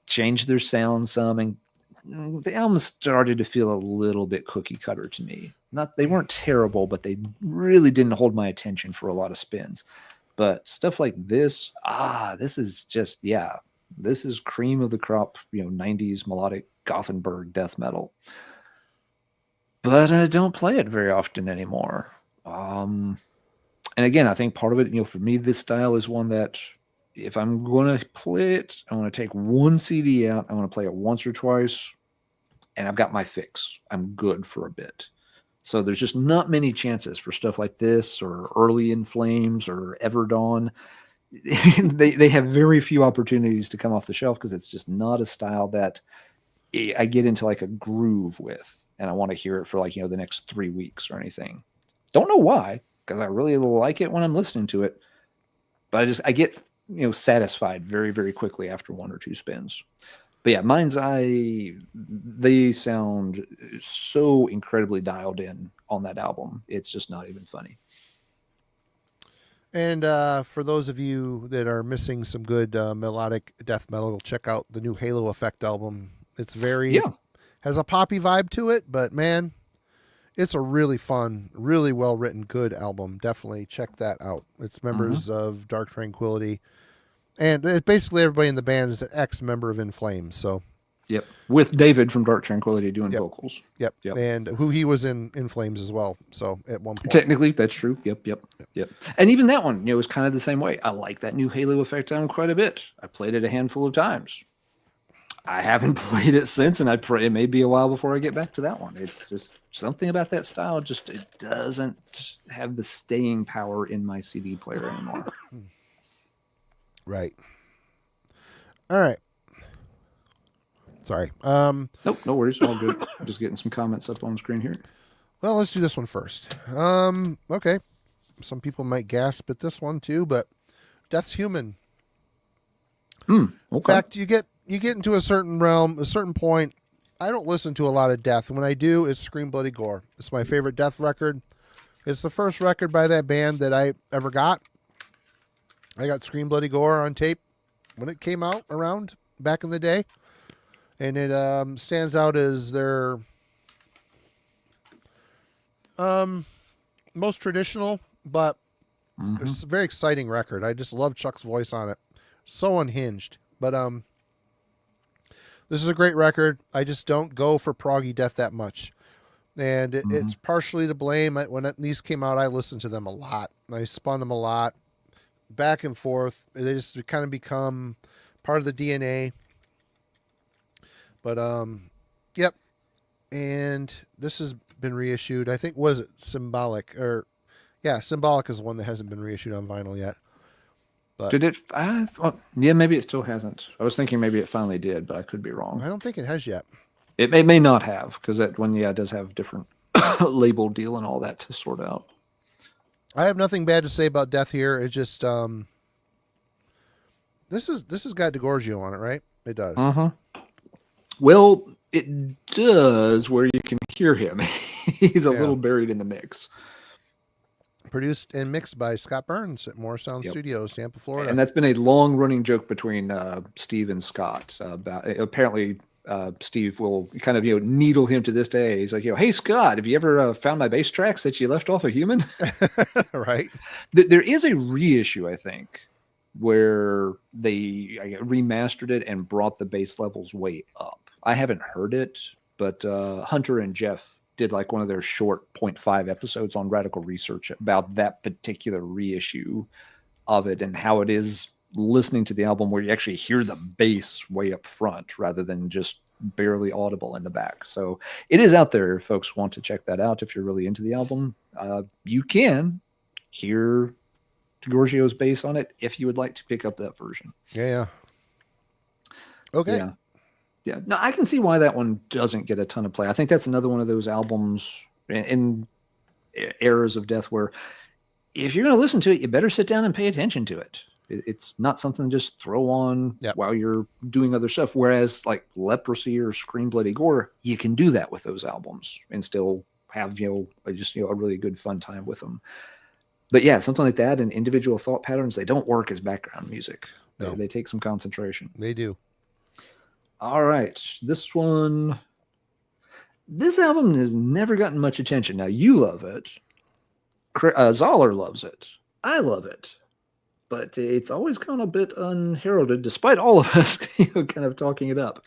changed their sound some, and the album started to feel a little bit cookie cutter to me. They weren't terrible, but they really didn't hold my attention for a lot of spins. But stuff like this, this is just, this is cream of the crop, 90s melodic Gothenburg death metal. But I don't play it very often anymore. And again, I think part of it, for me, this style is one that if I'm going to play it, I want to take one CD out, I want to play it once or twice, and I've got my fix. I'm good for a bit. So there's just not many chances for stuff like this or Early in Flames or Everdawn. they have very few opportunities to come off the shelf because it's just not a style that I get into like a groove with, and I want to hear it for like, the next 3 weeks or anything. Don't know why, because I really like it when I'm listening to it, but I get, satisfied very, very quickly after one or two spins. But yeah, Mind's Eye, they sound so incredibly dialed in on that album. It's just not even funny. And for those of you that are missing some good melodic death metal, check out the new Halo Effect album. It's very has a poppy vibe to it, but man, It's a really fun, really well written, good album. Definitely check that out. It's members of Dark Tranquility, and basically everybody in the band is an ex-member of In Flames. So, yep, with David from Dark Tranquility doing vocals. Yep, and who he was in Flames as well. So at one point, technically, that's true. Yep. And even that one, was kind of the same way. I like that new Halo effect on quite a bit. I played it a handful of times. I haven't played it since, and it may be a while before I get back to that one. It's just something about that style. Just it doesn't have the staying power in my CD player anymore. Right. All right. Sorry. Nope, no worries. All good. Just getting some comments up on the screen here. Well, let's do this one first. Okay. Some people might gasp at this one too, but Death's Human. Okay. In fact, you get into a certain realm, a certain point. I don't listen to a lot of Death. When I do, it's Scream Bloody Gore. It's my favorite Death record. It's the first record by that band that I ever got. I got Scream Bloody Gore on tape when it came out around back in the day. And it stands out as their most traditional, but it's a very exciting record. I just love Chuck's voice on it. So unhinged. But this is a great record. I just don't go for proggy death that much. And it's partially to blame. When these came out, I listened to them a lot. I spun them a lot. Back and forth. They just kind of become part of the DNA. But, yep. And this has been reissued. I think, was it Symbolic? Symbolic is the one that hasn't been reissued on vinyl yet. But did it? Maybe it still hasn't. I was thinking maybe it finally did, but I could be wrong. I don't think it has yet. It may not have, because that one, does have different label deal and all that to sort out. I have nothing bad to say about Death here. It's just this has got DiGiorgio on it, right? It does. Well, it does where you can hear him. He's a little buried in the mix. Produced and mixed by Scott Burns at Moore Sound Studios, Tampa, Florida. And that's been a long-running joke between Steve and Scott. About apparently, Steve will kind of needle him to this day. He's like, hey Scott, have you ever found my bass tracks that you left off of Human? Right. There is a reissue, I think, where they remastered it and brought the bass levels way up. I haven't heard it, but Hunter and Jeff did like one of their short 0.5 episodes on Radical Research about that particular reissue of it and how it is listening to the album where you actually hear the bass way up front rather than just barely audible in the back. So it is out there if folks want to check that out. If you're really into the album, you can hear DiGiorgio's bass on it if you would like to pick up that version. Yeah. Okay. Yeah. No, I can see why that one doesn't get a ton of play. I think that's another one of those albums in eras of Death where if you're going to listen to it, you better sit down and pay attention to it. It's not something to just throw on while you're doing other stuff. Whereas like Leprosy or Scream Bloody Gore, you can do that with those albums and still have, a really good fun time with them. But yeah, something like that and individual thought patterns, they don't work as background music. No. They take some concentration. They do. All right. This album has never gotten much attention. Now, you love it. Zoller loves it. I love it. But it's always gone a bit unheralded, despite all of us kind of talking it up.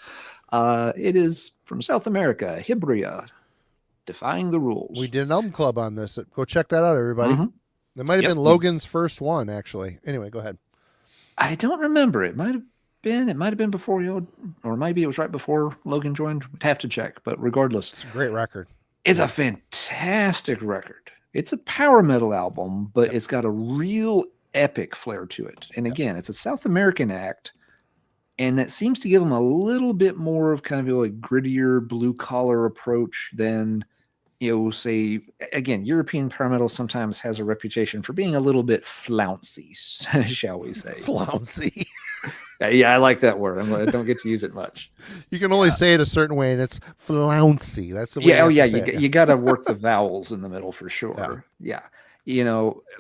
It is from South America, Hibria, Defying the Rules. We did an album club on this. Go check that out, everybody. It might have been Logan's first one, actually. Anyway, go ahead. I don't remember. It might have been before you, or maybe it was right before Logan joined. We'd have to check. But regardless, it's a great record. It's a fantastic record. It's a power metal album, but it's got a real epic flair to it. And again, it's a South American act, and that seems to give them a little bit more of kind of a grittier blue collar approach than, say, again, European power metal sometimes has a reputation for being a little bit flouncy, shall we say. Flouncy. Yeah, I like that word. I don't get to use it much. You can only say it a certain way, and it's flouncy. That's the way. You got to work the vowels in the middle for sure. Yeah.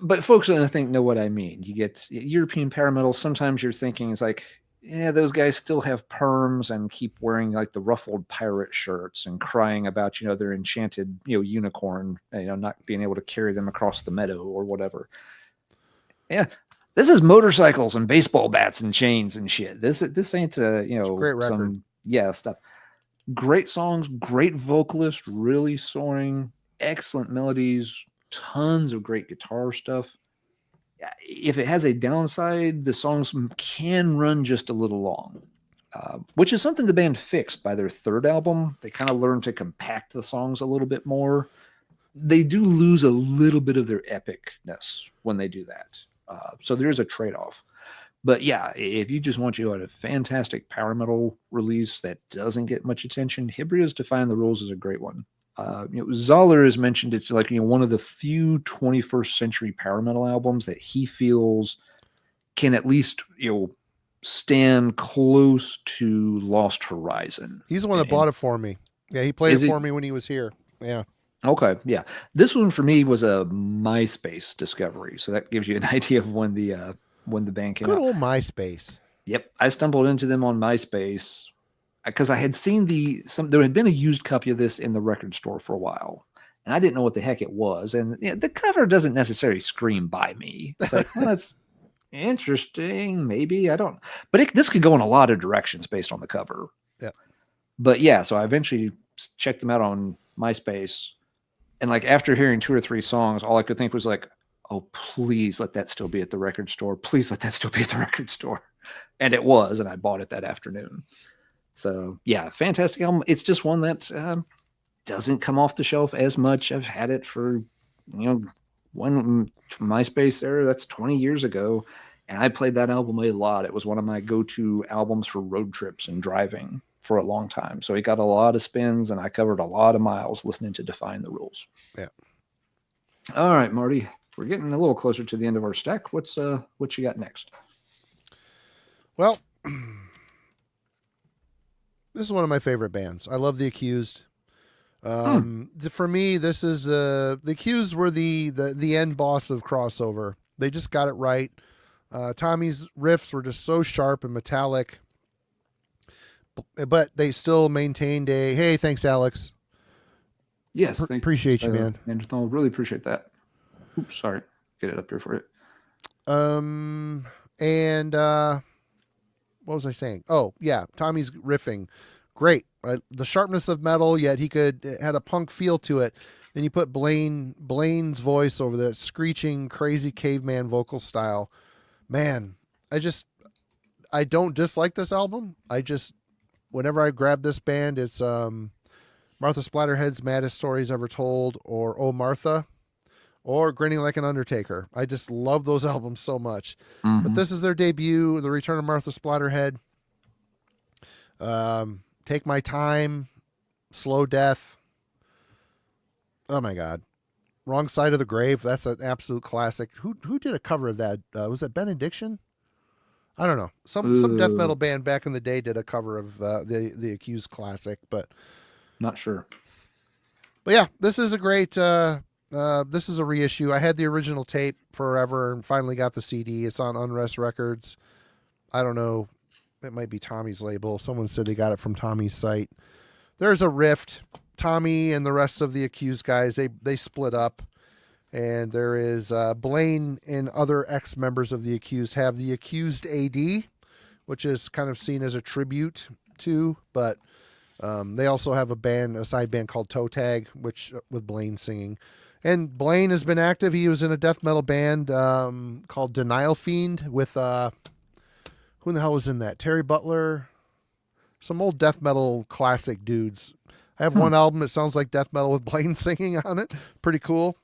But folks, I think, know what I mean. You get European power metal. Sometimes you're thinking it's like yeah, those guys still have perms and keep wearing like the ruffled pirate shirts and crying about, their enchanted, unicorn, not being able to carry them across the meadow or whatever. Yeah. This is motorcycles and baseball bats and chains and shit. This ain't It's a great record. Stuff. Great songs, great vocalist, really soaring, excellent melodies, tons of great guitar stuff. If it has a downside, the songs can run just a little long, which is something the band fixed by their third album. They kind of learned to compact the songs a little bit more. They do lose a little bit of their epicness when they do that. So there's a trade-off. But yeah, if you just want a fantastic power metal release that doesn't get much attention, Hibria's Define the Rules is a great one. Zoller has mentioned it's like one of the few 21st century power metal albums that he feels can at least stand close to Lost Horizon. He's the one that bought it for me. Yeah, he played it for me when he was here. Yeah. Okay, yeah. This one for me was a MySpace discovery, so that gives you an idea of when the band came out. Good old MySpace. Yep, I stumbled into them on MySpace because I had seen there had been a used copy of this in the record store for a while, and I didn't know what the heck it was. And the cover doesn't necessarily scream by me. It's like, well, that's interesting. Maybe I don't. But this could go in a lot of directions based on the cover. Yeah. But yeah, so I eventually checked them out on MySpace, and like after hearing 2 or 3 songs, all I could think was like, oh, please let that still be at the record store. Please let that still be at the record store. And it was, and I bought it that afternoon. So yeah, fantastic album. It's just one that doesn't come off the shelf as much. I've had it for, when MySpace era, that's 20 years ago. And I played that album a lot. It was one of my go-to albums for road trips and driving for a long time. So it got a lot of spins, and I covered a lot of miles listening to Define the Rules. Yeah. All right, Marty, we're getting a little closer to the end of our stack. What you got next? Well, this is one of my favorite bands. I love The Accused. For me, this is The Accused were the end boss of crossover. They just got it right. Tommy's riffs were just so sharp and metallic, but they still maintained hey, thanks, Alex. Yes, appreciate you, man. Neanderthal, really appreciate that. Oops, sorry. Get it up here for you. And what was I saying? Oh, yeah, Tommy's riffing, great. The sharpness of metal, yet had a punk feel to it. Then you put Blaine's voice over the screeching, crazy caveman vocal style. Man, I don't dislike this album. Whenever I grab this band, it's Martha Splatterhead's Maddest Stories Ever Told, or Oh Martha, or Grinning Like an Undertaker. I just love those albums so much. Mm-hmm. But this is their debut, The Return of Martha Splatterhead. Take My Time, Slow Death. Oh my God. Wrong Side of the Grave. That's an absolute classic. Who did a cover of that? Was it Benediction? I don't know. Some death metal band back in the day did a cover of the Accused classic, but not sure. But yeah, this is a great. This is a reissue. I had the original tape forever and finally got the CD. It's on Unrest Records. I don't know. It might be Tommy's label. Someone said they got it from Tommy's site. There's a rift. Tommy and the rest of the Accused guys, they split up. And there is Blaine and other ex-members of the Accused have the Accused AD, which is kind of seen as a tribute to, but they also have a side band called Toe Tag, which with Blaine singing. And Blaine has been active. He was in a death metal band called Denial Fiend with who in the hell was in that? Terry Butler, some old death metal classic dudes. I have one album that sounds like death metal with Blaine singing on it. Pretty cool.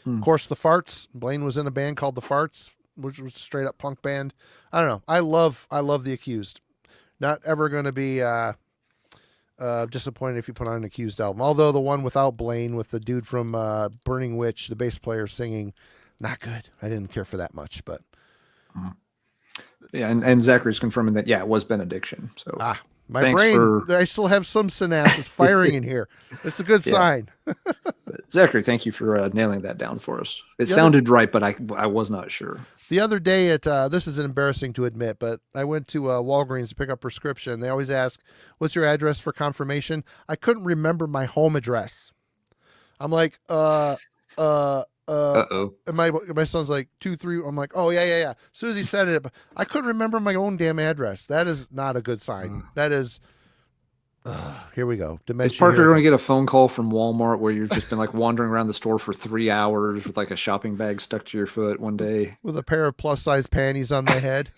Of course, the Farts. Blaine was in a band called the Farts, which was a straight up punk band. I don't know. I love the Accused. Not ever going to be disappointed if you put on an Accused album. Although the one without Blaine, with the dude from Burning Witch, the bass player singing, not good. I didn't care for that much, but yeah. And Zachary's confirming that it was Benediction. So my brain, I still have some synapses firing in here. It's a good sign. But Zachary, thank you for nailing that down for us. It sounded right, but I was not sure. The other day at this is embarrassing to admit, but I went to Walgreens to pick up prescription. They always ask, "What's your address for confirmation?" I couldn't remember my home address. I'm like, Uh-oh. and my son's like 2-3. I'm like, oh yeah. As soon as he said it, I couldn't remember my own damn address. That is not a good sign. That is. Here we go. Is Parker going to get a phone call from Walmart where you've just been like wandering around the store for 3 hours with like a shopping bag stuck to your foot one day? With a pair of plus size panties on my head.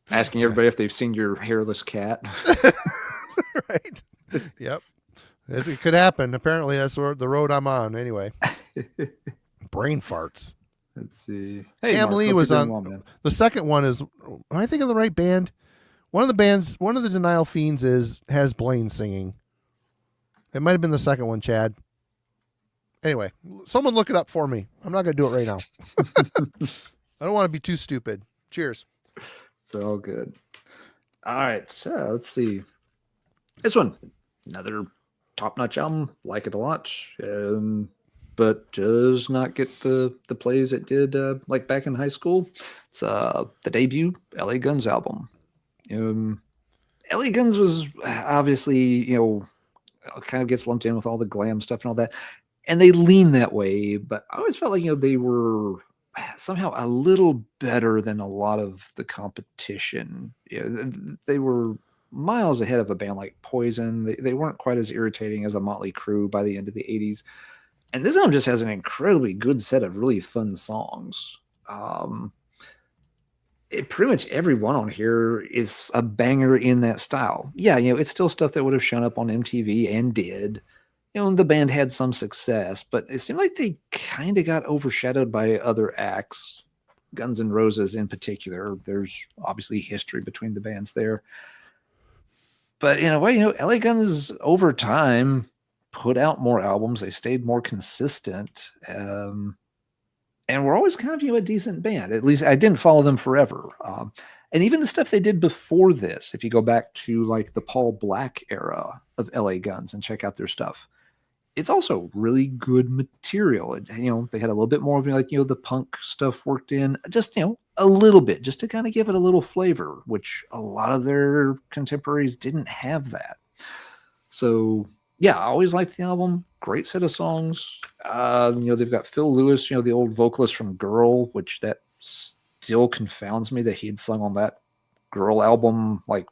Asking everybody if they've seen your hairless cat. Right. Yep. It could happen. Apparently that's the road I'm on. Anyway. Brain farts. Let's see. Hey, Emily was on. Well, the second one is, am I thinking of the right band? One of the Denial Fiends has Blaine singing. It might have been the second one, Chad. Anyway, someone look it up for me. I'm not going to do it right now. I don't want to be too stupid. Cheers. It's all good. All right, so let's see. This one, another top-notch album. Like it a lot, but does not get the plays it did like back in high school. It's the debut LA Guns album. LA Guns was obviously, kind of gets lumped in with all the glam stuff and all that. And they lean that way, but I always felt like, they were somehow a little better than a lot of the competition. They were miles ahead of a band like Poison. They weren't quite as irritating as a Motley Crue by the end of the 80s. And this album just has an incredibly good set of really fun songs. Pretty much every one on here is a banger in that style. Yeah, it's still stuff that would have shown up on MTV and did. The band had some success, but it seemed like they kind of got overshadowed by other acts. Guns N' Roses in particular. There's obviously history between the bands there. But in a way, LA Guns over time put out more albums. They stayed more consistent. And we're always kind of a decent band. At least I didn't follow them forever. And even the stuff they did before this, if you go back to like the Paul Black era of LA Guns and check out their stuff, it's also really good material. And, they had a little bit more of the punk stuff worked in, just, a little bit, just to kind of give it a little flavor, which a lot of their contemporaries didn't have that. So yeah, I always liked the album. Great set of songs. They've got Phil Lewis, the old vocalist from Girl, which that still confounds me that he had sung on that Girl album like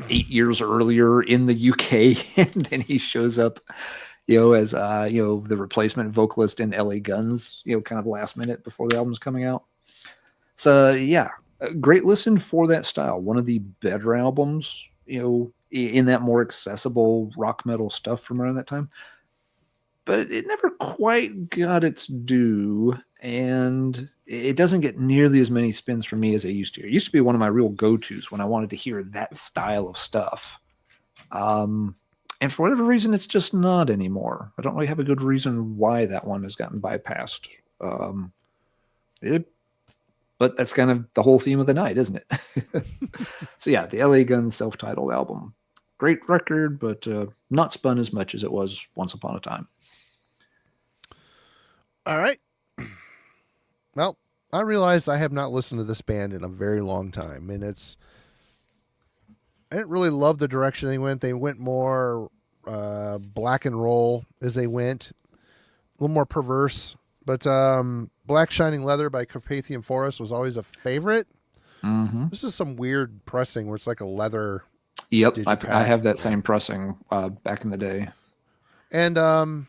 8 years earlier in the UK, and then he shows up, as the replacement vocalist in LA Guns, kind of last minute before the album's coming out. So yeah, a great listen for that style. One of the better albums, in that more accessible rock metal stuff from around that time. But it never quite got its due, and it doesn't get nearly as many spins from me as it used to. It used to be one of my real go-tos when I wanted to hear that style of stuff. And for whatever reason, it's just not anymore. I don't really have a good reason why that one has gotten bypassed. But that's kind of the whole theme of the night, isn't it? So yeah, the LA Guns self-titled album. Great record, but not spun as much as it was once upon a time. All right. Well, I realize I have not listened to this band in a very long time, and I didn't really love the direction they went. They went more black and roll as they went, a little more perverse. But Black Shining Leather by Carpathian Forest was always a favorite. Mm-hmm. This is some weird pressing where it's like a leather. Yep, I have that same pressing back in the day. And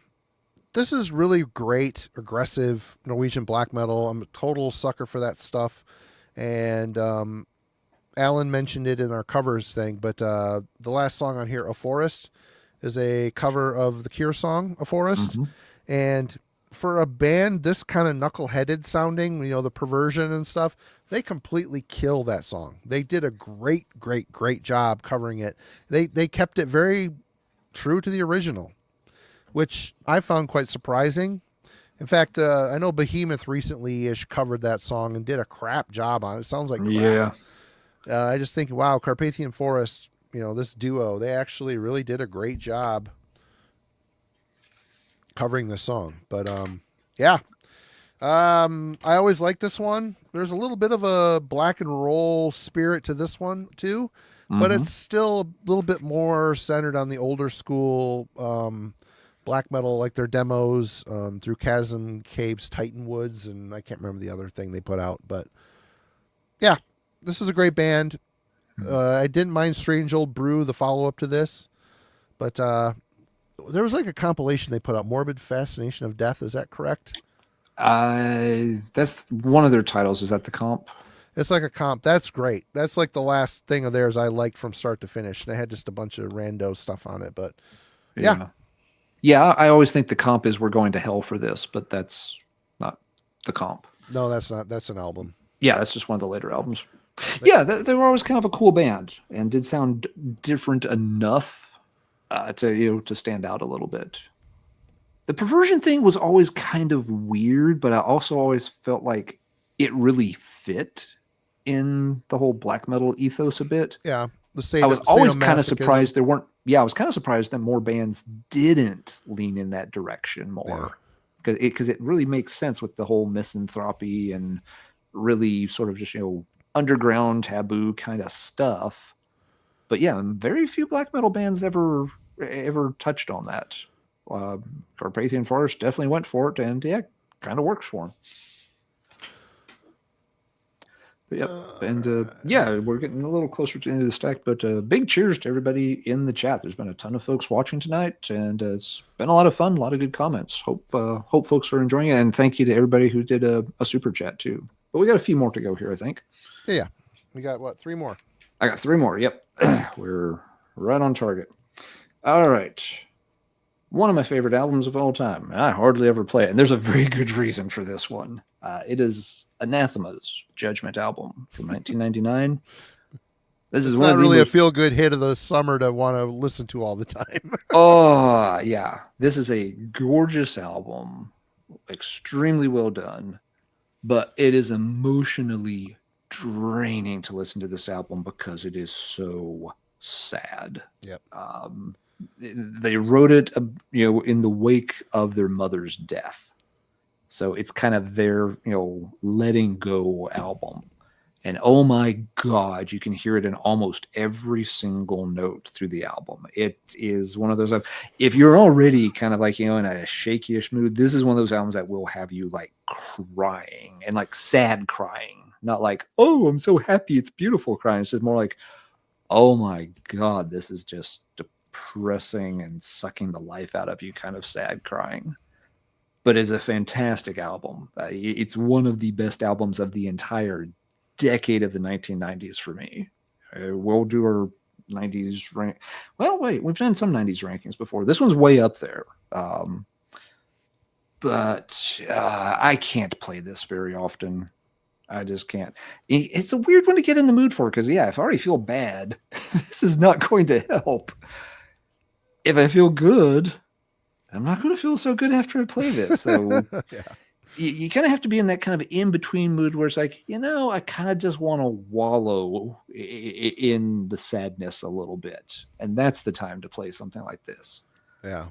this is really great, aggressive Norwegian black metal. I'm a total sucker for that stuff. And Alan mentioned it in our covers thing, but the last song on here, A Forest, is a cover of the Cure song, A Forest. Mm-hmm. And for a band this kind of knuckle-headed sounding, the perversion and stuff, they completely kill that song. They did a great job covering it. They kept it very true to the original, which I found quite surprising. In fact, I know Behemoth recently-ish covered that song and did a crap job on it. It sounds like crap. Yeah. I just think, wow, Carpathian Forest, this duo, they actually really did a great job covering the song. But yeah, I always like this one. There's a little bit of a black and roll spirit to this one too, but Mm-hmm. it's still a little bit more centered on the older school black metal, like their demos through Chasm Caves, Titan Woods, and I can't remember the other thing they put out. But yeah, this is a great band. I didn't mind Strange Old Brew, the follow up to this, but there was like a compilation they put out, Morbid Fascination of Death. Is that correct? That's one of their titles. Is that the comp? It's like a comp. That's great. That's like the last thing of theirs I liked from start to finish. And they had just a bunch of rando stuff on it. But yeah, Yeah, I always think the comp is We're Going to Hell for this, but that's not the comp. no, that's not. That's an album. Yeah, that's just one of the later albums. Yeah, they were always kind of a cool band and did sound different enough to stand out a little bit. The perversion thing was always kind of weird, but I also always felt like it really fit in the whole black metal ethos a bit. Yeah, I was always kind of surprised there weren't. Yeah, I was kind of surprised that more bands didn't lean in that direction more, because it really makes sense with the whole misanthropy and really sort of just underground taboo kind of stuff. But yeah, very few black metal bands ever touched on that. Carpathian Forest definitely went for it, and yeah, kind of works for them. Yep. And yeah, we're getting a little closer to the end of the stack, but big cheers to everybody in the chat. There's been a ton of folks watching tonight, and it's been a lot of fun, a lot of good comments. Hope folks are enjoying it, and thank you to everybody who did a super chat too. But we got a few more to go here, I think. Yeah. We got what, 3 more? I got 3 more. Yep. We're right on target. All right. One of my favorite albums of all time. I hardly ever play it, and there's a very good reason for this one. It is Anathema's Judgment album from 1999. This is not really a feel-good hit of the summer to want to listen to all the time. Oh, yeah. This is a gorgeous album, extremely well done, but it is emotionally draining to listen to this album because it is so sad. Yep. They wrote it, in the wake of their mother's death. So it's kind of their, letting go album. And oh my God, you can hear it in almost every single note through the album. It is one of those, if you're already kind of like, in a shaky-ish mood, this is one of those albums that will have you like crying and like sad crying. Not like, oh, I'm so happy, it's beautiful crying. It's just more like, oh my God, this is just depressing and sucking the life out of you kind of sad crying. But it's a fantastic album. It's one of the best albums of the entire decade of the 1990s for me. We'll do our 90s rank. Well, wait, we've done some 90s rankings before. This one's way up there. But I can't play this very often. I just can't. It's a weird one to get in the mood for because, if I already feel bad, this is not going to help. If I feel good, I'm not going to feel so good after I play this. So Yeah. you kind of have to be in that kind of in-between mood where it's like, I kind of just want to wallow in the sadness a little bit. And that's the time to play something like this. Yeah.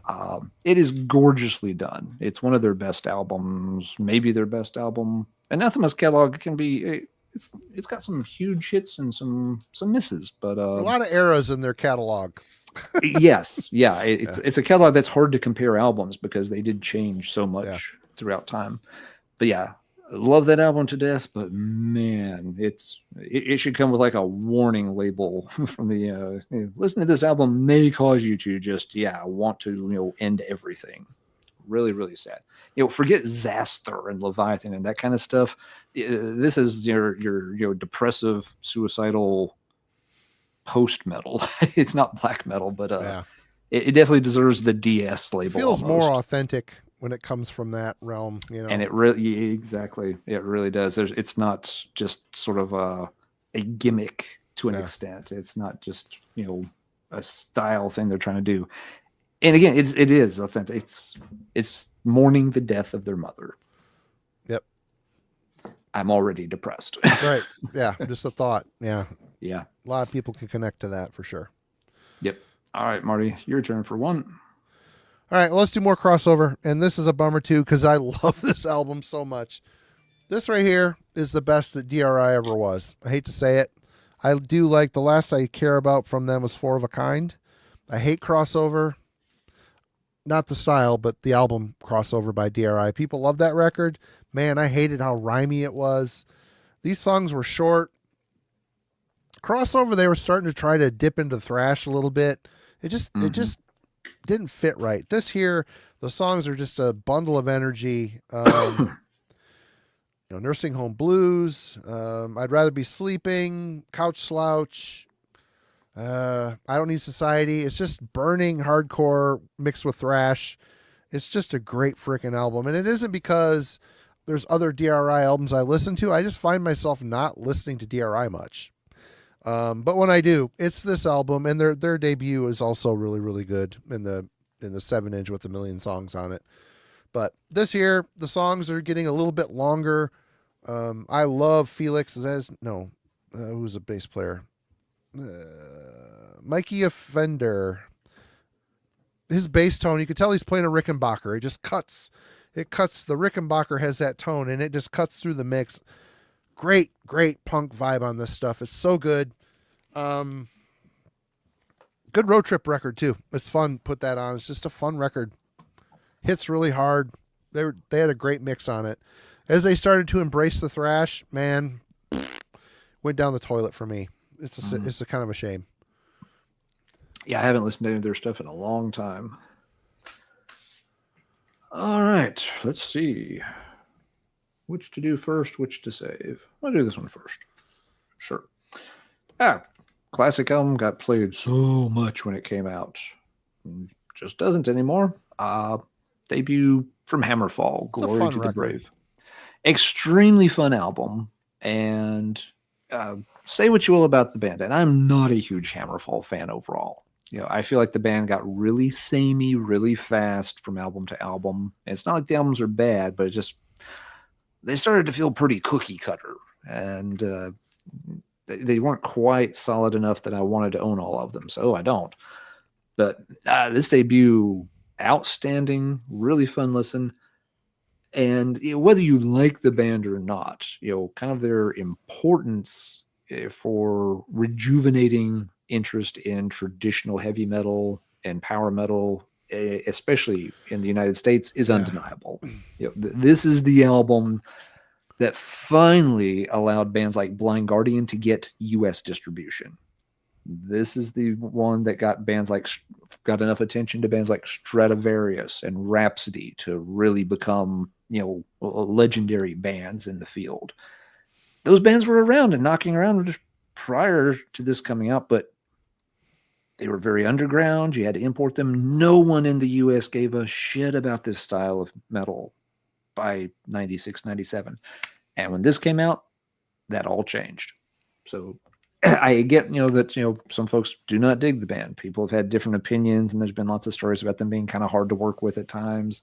It is gorgeously done. It's one of their best albums, maybe their best album. Anathema's catalog can be, it's got some huge hits and some misses, but a lot of eras in their catalog. Yes. Yeah. It's a catalog that's hard to compare albums because they did change so much throughout time. But yeah, I love that album to death, but man, it should come with like a warning label from the listen to this album may cause you to just want to end everything. Really, really sad. Forget Zaster and Leviathan and that kind of stuff. This is your depressive, suicidal post metal. It's not black metal, but it definitely deserves the DS label. It feels more authentic when it comes from that realm, And it really, exactly, it really does. It's not just sort of a gimmick to an extent. It's not just a style thing they're trying to do. And again, it is authentic. It's mourning the death of their mother. Yep. I'm already depressed. Right. Yeah. Just a thought. Yeah. Yeah. A lot of people can connect to that for sure. Yep. All right, Marty, your turn for one. All right, well, let's do more crossover. And this is a bummer too, because I love this album so much. This right here is the best that DRI ever was. I hate to say it. I do like the last I care about from them was Four of a Kind. I hate crossover. Not the style, but the album crossover by DRI. People love that record. Man, I hated how rhymey it was. These songs were short. Crossover, they were starting to try to dip into thrash a little bit. It just didn't fit right. This here, the songs are just a bundle of energy. Nursing Home Blues. I'd Rather Be Sleeping. Couch Slouch. I Don't Need Society. It's just burning hardcore mixed with thrash. It's just a great freaking album. And it isn't because there's other DRI albums I listen to. I just find myself not listening to DRI much. But when I do, it's this album, and their debut is also really, really good in the 7-inch with a million songs on it. But this year, the songs are getting a little bit longer. I love Felix. Who's a bass player? Mikey Offender. His bass tone, you could tell he's playing a Rickenbacker. It just cuts. It cuts. The Rickenbacker has that tone, and it just cuts through the mix. Great, great punk vibe on this stuff. It's so good. Good road trip record too. It's fun. Put that on. It's just a fun record. Hits really hard. They had a great mix on it. As they started to embrace the thrash, man, went down the toilet for me. It's a kind of a shame. Yeah, I haven't listened to any of their stuff in a long time. All right, let's see. Which to do first, which to save. I'll do this one first. Sure. Classic album got played so much when it came out. Just doesn't anymore. Debut from Hammerfall, Glory to the Brave. Extremely fun album. And say what you will about the band. And I'm not a huge Hammerfall fan overall. I feel like the band got really samey, really fast from album to album. And it's not like the albums are bad, but they started to feel pretty cookie cutter. And they weren't quite solid enough that I wanted to own all of them. So I don't. But this debut, outstanding, really fun listen. And whether you like the band or not, kind of their importance for rejuvenating interest in traditional heavy metal and power metal, especially in the United States, is undeniable. This is the album that finally allowed bands like Blind Guardian to get U.S. distribution. This is the one that got enough attention to bands like Stratovarius and Rhapsody to really become, legendary bands in the field. Those bands were around and knocking around prior to this coming out, but they were very underground. You had to import them. No one in the U.S. gave a shit about this style of metal by 96, 97. And when this came out, that all changed. So I get, that, some folks do not dig the band. People have had different opinions, and there's been lots of stories about them being kind of hard to work with at times.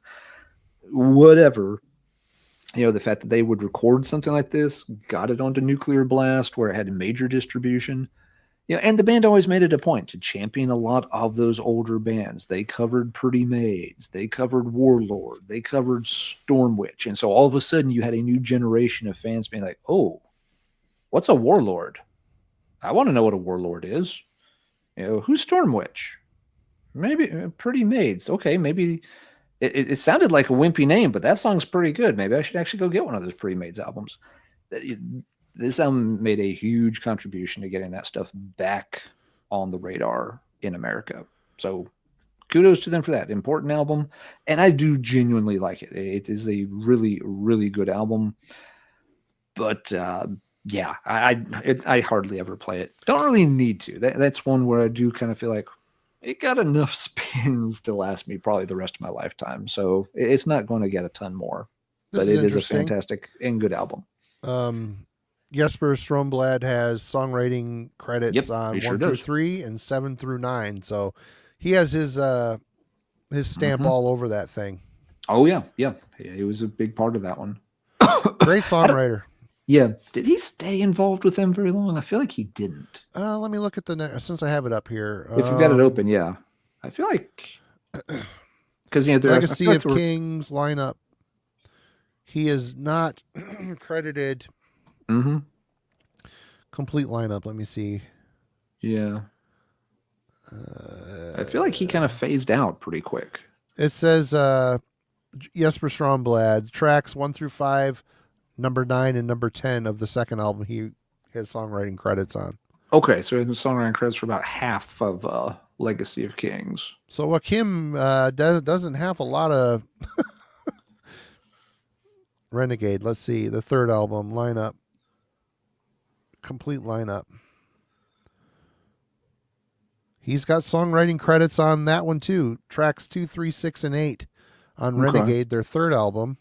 Whatever. The fact that they would record something like this, got it onto Nuclear Blast, where it had major distribution. And the band always made it a point to champion a lot of those older bands. They covered Pretty Maids. They covered Warlord. They covered Stormwitch. And so all of a sudden you had a new generation of fans being like, oh, what's a Warlord? I want to know what a Warlord is. Who's Stormwitch? Maybe Pretty Maids. Okay, maybe it sounded like a wimpy name, but that song's pretty good. Maybe I should actually go get one of those Pretty Maids albums. This album made a huge contribution to getting that stuff back on the radar in America. So kudos to them for that. Important album. And I do genuinely like it. It is a really, really good album. But I hardly ever play it. Don't really need to. That's one where I do kind of feel like it got enough spins to last me probably the rest of my lifetime. So it's not going to get a ton more. But it is a fantastic and good album. Jesper Stromblad has songwriting credits on 1 through 3 and 7 through 9. So he has his stamp all over that thing. Oh, yeah. Yeah. He was a big part of that one. Great songwriter. Yeah. Did he stay involved with them very long? I feel like he didn't. Let me look at since I have it up here. If you've got it open, yeah. I feel like, because I Legacy feel like of there were- Kings lineup. He is not credited. Mhm. Complete lineup. Let me see. Yeah. I feel like he kind of phased out pretty quick. It says Jesper Stromblad, tracks 1 through 5, number 9 and number 10 of the second album he has songwriting credits on. Okay, so the songwriting credits for about half of Legacy of Kings. So Joachim doesn't have a lot of Renegade. Let's see, the third album lineup, complete lineup. He's got songwriting credits on that one too. Tracks 2, 3, 6, and 8 on Renegade, their third album.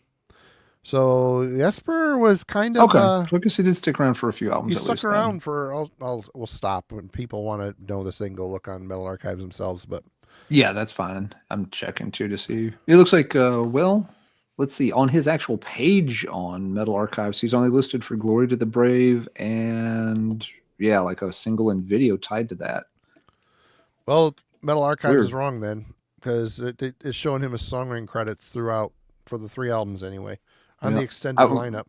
So Jesper was kind of so I guess he did stick around for a few albums. He stuck around for. We'll stop when people want to know this. They can go look on Metal Archives themselves. But yeah, that's fine. I'm checking too to see. It looks like well, let's see. On his actual page on Metal Archives, he's only listed for "Glory to the Brave" and like a single and video tied to that. Well, Metal Archives is wrong then, because it's showing him as songwriting credits throughout for the 3 albums anyway on the extended lineup.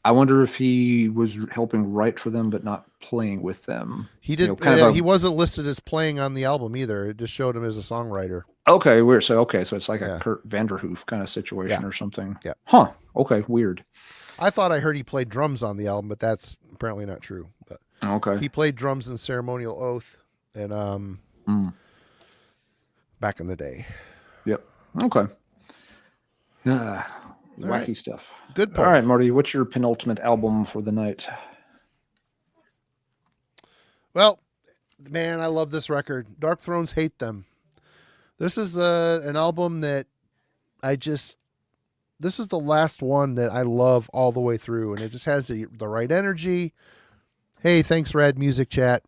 I wonder if he was helping write for them, but not playing with them. He did. He wasn't listed as playing on the album either. It just showed him as a songwriter. Okay, weird. So it's like a Kurt Vanderhoof kind of situation or something. Yeah. Huh. Okay, weird. I thought I heard he played drums on the album, but that's apparently not true. But okay, he played drums in Ceremonial Oath and back in the day. Yep. Okay. Wacky stuff. Good point. All right, Marty, what's your penultimate album for the night? Well, man, I love this record. Dark Thrones Hate Them. This is an album that this is the last one that I love all the way through, and it just has the right energy. Hey, thanks, Rad Music Chat.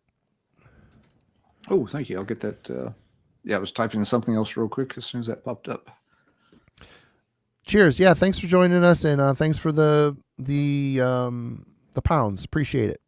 Oh, thank you. I'll get that. I was typing in something else real quick as soon as that popped up. Cheers. Yeah, thanks for joining us, and thanks for the pounds. Appreciate it.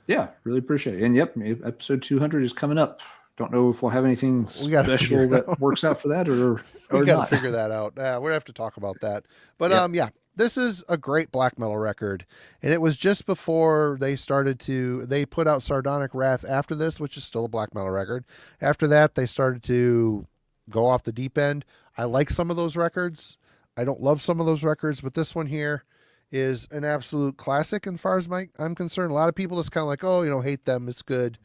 Yeah, really appreciate it. And yep, episode 200 is coming up. Don't know if we'll have anything special that works out for that or we got to figure that out. Yeah, we'll have to talk about that. But this is a great black metal record, and it was just before they put out Sardonic Wrath after this, which is still a black metal record. After that, they started to go off the deep end. I like some of those records. I don't love some of those records, but this one here is an absolute classic as far as I'm concerned. A lot of people just kind of like, hate them. It's good.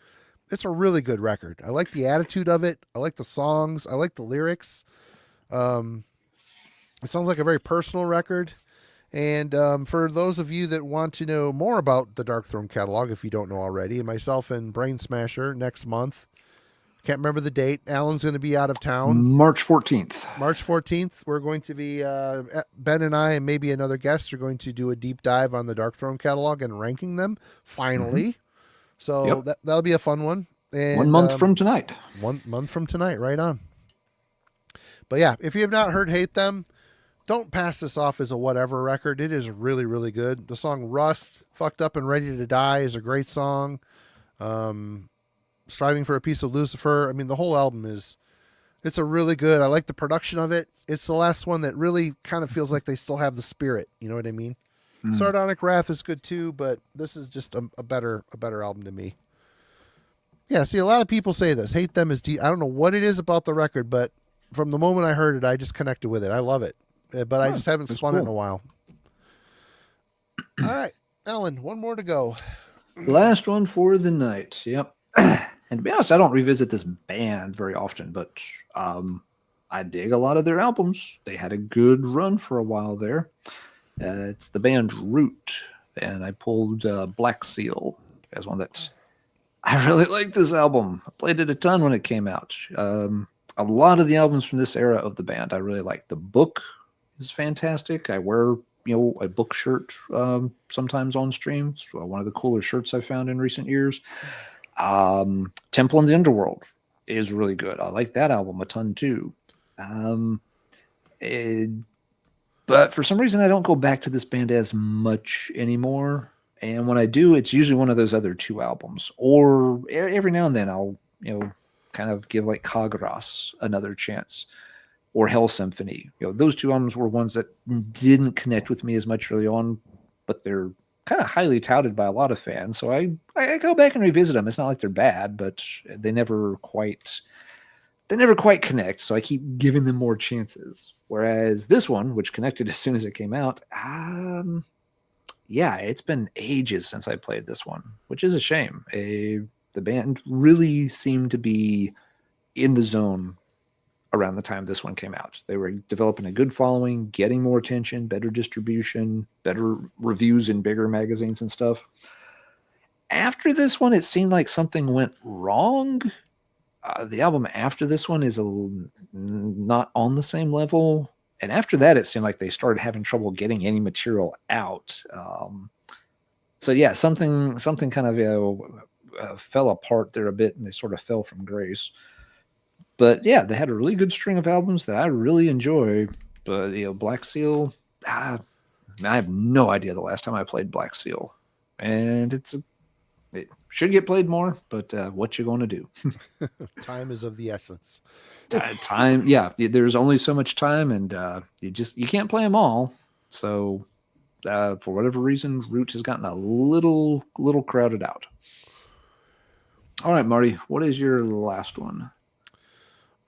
It's a really good record. I like the attitude of it. I like the songs. I like the lyrics. It sounds like a very personal record. And for those of you that want to know more about the Dark Throne catalog, if you don't know already, myself and Brain Smasher next month, can't remember the date. Alan's going to be out of town. March 14th. March 14th. We're going to be, Ben and I and maybe another guest are going to do a deep dive on the Dark Throne catalog and ranking them, finally. So that'll be a fun one. And 1 month from tonight. 1 month from tonight, right on. But yeah, if you have not heard Hate Them, don't pass this off as a whatever record. It is really, really good. The song Rust, Fucked Up and Ready to Die is a great song. Striving for a Piece of Lucifer. I mean, the whole album it's a really good. I like the production of it. It's the last one that really kind of feels like they still have the spirit. You know what I mean? Sardonic Wrath is good too, but this is just a better album to me. Yeah, see, a lot of people say this. Hate Them is deep. I don't know what it is about the record, but from the moment I heard it, I just connected with it. I love it. But I just haven't spun it in a while. All right, Alan, one more to go. Last one for the night. Yep. And to be honest, I don't revisit this band very often, but I dig a lot of their albums. They had a good run for a while there. It's the band Root, and I pulled Black Seal as one that I really like this album. I played it a ton when it came out. A lot of the albums from this era of the band I really like. The book is fantastic. I wear a book shirt sometimes on stream. It's one of the cooler shirts I've found in recent years. Temple in the Underworld is really good. I like that album a ton too. But for some reason, I don't go back to this band as much anymore. And when I do, it's usually one of those other 2 albums. Or every now and then, I'll kind of give like Contreras another chance. or Hell Symphony. Those two albums were ones that didn't connect with me as much early on, but they're kind of highly touted by a lot of fans. So I go back and revisit them. It's not like they're bad, but they never quite connect. So I keep giving them more chances. Whereas this one, which connected as soon as it came out, yeah, it's been ages since I played this one, which is a shame. The band really seemed to be in the zone around the time this one came out. They were developing a good following, getting more attention, better distribution, better reviews in bigger magazines and stuff. After this one, it seemed like something went wrong. The album after this one is not on the same level. And after that, it seemed like they started having trouble getting any material out. So yeah, something kind of fell apart there a bit, and they sort of fell from grace. But yeah, they had a really good string of albums that I really enjoy. But Black Seal, I have no idea the last time I played Black Seal, and it should get played more. But what you going to do? Time is of the essence. Time, yeah. There's only so much time, and you can't play them all. So for whatever reason, Root has gotten a little crowded out. All right, Marty, what is your last one?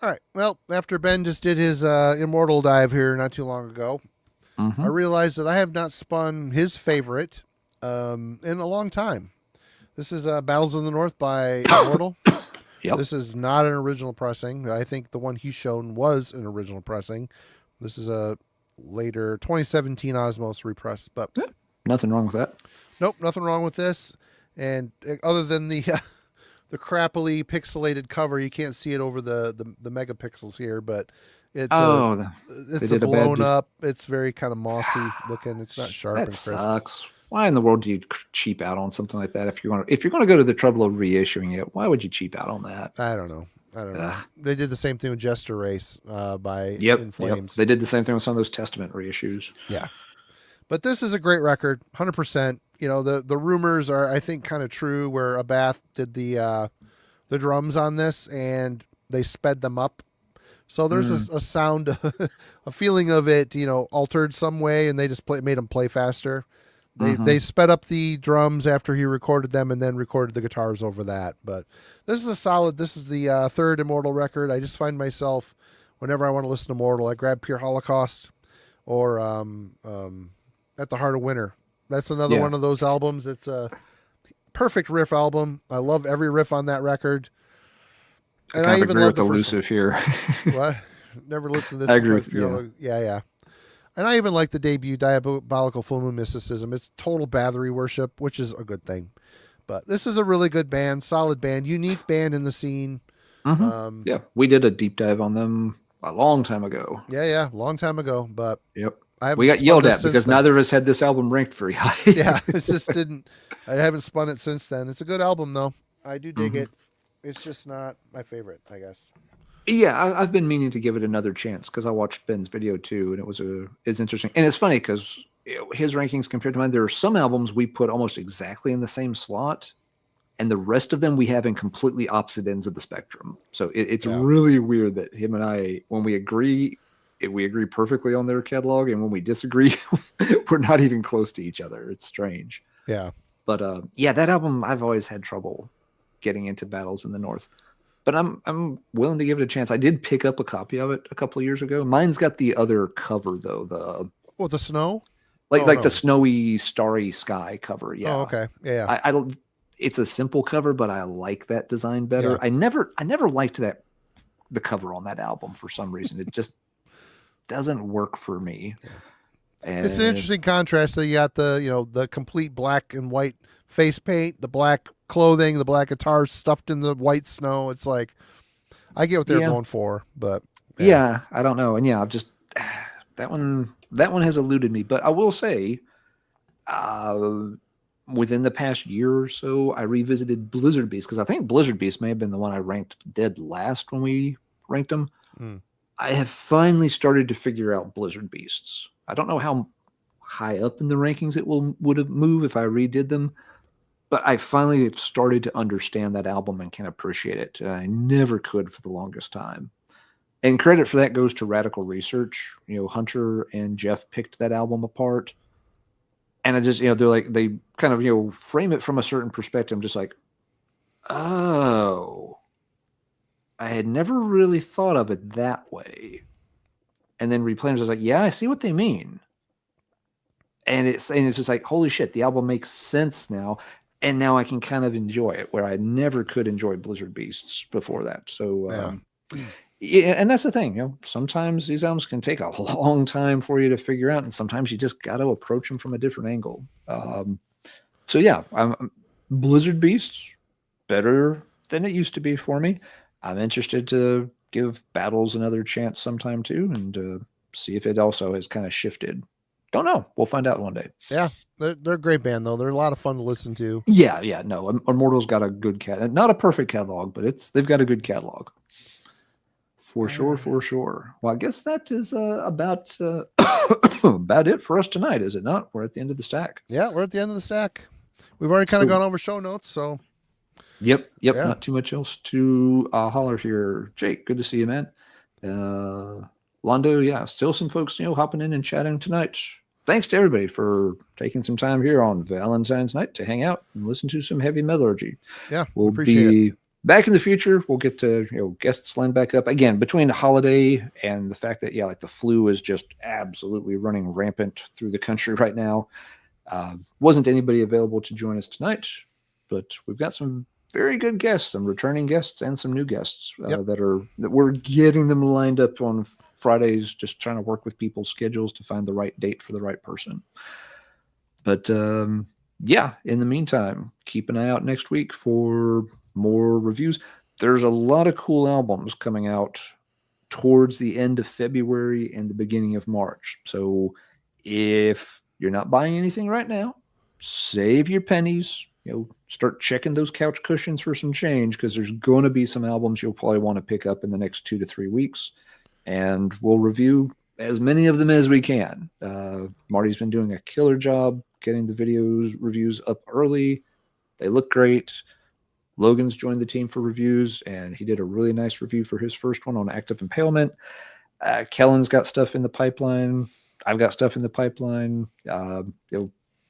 All right. Well, after Ben just did his Immortal dive here not too long ago, I realized that I have not spun his favorite in a long time. This is Battles in the North by Immortal. Yep. This is not an original pressing. I think the one he's shown was an original pressing. This is a later 2017 Osmos repress, but nothing wrong with that. Nope, nothing wrong with this. And other than the crappily pixelated cover, you can't see it over the megapixels here, but it's a blown up. It's very kind of mossy looking. It's not sharp and crisp. Sucks. Why in the world do you cheap out on something like that? If you're going to go to the trouble of reissuing it, why would you cheap out on that? I don't know. They did the same thing with Jester Race by In Flames. Yep. They did the same thing with some of those Testament reissues. Yeah. But this is a great record, 100%. The rumors are, I think, kind of true, where Abath did the drums on this and they sped them up. So there's a sound, a feeling of it, altered some way, and they just made them play faster. They sped up the drums after he recorded them and then recorded the guitars over that. But this is the third Immortal record. I just find myself, whenever I want to listen to Immortal, I grab Pure Holocaust or At the Heart of Winter. That's another one of those albums. It's a perfect riff album. I love every riff on that record. And I even love the elusive here. What? Never listened to this. I agree with you. Yeah. And I even like the debut, Diabolical Full Moon Mysticism. It's total battery worship, which is a good thing. But this is a really good band, solid band, unique band in the scene. Yeah, we did a deep dive on them a long time ago. Yeah, long time ago. But we got yelled at because neither of us had this album ranked very high. Yeah, it just didn't. I haven't spun it since then. It's a good album, though. I do dig it. It's just not my favorite, I guess. Yeah, I've been meaning to give it another chance because I watched Ben's video too, and it's interesting. And it's funny because his rankings compared to mine, there are some albums we put almost exactly in the same slot, and the rest of them we have in completely opposite ends of the spectrum. So it's really weird that him and I, when we agree perfectly on their catalog, and when we disagree, we're not even close to each other. It's strange. Yeah. But that album, I've always had trouble getting into Battles in the North. But I'm willing to give it a chance. I did pick up a copy of it a couple of years ago. Mine's got the other cover though. The snow? The snowy, starry sky cover. Yeah. Oh, okay. Yeah. I don't. It's a simple cover, but I like that design better. Yeah. I never liked the cover on that album for some reason. It just doesn't work for me. Yeah. And it's an interesting contrast. So you got the complete black and white face paint, the black clothing, the black guitar stuffed in the white snow. It's like, I get what they're going for, but I don't know. And I've just that one has eluded me. But I will say, within the past year or so, I revisited Blizzard Beast because I think Blizzard Beast may have been the one I ranked dead last when we ranked them. I have finally started to figure out Blizzard Beasts. I don't know how high up in the rankings it would have moved if I redid them, but I finally have started to understand that album and can appreciate it. I never could for the longest time. And credit for that goes to Radical Research. Hunter and Jeff picked that album apart. And I just, they're like, they kind of, frame it from a certain perspective. I'm just like, oh, I had never really thought of it that way. And then replaying, I was like, yeah, I see what they mean. And it's just like, holy shit, the album makes sense now. And now I can kind of enjoy it, where I never could enjoy Blizzard Beasts before that. So, yeah, and that's the thing. Sometimes these albums can take a long time for you to figure out, and sometimes you just got to approach them from a different angle. So yeah, Blizzard Beasts, better than it used to be for me. I'm interested to give Battles another chance sometime too, and see if it also has kind of shifted. Don't know. We'll find out one day. Yeah, they're a great band though. They're a lot of fun to listen to. Yeah. No, Immortal's got a good not a perfect catalog, but they've got a good catalog. For sure. Well, I guess that is about about it for us tonight, is it not? We're at the end of the stack. Yeah, we're at the end of the stack. We've already kind of gone over show notes, so. Yep. Yeah. Not too much else to holler here. Jake, good to see you, man. Londo, yeah, still some folks, hopping in and chatting tonight. Thanks to everybody for taking some time here on Valentine's night to hang out and listen to some heavy metallurgy. Yeah, we'll appreciate be back in the future. We'll get to guests lined back up again between the holiday and the fact that like the flu is just absolutely running rampant through the country right now. Wasn't anybody available to join us tonight, but we've got some very good guests, some returning guests and some new guests that we're getting them lined up on Fridays, just trying to work with people's schedules to find the right date for the right person. But yeah, in the meantime, keep an eye out next week for more reviews. There's a lot of cool albums coming out towards the end of February and the beginning of March. So if you're not buying anything right now, save your pennies. Start checking those couch cushions for some change, because there's going to be some albums you'll probably want to pick up in the next 2 to 3 weeks, and we'll review as many of them as we can. Marty's been doing a killer job getting the reviews up early. They look great. Logan's joined the team for reviews, and he did a really nice review for his first one on Active Impalement. Kellen's got stuff in the pipeline. I've got stuff in the pipeline.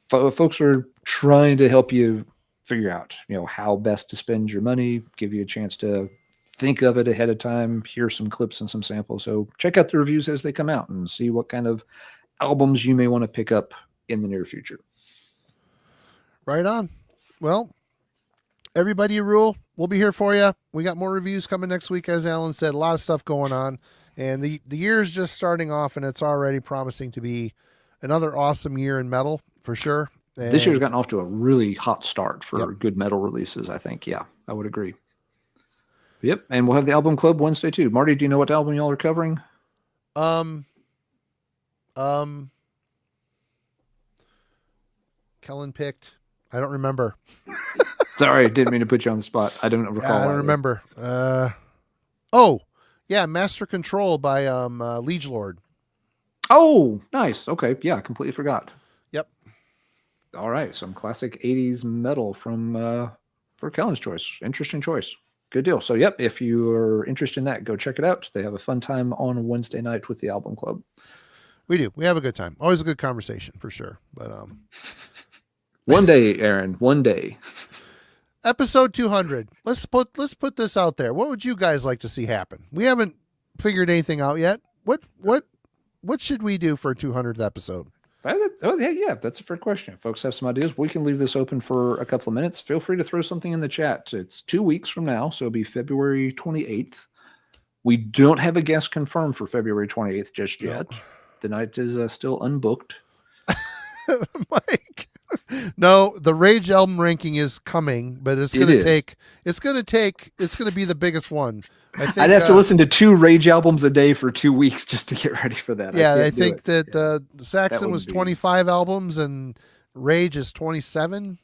Folks are trying to help you figure out, how best to spend your money, give you a chance to think of it ahead of time, hear some clips and some samples. So check out the reviews as they come out and see what kind of albums you may want to pick up in the near future. Right on. Well, everybody rule. We'll be here for you. We got more reviews coming next week, as Alan said. A lot of stuff going on. And the year is just starting off, and it's already promising to be another awesome year in metal. For sure. And this year's gotten off to a really hot start for good metal releases, I think. Yeah, I would agree. Yep, and we'll have the album club Wednesday too. Marty, do you know what album y'all are covering? Kellen picked. I don't remember. Sorry, didn't mean to put you on the spot. I don't recall. I don't remember. Master Control by Liege Lord. Oh, nice. Okay. Yeah, I completely forgot. Yep. All right. Some classic 80s metal from for Kellen's choice. Interesting choice. Good deal. So, yep, if you are interested in that, go check it out. They have a fun time on Wednesday night with the album club. We do. We have a good time. Always a good conversation for sure. But one day, Aaron, one day. Episode 200. Let's put this out there. What would you guys like to see happen? We haven't figured anything out yet. What should we do for a 200th episode? Yeah, that's a fair question. If folks have some ideas, we can leave this open for a couple of minutes. Feel free to throw something in the chat. It's 2 weeks from now, so it'll be February 28th. We don't have a guest confirmed for February 28th just yet. Nope. The night is still unbooked. Mike. No, the Rage album ranking is coming, but it's going to be the biggest one. I think, I'd have to listen to 2 Rage albums a day for 2 weeks just to get ready for that. Yeah, I think that Saxon was 25 albums and Rage is 27,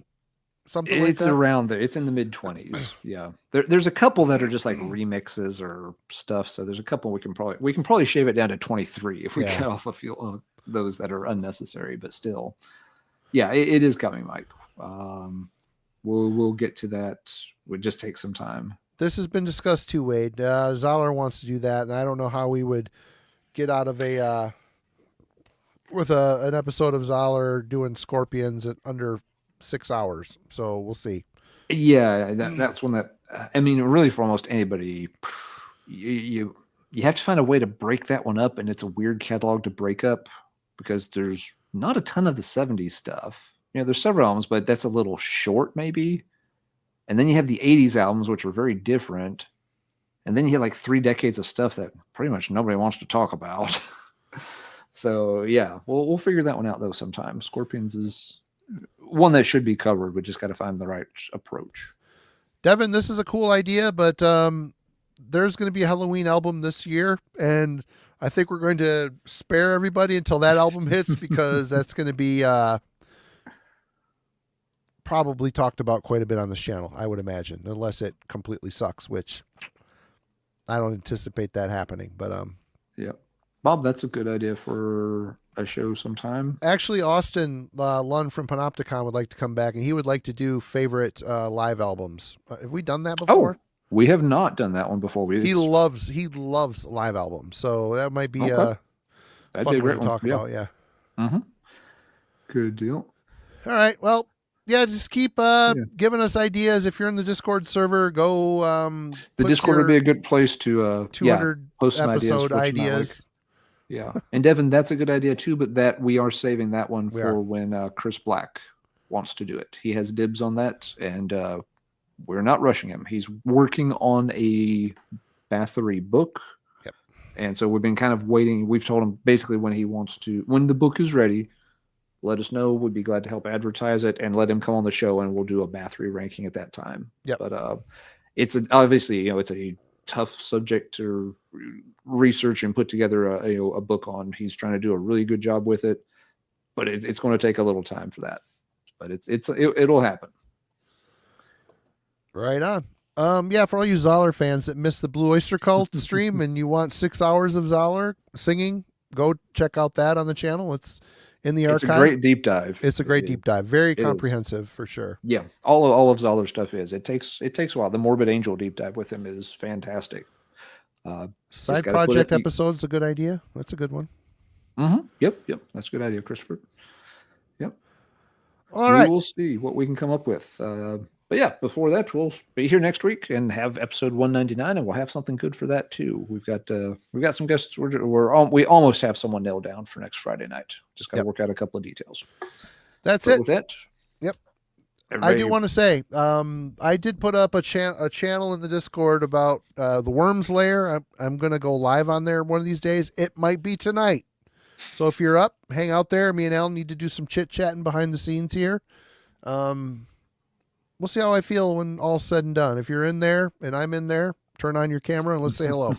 something like that. It's around there. It's in the mid-20s. Yeah. There's a couple that are just like remixes or stuff, so there's a couple we can probably shave it down to 23 if we cut off a few of those that are unnecessary, but still. Yeah, it is coming, Mike. We'll get to that. We'll just take some time. This has been discussed too, Wade. Zoller wants to do that, and I don't know how we would get out of a with an episode of Zoller doing scorpions at under 6 hours. So we'll see. Yeah, that's one that I mean, really for almost anybody, you have to find a way to break that one up, and it's a weird catalog to break up because there's not a ton of the 70s stuff. You know, there's several albums, but that's a little short, maybe. And then you have the 80s albums, which are very different. And then you have like 3 decades of stuff that pretty much nobody wants to talk about. So yeah, we'll figure that one out though sometime. Scorpions is one that should be covered. We just got to find the right approach. Devin, this is a cool idea, but there's going to be a Halloween album this year, and I think we're going to spare everybody until that album hits because that's going to be probably talked about quite a bit on this channel, I would imagine, unless it completely sucks, which I don't anticipate that happening. But yeah, Bob, that's a good idea for a show sometime. Actually, Austin Lund from Panopticon would like to come back, and he would like to do favorite live albums. Have we done that before? Oh, we have not done that one before. He loves live albums, so that might be That'd fun be a one great to talk about. Yeah. Mm-hmm. Good deal. All right. Well, yeah, just keep giving us ideas. If you're in the Discord server, go. The Discord would be a good place to 200 post some episode ideas. Yeah, and Devin, that's a good idea too. But that we are saving that one for when Chris Black wants to do it. He has dibs on that, and we're not rushing him. He's working on a Bathory book, and so we've been kind of waiting. We've told him basically when he wants to, when the book is ready. Let us know. We'd be glad to help advertise it and let him come on the show, and we'll do a Bathory ranking at that time. Yep. But it's obviously, it's a tough subject to research and put together a book on. He's trying to do a really good job with it, but it's going to take a little time for that. But it'll happen. Right on. Yeah, for all you Zoller fans that missed the Blue Oyster Cult stream and you want 6 hours of Zoller singing, go check out that on the channel. It's in the archive. It's a great deep dive. It's a great deep dive. Very comprehensive for sure. Yeah, all of Zoller's stuff is. It takes a while. The Morbid Angel deep dive with him is fantastic. Side project episode's a good idea. That's a good one. Mm-hmm. Yep. That's a good idea, Christopher. Yep. All right. We'll see what we can come up with. But yeah, before that, we'll be here next week and have episode 199, and we'll have something good for that too. We've got some guests. We almost have someone nailed down for next Friday night. Just got to work out a couple of details. That's it. With that, I do want to say, I did put up a channel in the Discord about the Worms Lair. I'm going to go live on there one of these days. It might be tonight. So if you're up, hang out there. Me and Al need to do some chit-chatting behind the scenes here. We'll see how I feel when all's said and done. If you're in there and I'm in there, turn on your camera and let's say hello.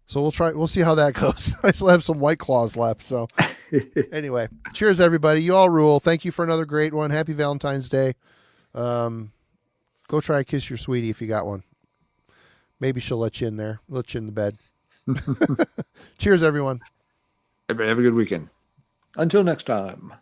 So we'll see how that goes. I still have some White Claws left. So anyway, cheers everybody. You all rule. Thank you for another great one. Happy Valentine's Day. Go try to kiss your sweetie if you got one. Maybe she'll let you in there. Let you in the bed. Cheers everyone. Everybody have a good weekend. Until next time.